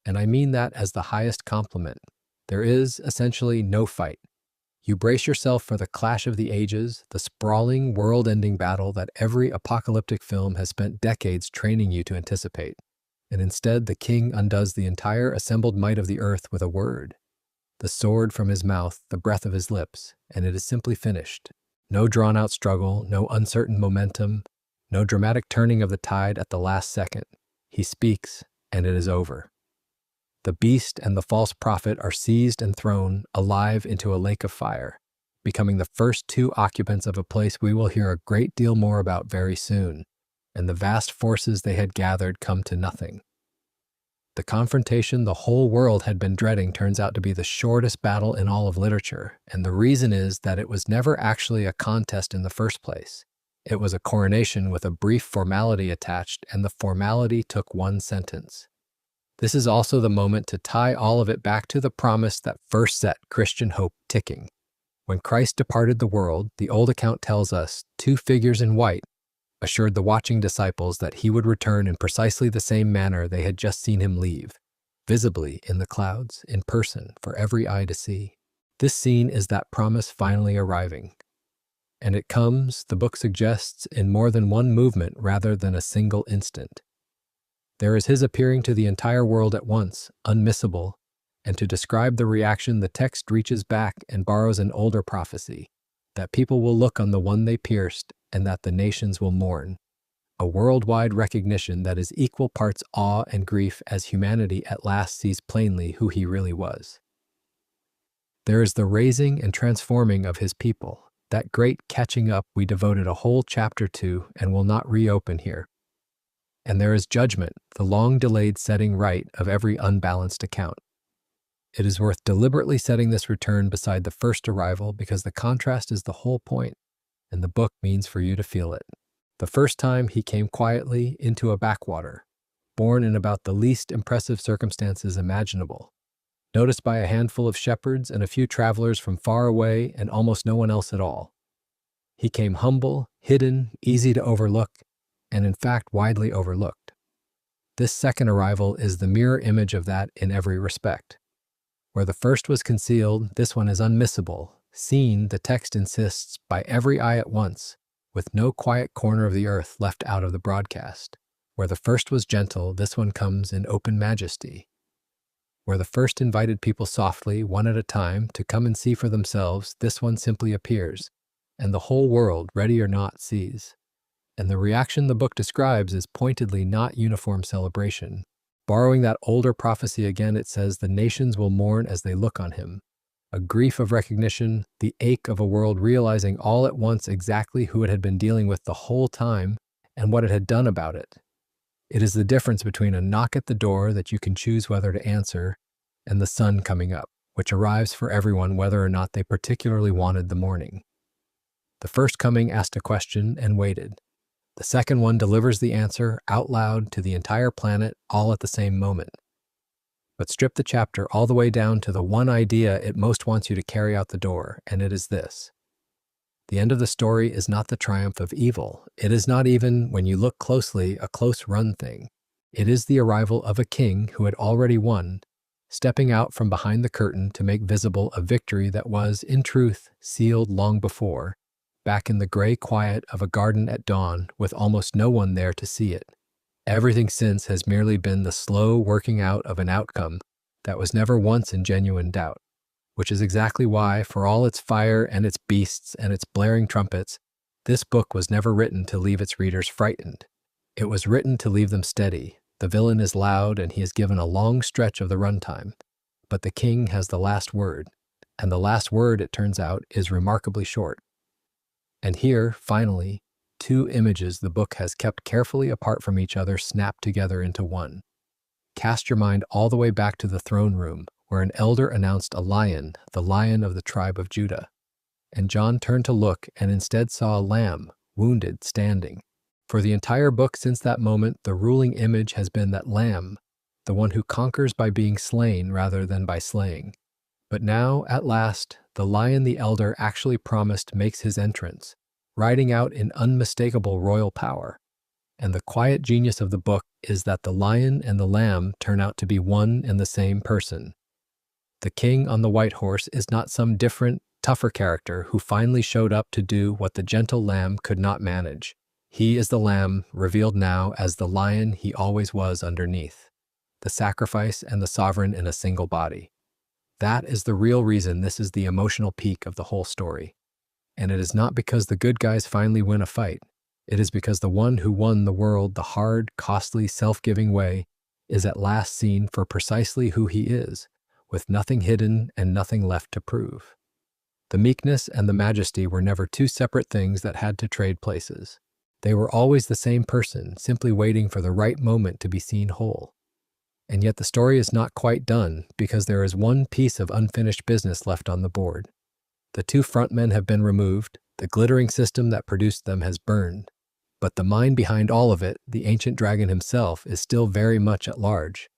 and I mean that as the highest compliment. There is, essentially, no fight. You brace yourself for the clash of the ages, the sprawling, world-ending battle that every apocalyptic film has spent decades training you to anticipate. And instead, the king undoes the entire assembled might of the earth with a word. The sword from his mouth, the breath of his lips, and it is simply finished. No drawn-out struggle, no uncertain momentum, no dramatic turning of the tide at the last second. He speaks, and it is over. The beast and the false prophet are seized and thrown alive into a lake of fire, becoming the first two occupants of a place we will hear a great deal more about very soon, and the vast forces they had gathered come to nothing. The confrontation the whole world had been dreading turns out to be the shortest battle in all of literature, and the reason is that it was never actually a contest in the first place. It was a coronation with a brief formality attached, and the formality took one sentence. This is also the moment to tie all of it back to the promise that first set Christian hope ticking. When Christ departed the world, the old account tells us, two figures in white assured the watching disciples that he would return in precisely the same manner they had just seen him leave, visibly in the clouds, in person, for every eye to see. This scene is that promise finally arriving. And it comes, the book suggests, in more than one movement rather than a single instant. There is his appearing to the entire world at once, unmissable, and to describe the reaction the text reaches back and borrows an older prophecy, that people will look on the one they pierced and that the nations will mourn, a worldwide recognition that is equal parts awe and grief as humanity at last sees plainly who he really was. There is the raising and transforming of his people, that great catching up we devoted a whole chapter to and will not reopen here. And there is judgment, the long-delayed setting right of every unbalanced account. It is worth deliberately setting this return beside the first arrival because the contrast is the whole point, and the book means for you to feel it. The first time he came quietly into a backwater, born in about the least impressive circumstances imaginable, noticed by a handful of shepherds and a few travelers from far away and almost no one else at all. He came humble, hidden, easy to overlook, and in fact widely overlooked. This second arrival is the mirror image of that in every respect. Where the first was concealed, this one is unmissable, seen, the text insists, by every eye at once, with no quiet corner of the earth left out of the broadcast. Where the first was gentle, this one comes in open majesty. Where the first invited people softly, one at a time, to come and see for themselves, this one simply appears, and the whole world, ready or not, sees. And the reaction the book describes is pointedly not uniform celebration. Borrowing that older prophecy again, it says, the nations will mourn as they look on him. A grief of recognition, the ache of a world realizing all at once exactly who it had been dealing with the whole time and what it had done about it. It is the difference between a knock at the door that you can choose whether to answer and the sun coming up, which arrives for everyone whether or not they particularly wanted the morning. The first coming asked a question and waited. The second one delivers the answer out loud to the entire planet all at the same moment. But strip the chapter all the way down to the one idea it most wants you to carry out the door, and it is this. The end of the story is not the triumph of evil. It is not even, when you look closely, a close-run thing. It is the arrival of a king who had already won, stepping out from behind the curtain to make visible a victory that was, in truth, sealed long before, back in the gray quiet of a garden at dawn with almost no one there to see it. Everything since has merely been the slow working out of an outcome that was never once in genuine doubt, which is exactly why, for all its fire and its beasts and its blaring trumpets, this book was never written to leave its readers frightened. It was written to leave them steady. The villain is loud and he is given a long stretch of the runtime, but the king has the last word, and the last word, it turns out, is remarkably short. And here, finally, two images the book has kept carefully apart from each other snap together into one. Cast your mind all the way back to the throne room, where an elder announced a lion, the lion of the tribe of Judah. And John turned to look and instead saw a lamb, wounded, standing. For the entire book since that moment, the ruling image has been that lamb, the one who conquers by being slain rather than by slaying. But now, at last, the lion the elder actually promised makes his entrance, riding out in unmistakable royal power. And the quiet genius of the book is that the lion and the lamb turn out to be one and the same person. The king on the white horse is not some different, tougher character who finally showed up to do what the gentle lamb could not manage. He is the lamb, revealed now as the lion he always was underneath, the sacrifice and the sovereign in a single body. That is the real reason this is the emotional peak of the whole story. And it is not because the good guys finally win a fight. It is because the one who won the world the hard, costly, self-giving way is at last seen for precisely who he is, with nothing hidden and nothing left to prove. The meekness and the majesty were never two separate things that had to trade places. They were always the same person, simply waiting for the right moment to be seen whole. And yet the story is not quite done, because there is one piece of unfinished business left on the board. The two frontmen have been removed, the glittering system that produced them has burned, but the mind behind all of it, the ancient dragon himself, is still very much at large.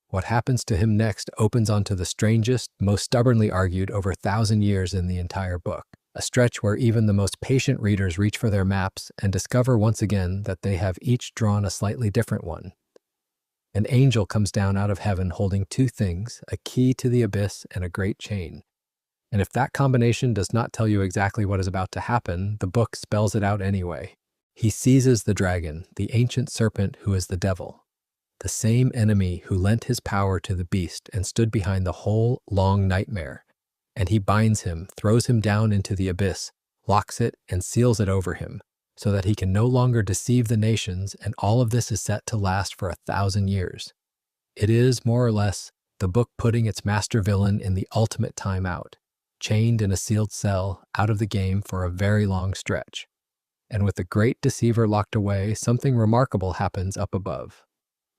What happens to him next opens onto the strangest, most stubbornly argued over 1,000 years in the entire book, a stretch where even the most patient readers reach for their maps and discover once again that they have each drawn a slightly different one. An angel comes down out of heaven holding two things, a key to the abyss and a great chain. And if that combination does not tell you exactly what is about to happen, the book spells it out anyway. He seizes the dragon, the ancient serpent who is the devil, the same enemy who lent his power to the beast and stood behind the whole long nightmare. And he binds him, throws him down into the abyss, locks it, and seals it over him, so that he can no longer deceive the nations, and all of this is set to last for 1,000 years. It is, more or less, the book putting its master villain in the ultimate time out, chained in a sealed cell, out of the game for a very long stretch. And with the great deceiver locked away, something remarkable happens up above.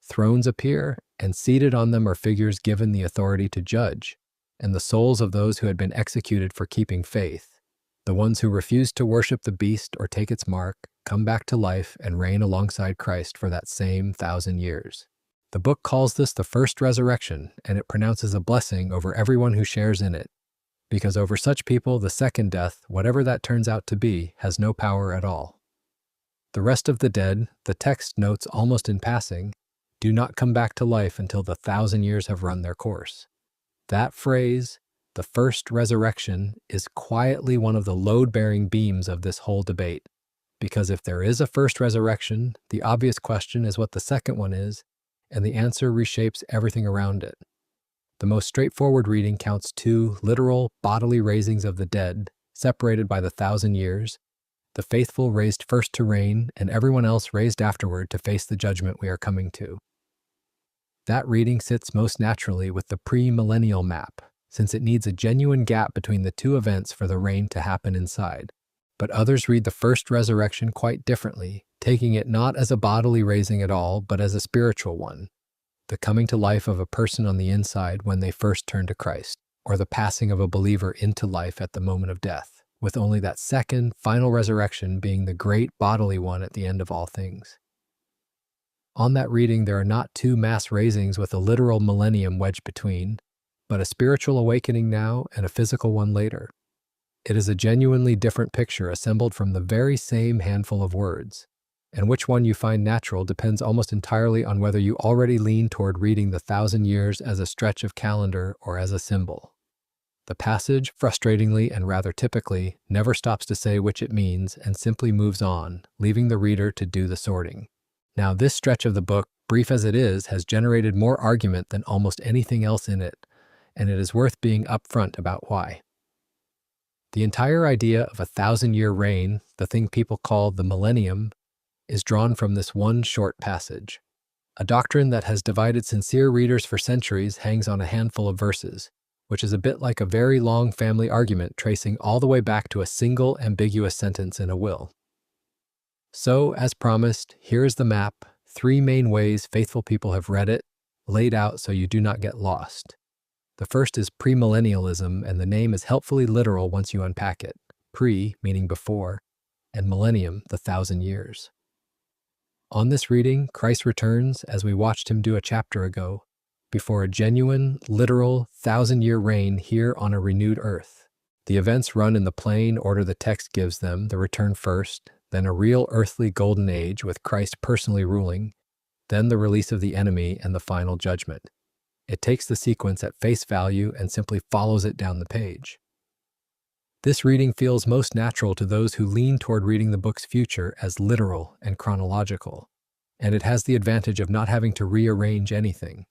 Thrones appear, and seated on them are figures given the authority to judge, and the souls of those who had been executed for keeping faith, the ones who refused to worship the beast or take its mark, come back to life and reign alongside Christ for that same 1,000 years. The book calls this the first resurrection, and it pronounces a blessing over everyone who shares in it, because over such people the second death, whatever that turns out to be, has no power at all. The rest of the dead, the text notes almost in passing, do not come back to life until the 1,000 years have run their course. That phrase, the first resurrection, is quietly one of the load-bearing beams of this whole debate, because if there is a first resurrection, the obvious question is what the second one is, and the answer reshapes everything around it. The most straightforward reading counts two literal bodily raisings of the dead, separated by the 1,000 years, the faithful raised first to reign, and everyone else raised afterward to face the judgment we are coming to. That reading sits most naturally with the pre-millennial map, since it needs a genuine gap between the two events for the reign to happen inside. But others read the first resurrection quite differently, taking it not as a bodily raising at all, but as a spiritual one, the coming to life of a person on the inside when they first turn to Christ, or the passing of a believer into life at the moment of death, with only that second, final resurrection being the great bodily one at the end of all things. On that reading, there are not two mass raisings with a literal millennium wedged between, but a spiritual awakening now and a physical one later. It is a genuinely different picture assembled from the very same handful of words, and which one you find natural depends almost entirely on whether you already lean toward reading the 1,000 years as a stretch of calendar or as a symbol. The passage, frustratingly and rather typically, never stops to say which it means and simply moves on, leaving the reader to do the sorting. Now, this stretch of the book, brief as it is, has generated more argument than almost anything else in it, and it is worth being upfront about why. The entire idea of a 1,000-year reign, the thing people call the millennium, is drawn from this one short passage. A doctrine that has divided sincere readers for centuries hangs on a handful of verses, which is a bit like a very long family argument tracing all the way back to a single ambiguous sentence in a will. So, as promised, here is the map, 3 main ways faithful people have read it, laid out so you do not get lost. The first is premillennialism, and the name is helpfully literal once you unpack it. Pre, meaning before, and millennium, the 1,000 years. On this reading, Christ returns, as we watched him do a chapter ago, before a genuine, literal, 1,000-year reign here on a renewed earth. The events run in the plain order the text gives them, the return first, then a real earthly golden age with Christ personally ruling, then the release of the enemy and the final judgment. It takes the sequence at face value and simply follows it down the page. This reading feels most natural to those who lean toward reading the book's future as literal and chronological, and it has the advantage of not having to rearrange anything.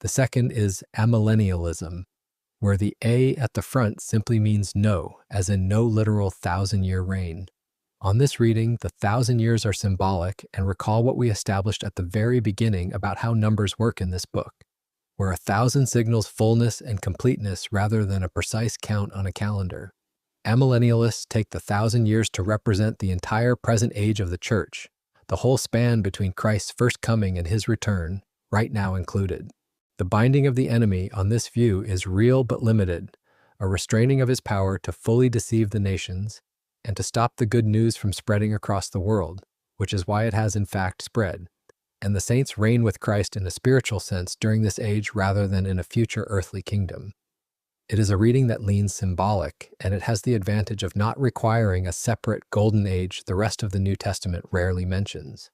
The second is amillennialism, where the A at the front simply means no, as in no literal 1,000-year reign. On this reading, the 1,000 years are symbolic, and recall what we established at the very beginning about how numbers work in this book, where 1,000 signals fullness and completeness rather than a precise count on a calendar. Amillennialists take the 1,000 years to represent the entire present age of the church, the whole span between Christ's first coming and his return, right now included. The binding of the enemy on this view is real but limited, a restraining of his power to fully deceive the nations and to stop the good news from spreading across the world, which is why it has in fact spread. And the saints reign with Christ in a spiritual sense during this age rather than in a future earthly kingdom. It is a reading that leans symbolic, and it has the advantage of not requiring a separate golden age the rest of the New Testament rarely mentions.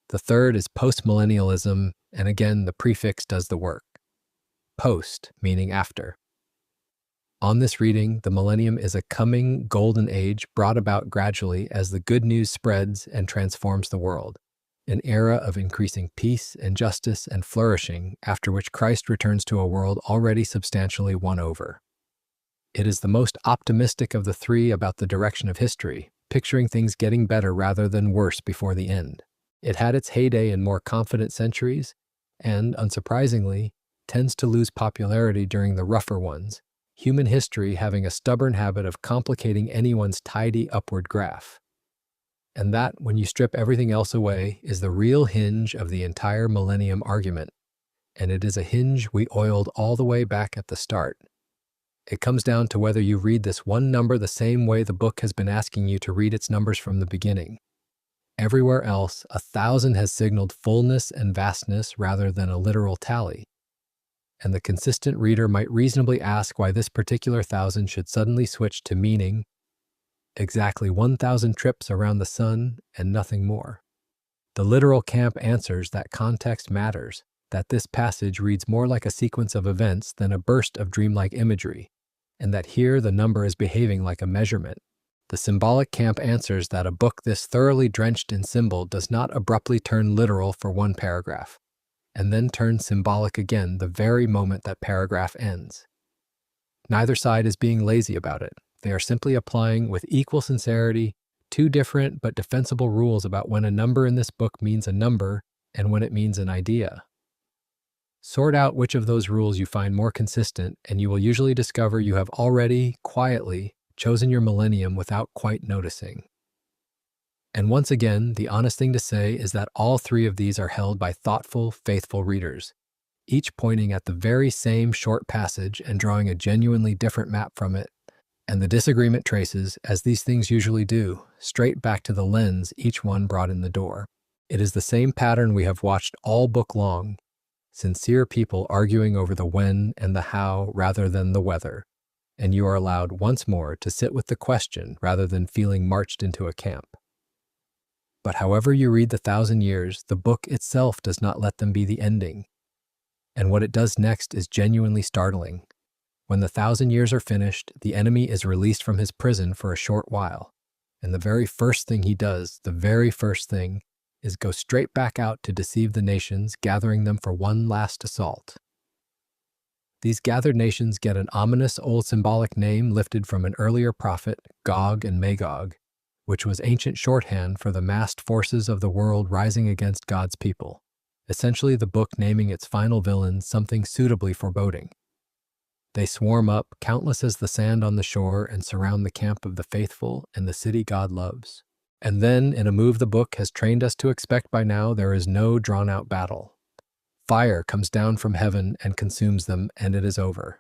The third is postmillennialism, and again, the prefix does the work. Post, meaning after. On this reading, the millennium is a coming golden age brought about gradually as the good news spreads and transforms the world, an era of increasing peace and justice and flourishing after which Christ returns to a world already substantially won over. It is the most optimistic of the three about the direction of history, picturing things getting better rather than worse before the end. It had its heyday in more confident centuries and, unsurprisingly, tends to lose popularity during the rougher ones, human history having a stubborn habit of complicating anyone's tidy upward graph. And that, when you strip everything else away, is the real hinge of the entire millennium argument, and it is a hinge we oiled all the way back at the start. It comes down to whether you read this one number the same way the book has been asking you to read its numbers from the beginning. Everywhere else, 1,000 has signaled fullness and vastness rather than a literal tally. And the consistent reader might reasonably ask why this particular 1,000 should suddenly switch to meaning exactly 1,000 trips around the sun and nothing more. The literal camp answers that context matters, that this passage reads more like a sequence of events than a burst of dreamlike imagery, and that here the number is behaving like a measurement. The symbolic camp answers that a book this thoroughly drenched in symbol does not abruptly turn literal for one paragraph, and then turn symbolic again the very moment that paragraph ends. Neither side is being lazy about it. They are simply applying with equal sincerity two different but defensible rules about when a number in this book means a number and when it means an idea. Sort out which of those rules you find more consistent, and you will usually discover you have already, quietly, chosen your millennium without quite noticing. And once again, the honest thing to say is that all three of these are held by thoughtful, faithful readers, each pointing at the very same short passage and drawing a genuinely different map from it, and the disagreement traces, as these things usually do, straight back to the lens each one brought in the door. It is the same pattern we have watched all book long, sincere people arguing over the when and the how rather than the whether, and you are allowed once more to sit with the question rather than feeling marched into a camp. But however you read the 1,000 years, the book itself does not let them be the ending. And what it does next is genuinely startling. When the 1,000 years are finished, the enemy is released from his prison for a short while. And the very first thing he does, the very first thing, is go straight back out to deceive the nations, gathering them for one last assault. These gathered nations get an ominous old symbolic name lifted from an earlier prophet, Gog and Magog, which was ancient shorthand for the massed forces of the world rising against God's people, essentially the book naming its final villains something suitably foreboding. They swarm up, countless as the sand on the shore, and surround the camp of the faithful and the city God loves. And then, in a move the book has trained us to expect by now, there is no drawn-out battle. Fire comes down from heaven and consumes them, and it is over.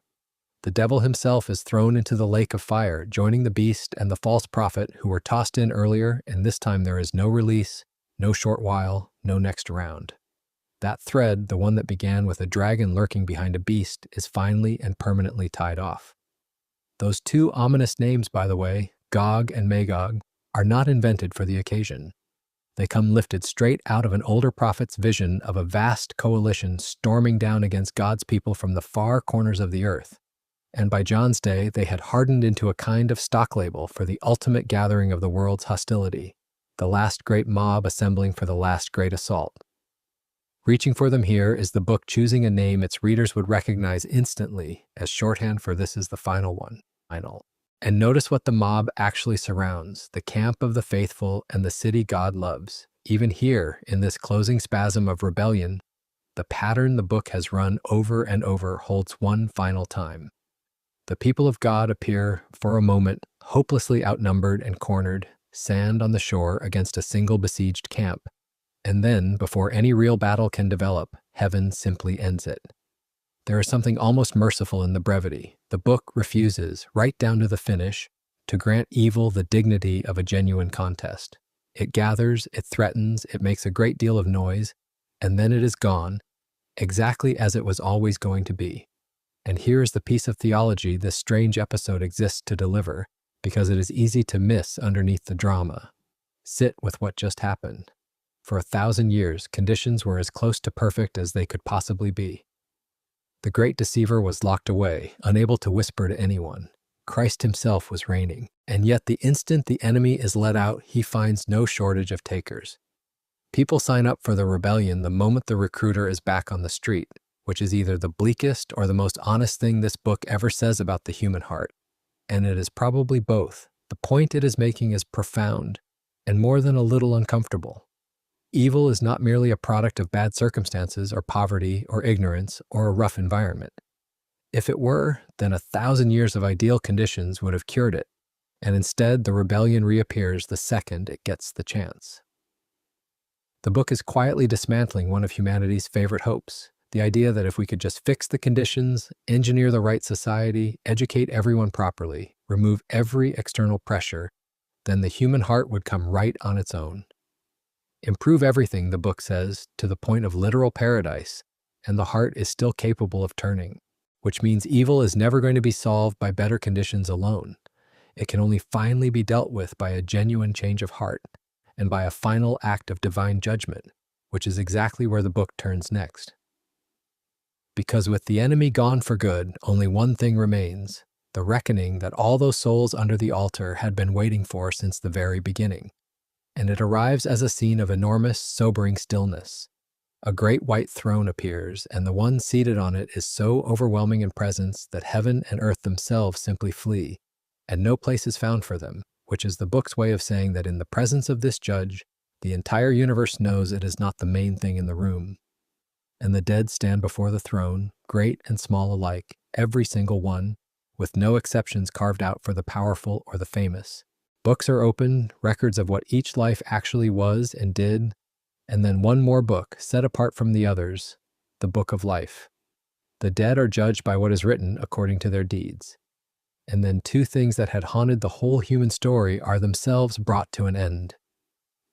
The devil himself is thrown into the lake of fire, joining the beast and the false prophet who were tossed in earlier, and this time there is no release, no short while, no next round. That thread, the one that began with a dragon lurking behind a beast, is finally and permanently tied off. Those two ominous names, by the way, Gog and Magog, are not invented for the occasion. They come lifted straight out of an older prophet's vision of a vast coalition storming down against God's people from the far corners of the earth. and by John's day they had hardened into a kind of stock label for the ultimate gathering of the world's hostility, the last great mob assembling for the last great assault. Reaching for them here is the book choosing a name its readers would recognize instantly as shorthand for this is the final one, final. And notice what the mob actually surrounds, the camp of the faithful and the city God loves. Even here, in this closing spasm of rebellion, the pattern the book has run over and over holds one final time. The people of God appear, for a moment, hopelessly outnumbered and cornered, sand on the shore against a single besieged camp. And then, before any real battle can develop, heaven simply ends it. There is something almost merciful in the brevity. The book refuses, right down to the finish, to grant evil the dignity of a genuine contest. It gathers, it threatens, it makes a great deal of noise, and then it is gone, exactly as it was always going to be. And here is the piece of theology this strange episode exists to deliver, because it is easy to miss underneath the drama. Sit with what just happened. For 1,000 years, conditions were as close to perfect as they could possibly be. The great deceiver was locked away, unable to whisper to anyone. Christ himself was reigning, and yet the instant the enemy is let out, he finds no shortage of takers. People sign up for the rebellion the moment the recruiter is back on the street, which is either the bleakest or the most honest thing this book ever says about the human heart. And it is probably both. The point it is making is profound, and more than a little uncomfortable. Evil is not merely a product of bad circumstances or poverty or ignorance or a rough environment. If it were, then 1,000 years of ideal conditions would have cured it, and instead the rebellion reappears the second it gets the chance. The book is quietly dismantling one of humanity's favorite hopes, the idea that if we could just fix the conditions, engineer the right society, educate everyone properly, remove every external pressure, then the human heart would come right on its own. Improve everything, the book says, to the point of literal paradise, and the heart is still capable of turning, which means evil is never going to be solved by better conditions alone. It can only finally be dealt with by a genuine change of heart, and by a final act of divine judgment, which is exactly where the book turns next. Because with the enemy gone for good, only one thing remains, the reckoning that all those souls under the altar had been waiting for since the very beginning. And it arrives as a scene of enormous, sobering stillness. A great white throne appears, and the one seated on it is so overwhelming in presence that heaven and earth themselves simply flee, and no place is found for them, which is the book's way of saying that in the presence of this judge, the entire universe knows it is not the main thing in the room. And the dead stand before the throne, great and small alike, every single one, with no exceptions carved out for the powerful or the famous. Books are opened, records of what each life actually was and did, and then one more book, set apart from the others, the book of life. The dead are judged by what is written according to their deeds. And then two things that had haunted the whole human story are themselves brought to an end.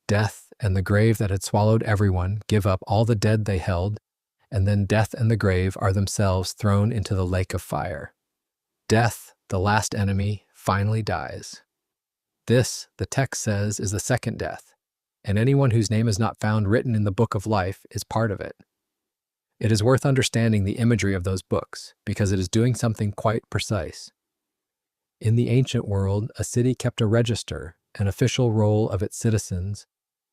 Death and the grave that had swallowed everyone give up all the dead they held, and then death and the grave are themselves thrown into the lake of fire. Death, the last enemy, finally dies. This, the text says, is the second death, and anyone whose name is not found written in the book of life is part of it. It is worth understanding the imagery of those books, because it is doing something quite precise. In the ancient world, a city kept a register, an official roll of its citizens,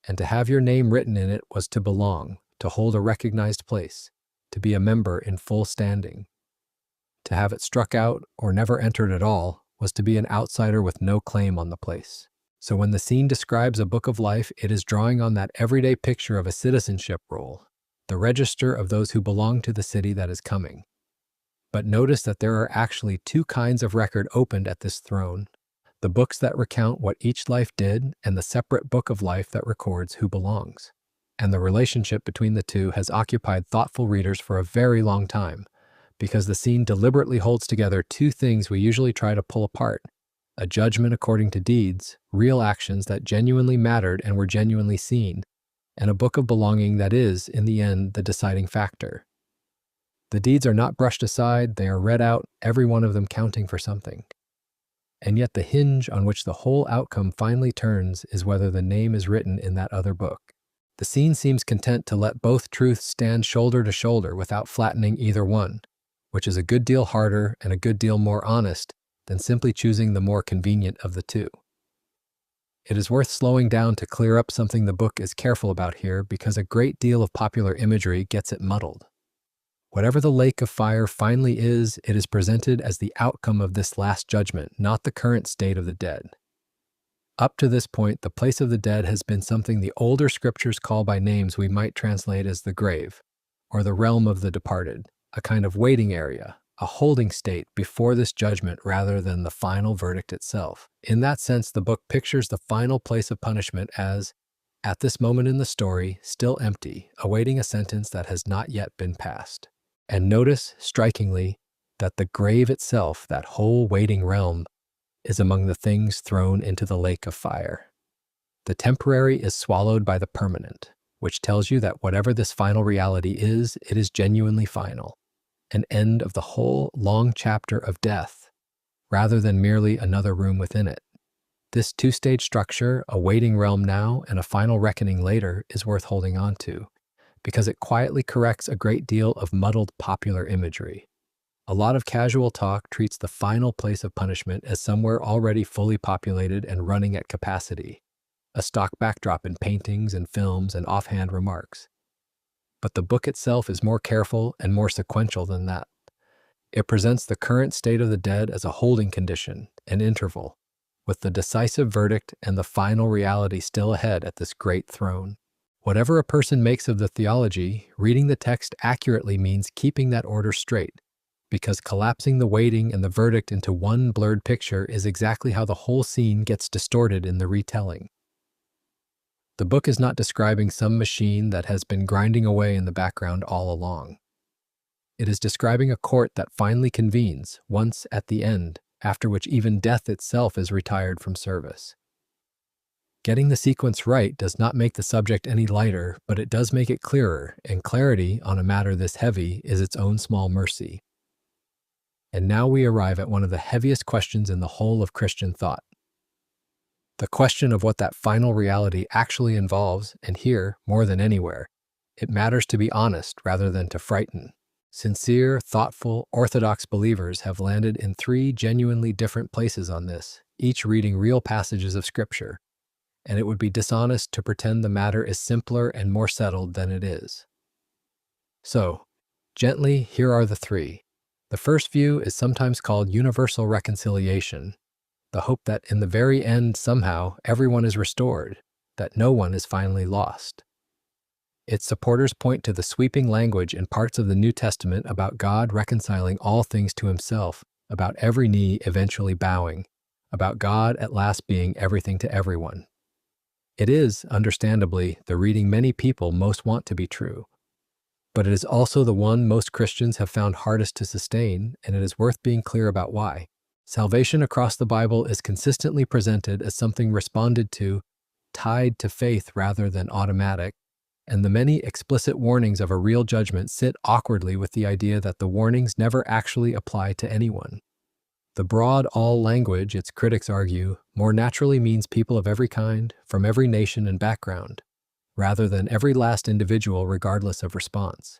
and to have your name written in it was to belong, to hold a recognized place, to be a member in full standing. To have it struck out or never entered at all was to be an outsider with no claim on the place. So when the scene describes a book of life, it is drawing on that everyday picture of a citizenship roll, the register of those who belong to the city that is coming. But notice that there are actually two kinds of record opened at this throne, the books that recount what each life did and the separate book of life that records who belongs. And the relationship between the two has occupied thoughtful readers for a very long time, because the scene deliberately holds together two things we usually try to pull apart: a judgment according to deeds, real actions that genuinely mattered and were genuinely seen, and a book of belonging that is, in the end, the deciding factor. The deeds are not brushed aside, they are read out, every one of them counting for something. And yet the hinge on which the whole outcome finally turns is whether the name is written in that other book. The scene seems content to let both truths stand shoulder to shoulder without flattening either one, which is a good deal harder and a good deal more honest than simply choosing the more convenient of the two. It is worth slowing down to clear up something the book is careful about here because a great deal of popular imagery gets it muddled. Whatever the lake of fire finally is, it is presented as the outcome of this last judgment, not the current state of the dead. Up to this point, the place of the dead has been something the older scriptures call by names we might translate as the grave, or the realm of the departed, a kind of waiting area, a holding state before this judgment rather than the final verdict itself. In that sense, the book pictures the final place of punishment as, at this moment in the story, still empty, awaiting a sentence that has not yet been passed. And notice, strikingly, that the grave itself, that whole waiting realm, is among the things thrown into the lake of fire. The temporary is swallowed by the permanent, which tells you that whatever this final reality is, it is genuinely final, an end of the whole long chapter of death, rather than merely another room within it. This two-stage structure, a waiting realm now and a final reckoning later, is worth holding on to, because it quietly corrects a great deal of muddled popular imagery. A lot of casual talk treats the final place of punishment as somewhere already fully populated and running at capacity, a stock backdrop in paintings and films and offhand remarks. But the book itself is more careful and more sequential than that. It presents the current state of the dead as a holding condition, an interval, with the decisive verdict and the final reality still ahead at this great throne. Whatever a person makes of the theology, reading the text accurately means keeping that order straight, because collapsing the waiting and the verdict into one blurred picture is exactly how the whole scene gets distorted in the retelling. The book is not describing some machine that has been grinding away in the background all along. It is describing a court that finally convenes, once at the end, after which even death itself is retired from service. Getting the sequence right does not make the subject any lighter, but it does make it clearer, and clarity on a matter this heavy is its own small mercy. And now we arrive at one of the heaviest questions in the whole of Christian thought. The question of what that final reality actually involves, and here, more than anywhere, it matters to be honest rather than to frighten. Sincere, thoughtful, orthodox believers have landed in 3 genuinely different places on this, each reading real passages of Scripture, and it would be dishonest to pretend the matter is simpler and more settled than it is. So, gently, here are the 3. The first view is sometimes called universal reconciliation, the hope that in the very end somehow everyone is restored, that no one is finally lost. Its supporters point to the sweeping language in parts of the New Testament about God reconciling all things to himself, about every knee eventually bowing, about God at last being everything to everyone. It is, understandably, the reading many people most want to be true. But it is also the one most Christians have found hardest to sustain, and it is worth being clear about why. Salvation across the Bible is consistently presented as something responded to, tied to faith rather than automatic, and the many explicit warnings of a real judgment sit awkwardly with the idea that the warnings never actually apply to anyone. The broad all language, its critics argue, more naturally means people of every kind, from every nation and background, rather than every last individual regardless of response.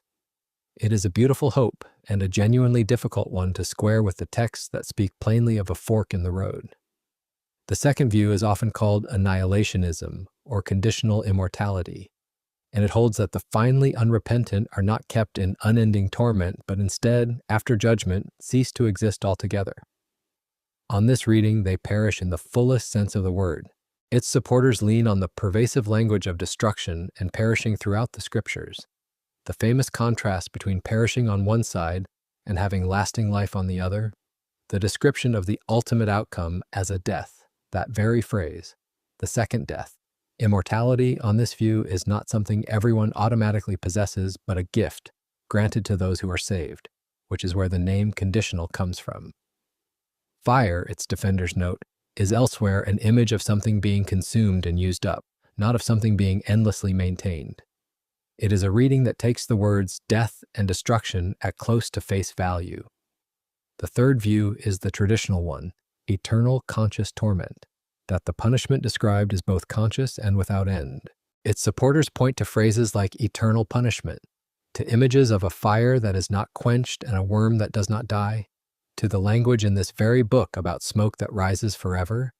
It is a beautiful hope and a genuinely difficult one to square with the texts that speak plainly of a fork in the road. The second view is often called annihilationism or conditional immortality, and it holds that the finally unrepentant are not kept in unending torment, but instead, after judgment, cease to exist altogether. On this reading, they perish in the fullest sense of the word. Its supporters lean on the pervasive language of destruction and perishing throughout the Scriptures, the famous contrast between perishing on one side and having lasting life on the other, the description of the ultimate outcome as a death, that very phrase, the second death. Immortality, on this view, is not something everyone automatically possesses, but a gift granted to those who are saved, which is where the name conditional comes from. Fire, its defenders note, is elsewhere an image of something being consumed and used up, not of something being endlessly maintained. It is a reading that takes the words death and destruction at close to face value. The third view is the traditional one, eternal conscious torment, that the punishment described is both conscious and without end. Its supporters point to phrases like eternal punishment, to images of a fire that is not quenched and a worm that does not die, to the language in this very book about smoke that rises forever,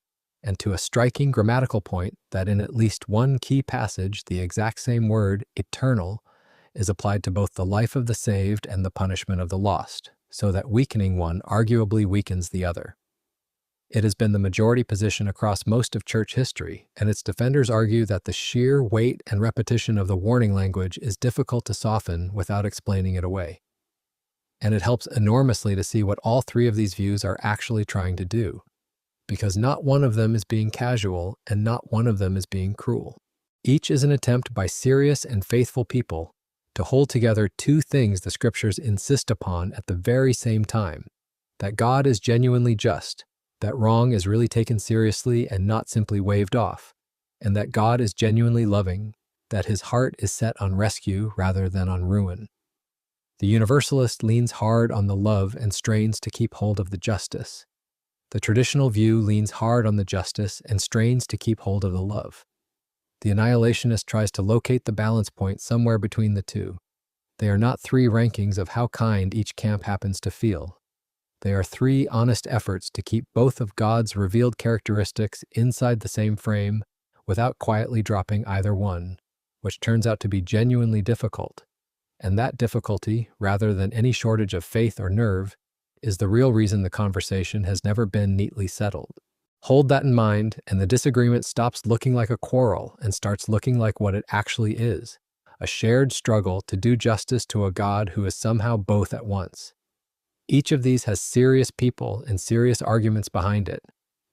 and to a striking grammatical point that in at least one key passage, the exact same word, eternal, is applied to both the life of the saved and the punishment of the lost, so that weakening one arguably weakens the other. It has been the majority position across most of church history, and its defenders argue that the sheer weight and repetition of the warning language is difficult to soften without explaining it away. And it helps enormously to see what all three of these views are actually trying to do, because not one of them is being casual and not one of them is being cruel. Each is an attempt by serious and faithful people to hold together two things the scriptures insist upon at the very same time: that God is genuinely just, that wrong is really taken seriously and not simply waved off, and that God is genuinely loving, that his heart is set on rescue rather than on ruin. The universalist leans hard on the love and strains to keep hold of the justice. The traditional view leans hard on the justice and strains to keep hold of the love. The annihilationist tries to locate the balance point somewhere between the two. They are not three rankings of how kind each camp happens to feel. They are three honest efforts to keep both of God's revealed characteristics inside the same frame without quietly dropping either one, which turns out to be genuinely difficult. And that difficulty, rather than any shortage of faith or nerve, is the real reason the conversation has never been neatly settled. Hold that in mind, and the disagreement stops looking like a quarrel and starts looking like what it actually is: a shared struggle to do justice to a God who is somehow both at once. Each of these has serious people and serious arguments behind it,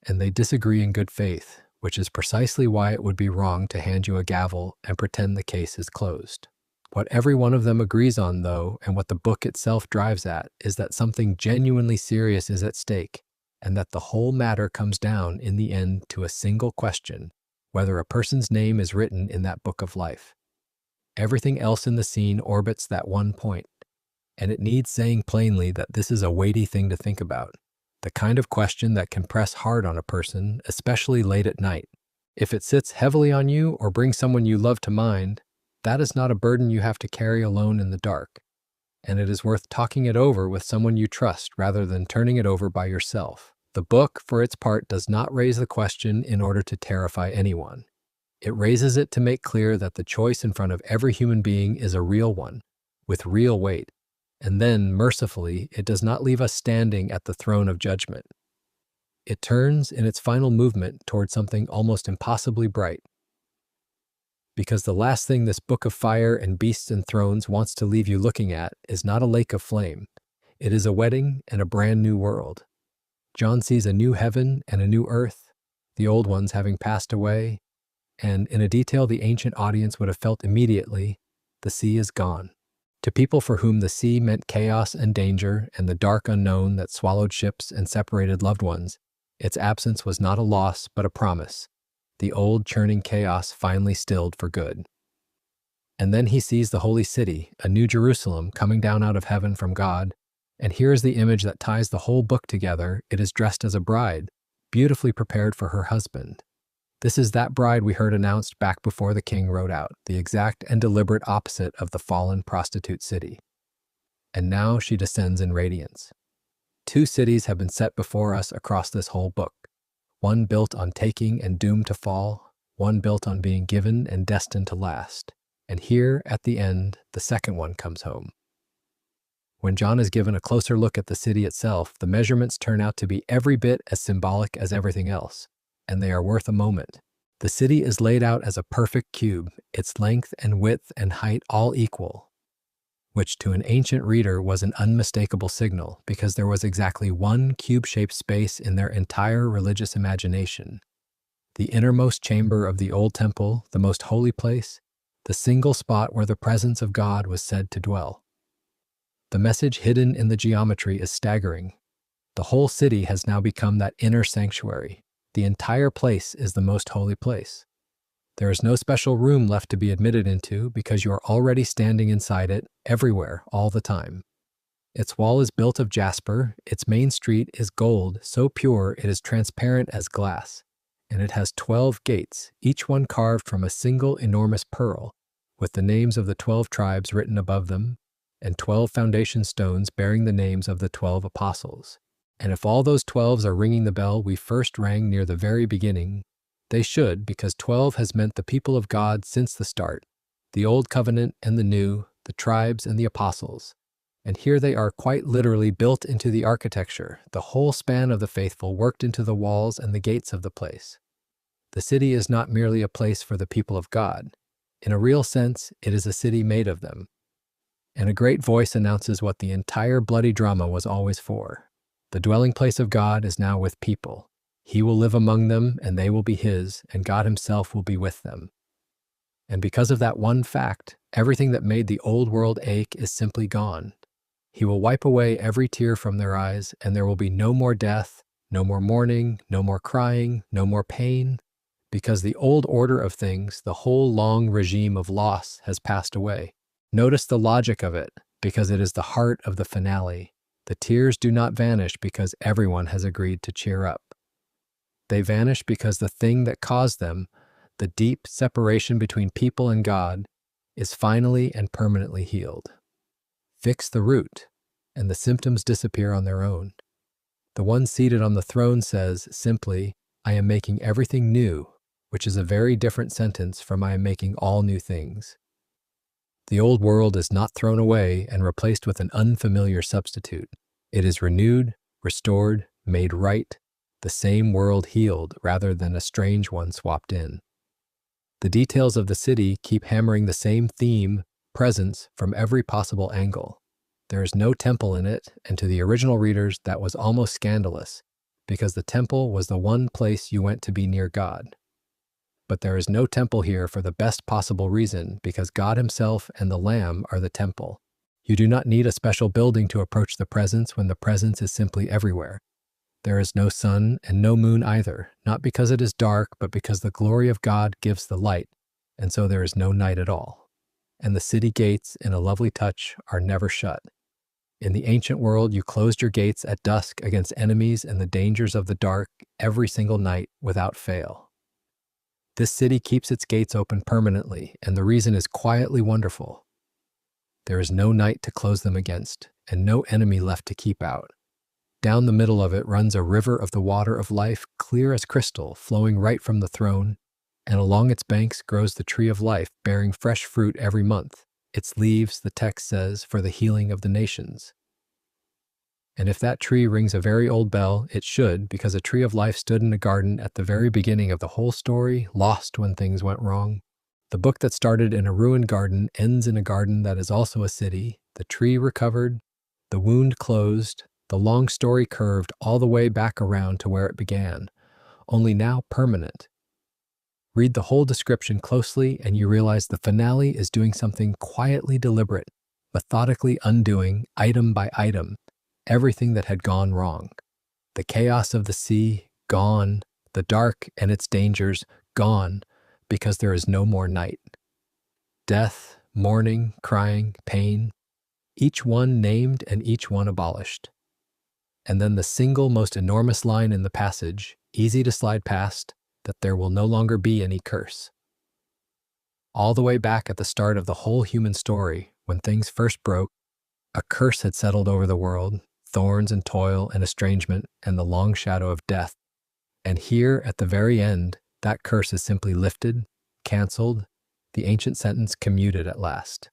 and they disagree in good faith, which is precisely why it would be wrong to hand you a gavel and pretend the case is closed. What every one of them agrees on, though, and what the book itself drives at, is that something genuinely serious is at stake, and that the whole matter comes down, in the end, to a single question: whether a person's name is written in that book of life. Everything else in the scene orbits that one point. And it needs saying plainly that this is a weighty thing to think about, the kind of question that can press hard on a person, especially late at night. If it sits heavily on you or brings someone you love to mind, that is not a burden you have to carry alone in the dark, and it is worth talking it over with someone you trust rather than turning it over by yourself. The book, for its part, does not raise the question in order to terrify anyone. It raises it to make clear that the choice in front of every human being is a real one, with real weight. And then, mercifully, it does not leave us standing at the throne of judgment. It turns in its final movement toward something almost impossibly bright. Because the last thing this book of fire and beasts and thrones wants to leave you looking at is not a lake of flame. It is a wedding and a brand new world. John sees a new heaven and a new earth, the old ones having passed away, and in a detail the ancient audience would have felt immediately, the sea is gone. To people for whom the sea meant chaos and danger and the dark unknown that swallowed ships and separated loved ones, its absence was not a loss but a promise, the old churning chaos finally stilled for good. And then he sees the holy city, a new Jerusalem, coming down out of heaven from God, and here is the image that ties the whole book together. It is dressed as a bride, beautifully prepared for her husband. This is that bride we heard announced back before the king rode out, the exact and deliberate opposite of the fallen prostitute city. And now she descends in radiance. Two cities have been set before us across this whole book, one built on taking and doomed to fall, one built on being given and destined to last. And here, at the end, the second one comes home. When John is given a closer look at the city itself, the measurements turn out to be every bit as symbolic as everything else, and they are worth a moment. The city is laid out as a perfect cube, its length and width and height all equal, which to an ancient reader was an unmistakable signal, because there was exactly one cube-shaped space in their entire religious imagination. The innermost chamber of the old temple, the most holy place, the single spot where the presence of God was said to dwell. The message hidden in the geometry is staggering. The whole city has now become that inner sanctuary. The entire place is the most holy place. There is no special room left to be admitted into because you are already standing inside it, everywhere, all the time. Its wall is built of jasper, its main street is gold, so pure it is transparent as glass, and it has 12 gates, each one carved from a single enormous pearl, with the names of the 12 tribes written above them, and 12 foundation stones bearing the names of the 12 apostles. And if all those 12s are ringing the bell we first rang near the very beginning, they should, because 12 has meant the people of God since the start, the Old Covenant and the New, the tribes and the apostles. And here they are quite literally built into the architecture, the whole span of the faithful worked into the walls and the gates of the place. The city is not merely a place for the people of God. In a real sense, it is a city made of them. And a great voice announces what the entire bloody drama was always for. The dwelling place of God is now with people. He will live among them, and they will be his, and God himself will be with them. And because of that one fact, everything that made the old world ache is simply gone. He will wipe away every tear from their eyes, and there will be no more death, no more mourning, no more crying, no more pain, because the old order of things, the whole long regime of loss, has passed away. Notice the logic of it, because it is the heart of the finale. The tears do not vanish because everyone has agreed to cheer up. They vanish because the thing that caused them, the deep separation between people and God, is finally and permanently healed. Fix the root, and the symptoms disappear on their own. The one seated on the throne says simply, "I am making everything new," which is a very different sentence from "I am making all new things." The old world is not thrown away and replaced with an unfamiliar substitute. It is renewed, restored, made right, the same world healed rather than a strange one swapped in. The details of the city keep hammering the same theme, presence, from every possible angle. There is no temple in it, and to the original readers that was almost scandalous, because the temple was the one place you went to be near God. But there is no temple here for the best possible reason, because God himself and the Lamb are the temple. You do not need a special building to approach the presence when the presence is simply everywhere. There is no sun and no moon either, not because it is dark, but because the glory of God gives the light, and so there is no night at all. And the city gates, in a lovely touch, are never shut. In the ancient world, you closed your gates at dusk against enemies and the dangers of the dark every single night without fail. This city keeps its gates open permanently, and the reason is quietly wonderful. There is no night to close them against, and no enemy left to keep out. Down the middle of it runs a river of the water of life, clear as crystal, flowing right from the throne, and along its banks grows the tree of life, bearing fresh fruit every month. Its leaves, the text says, for the healing of the nations. And if that tree rings a very old bell, it should, because a tree of life stood in a garden at the very beginning of the whole story, lost when things went wrong. The book that started in a ruined garden ends in a garden that is also a city, the tree recovered, the wound closed, the long story curved all the way back around to where it began, only now permanent. Read the whole description closely and you realize the finale is doing something quietly deliberate, methodically undoing, item by item, everything that had gone wrong. The chaos of the sea, gone. The dark and its dangers, gone, because there is no more night. Death, mourning, crying, pain, each one named and each one abolished. And then the single most enormous line in the passage, easy to slide past, that there will no longer be any curse. All the way back at the start of the whole human story, when things first broke, a curse had settled over the world, thorns and toil and estrangement and the long shadow of death. And here, at the very end, that curse is simply lifted, canceled, the ancient sentence commuted at last.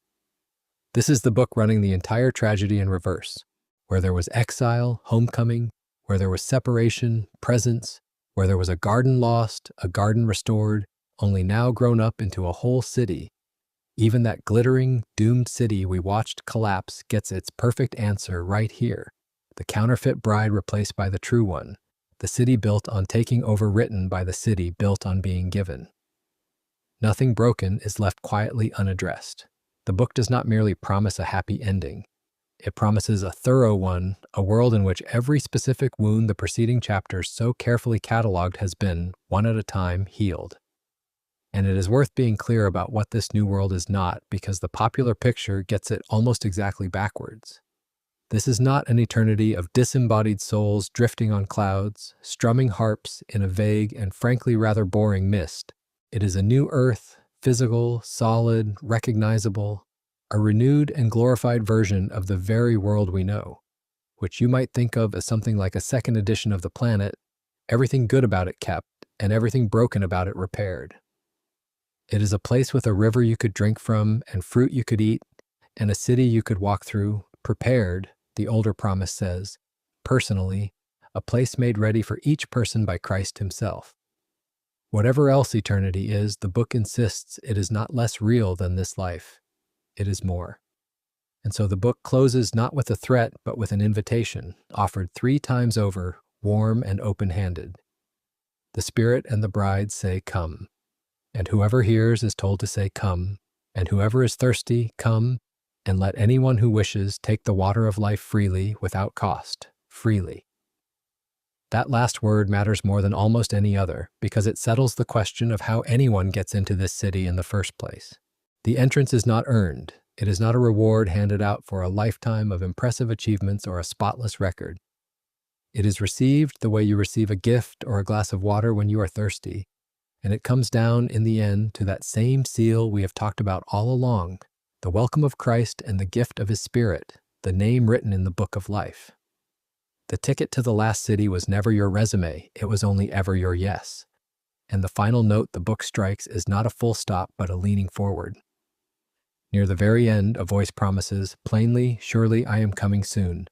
This is the book running the entire tragedy in reverse, where there was exile, homecoming, where there was separation, presence, where there was a garden lost, a garden restored, only now grown up into a whole city. Even that glittering, doomed city we watched collapse gets its perfect answer right here. The counterfeit bride replaced by the true one. The city built on taking over written by the city built on being given. Nothing broken is left quietly unaddressed. The book does not merely promise a happy ending. It promises a thorough one, a world in which every specific wound the preceding chapters so carefully cataloged has been, one at a time, healed. And it is worth being clear about what this new world is not, because the popular picture gets it almost exactly backwards. This is not an eternity of disembodied souls drifting on clouds, strumming harps in a vague and frankly rather boring mist. It is a new earth, physical, solid, recognizable, a renewed and glorified version of the very world we know, which you might think of as something like a second edition of the planet, everything good about it kept, and everything broken about it repaired. It is a place with a river you could drink from, and fruit you could eat, and a city you could walk through, prepared, the older promise says, personally, a place made ready for each person by Christ himself. Whatever else eternity is, the book insists it is not less real than this life. It is more. And so the book closes not with a threat, but with an invitation, offered 3 times over, warm and open-handed. The Spirit and the bride say, "Come." And whoever hears is told to say, "Come." And whoever is thirsty, come, and let anyone who wishes take the water of life freely, without cost, freely. That last word matters more than almost any other, because it settles the question of how anyone gets into this city in the first place. The entrance is not earned. It is not a reward handed out for a lifetime of impressive achievements or a spotless record. It is received the way you receive a gift or a glass of water when you are thirsty, and it comes down in the end to that same seal we have talked about all along, the welcome of Christ and the gift of his Spirit, the name written in the book of life. The ticket to the last city was never your resume, it was only ever your yes. And the final note the book strikes is not a full stop, but a leaning forward. Near the very end, a voice promises, "Plainly, surely I am coming soon."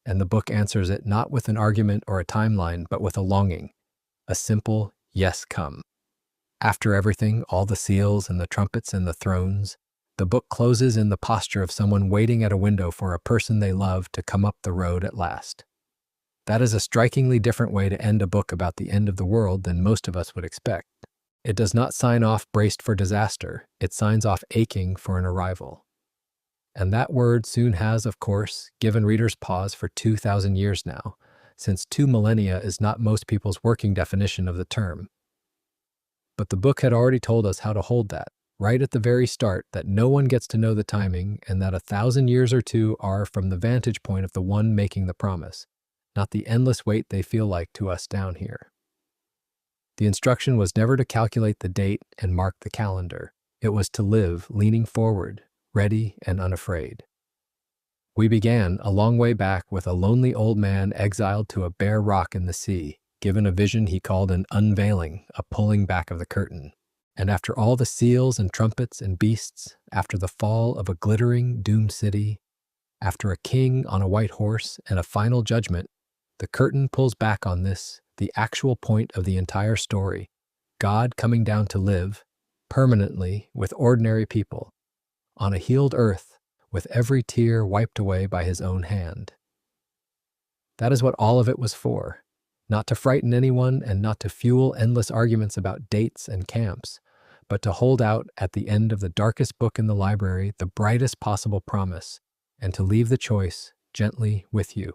And the book answers it not with an argument or a timeline, but with a longing, a simple, "Yes, come." After everything, all the seals and the trumpets and the thrones, the book closes in the posture of someone waiting at a window for a person they love to come up the road at last. That is a strikingly different way to end a book about the end of the world than most of us would expect. It does not sign off braced for disaster, it signs off aching for an arrival. And that word soon has, of course, given readers pause for 2,000 years now, since 2 millennia is not most people's working definition of the term. But the book had already told us how to hold that, right at the very start, that no one gets to know the timing, and that 1,000 years or 2 are from the vantage point of the one making the promise, not the endless wait they feel like to us down here. The instruction was never to calculate the date and mark the calendar. It was to live, leaning forward, ready and unafraid. We began a long way back with a lonely old man exiled to a bare rock in the sea, given a vision he called an unveiling, a pulling back of the curtain. And after all the seals and trumpets and beasts, after the fall of a glittering, doomed city, after a king on a white horse and a final judgment, the curtain pulls back on this, the actual point of the entire story, God coming down to live, permanently, with ordinary people, on a healed earth, with every tear wiped away by his own hand. That is what all of it was for. Not to frighten anyone and not to fuel endless arguments about dates and camps, but to hold out at the end of the darkest book in the library the brightest possible promise, and to leave the choice gently with you.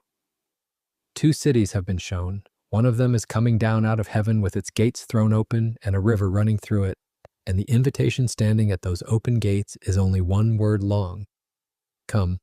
2 cities have been shown. One of them is coming down out of heaven with its gates thrown open and a river running through it, and the invitation standing at those open gates is only one word long. Come.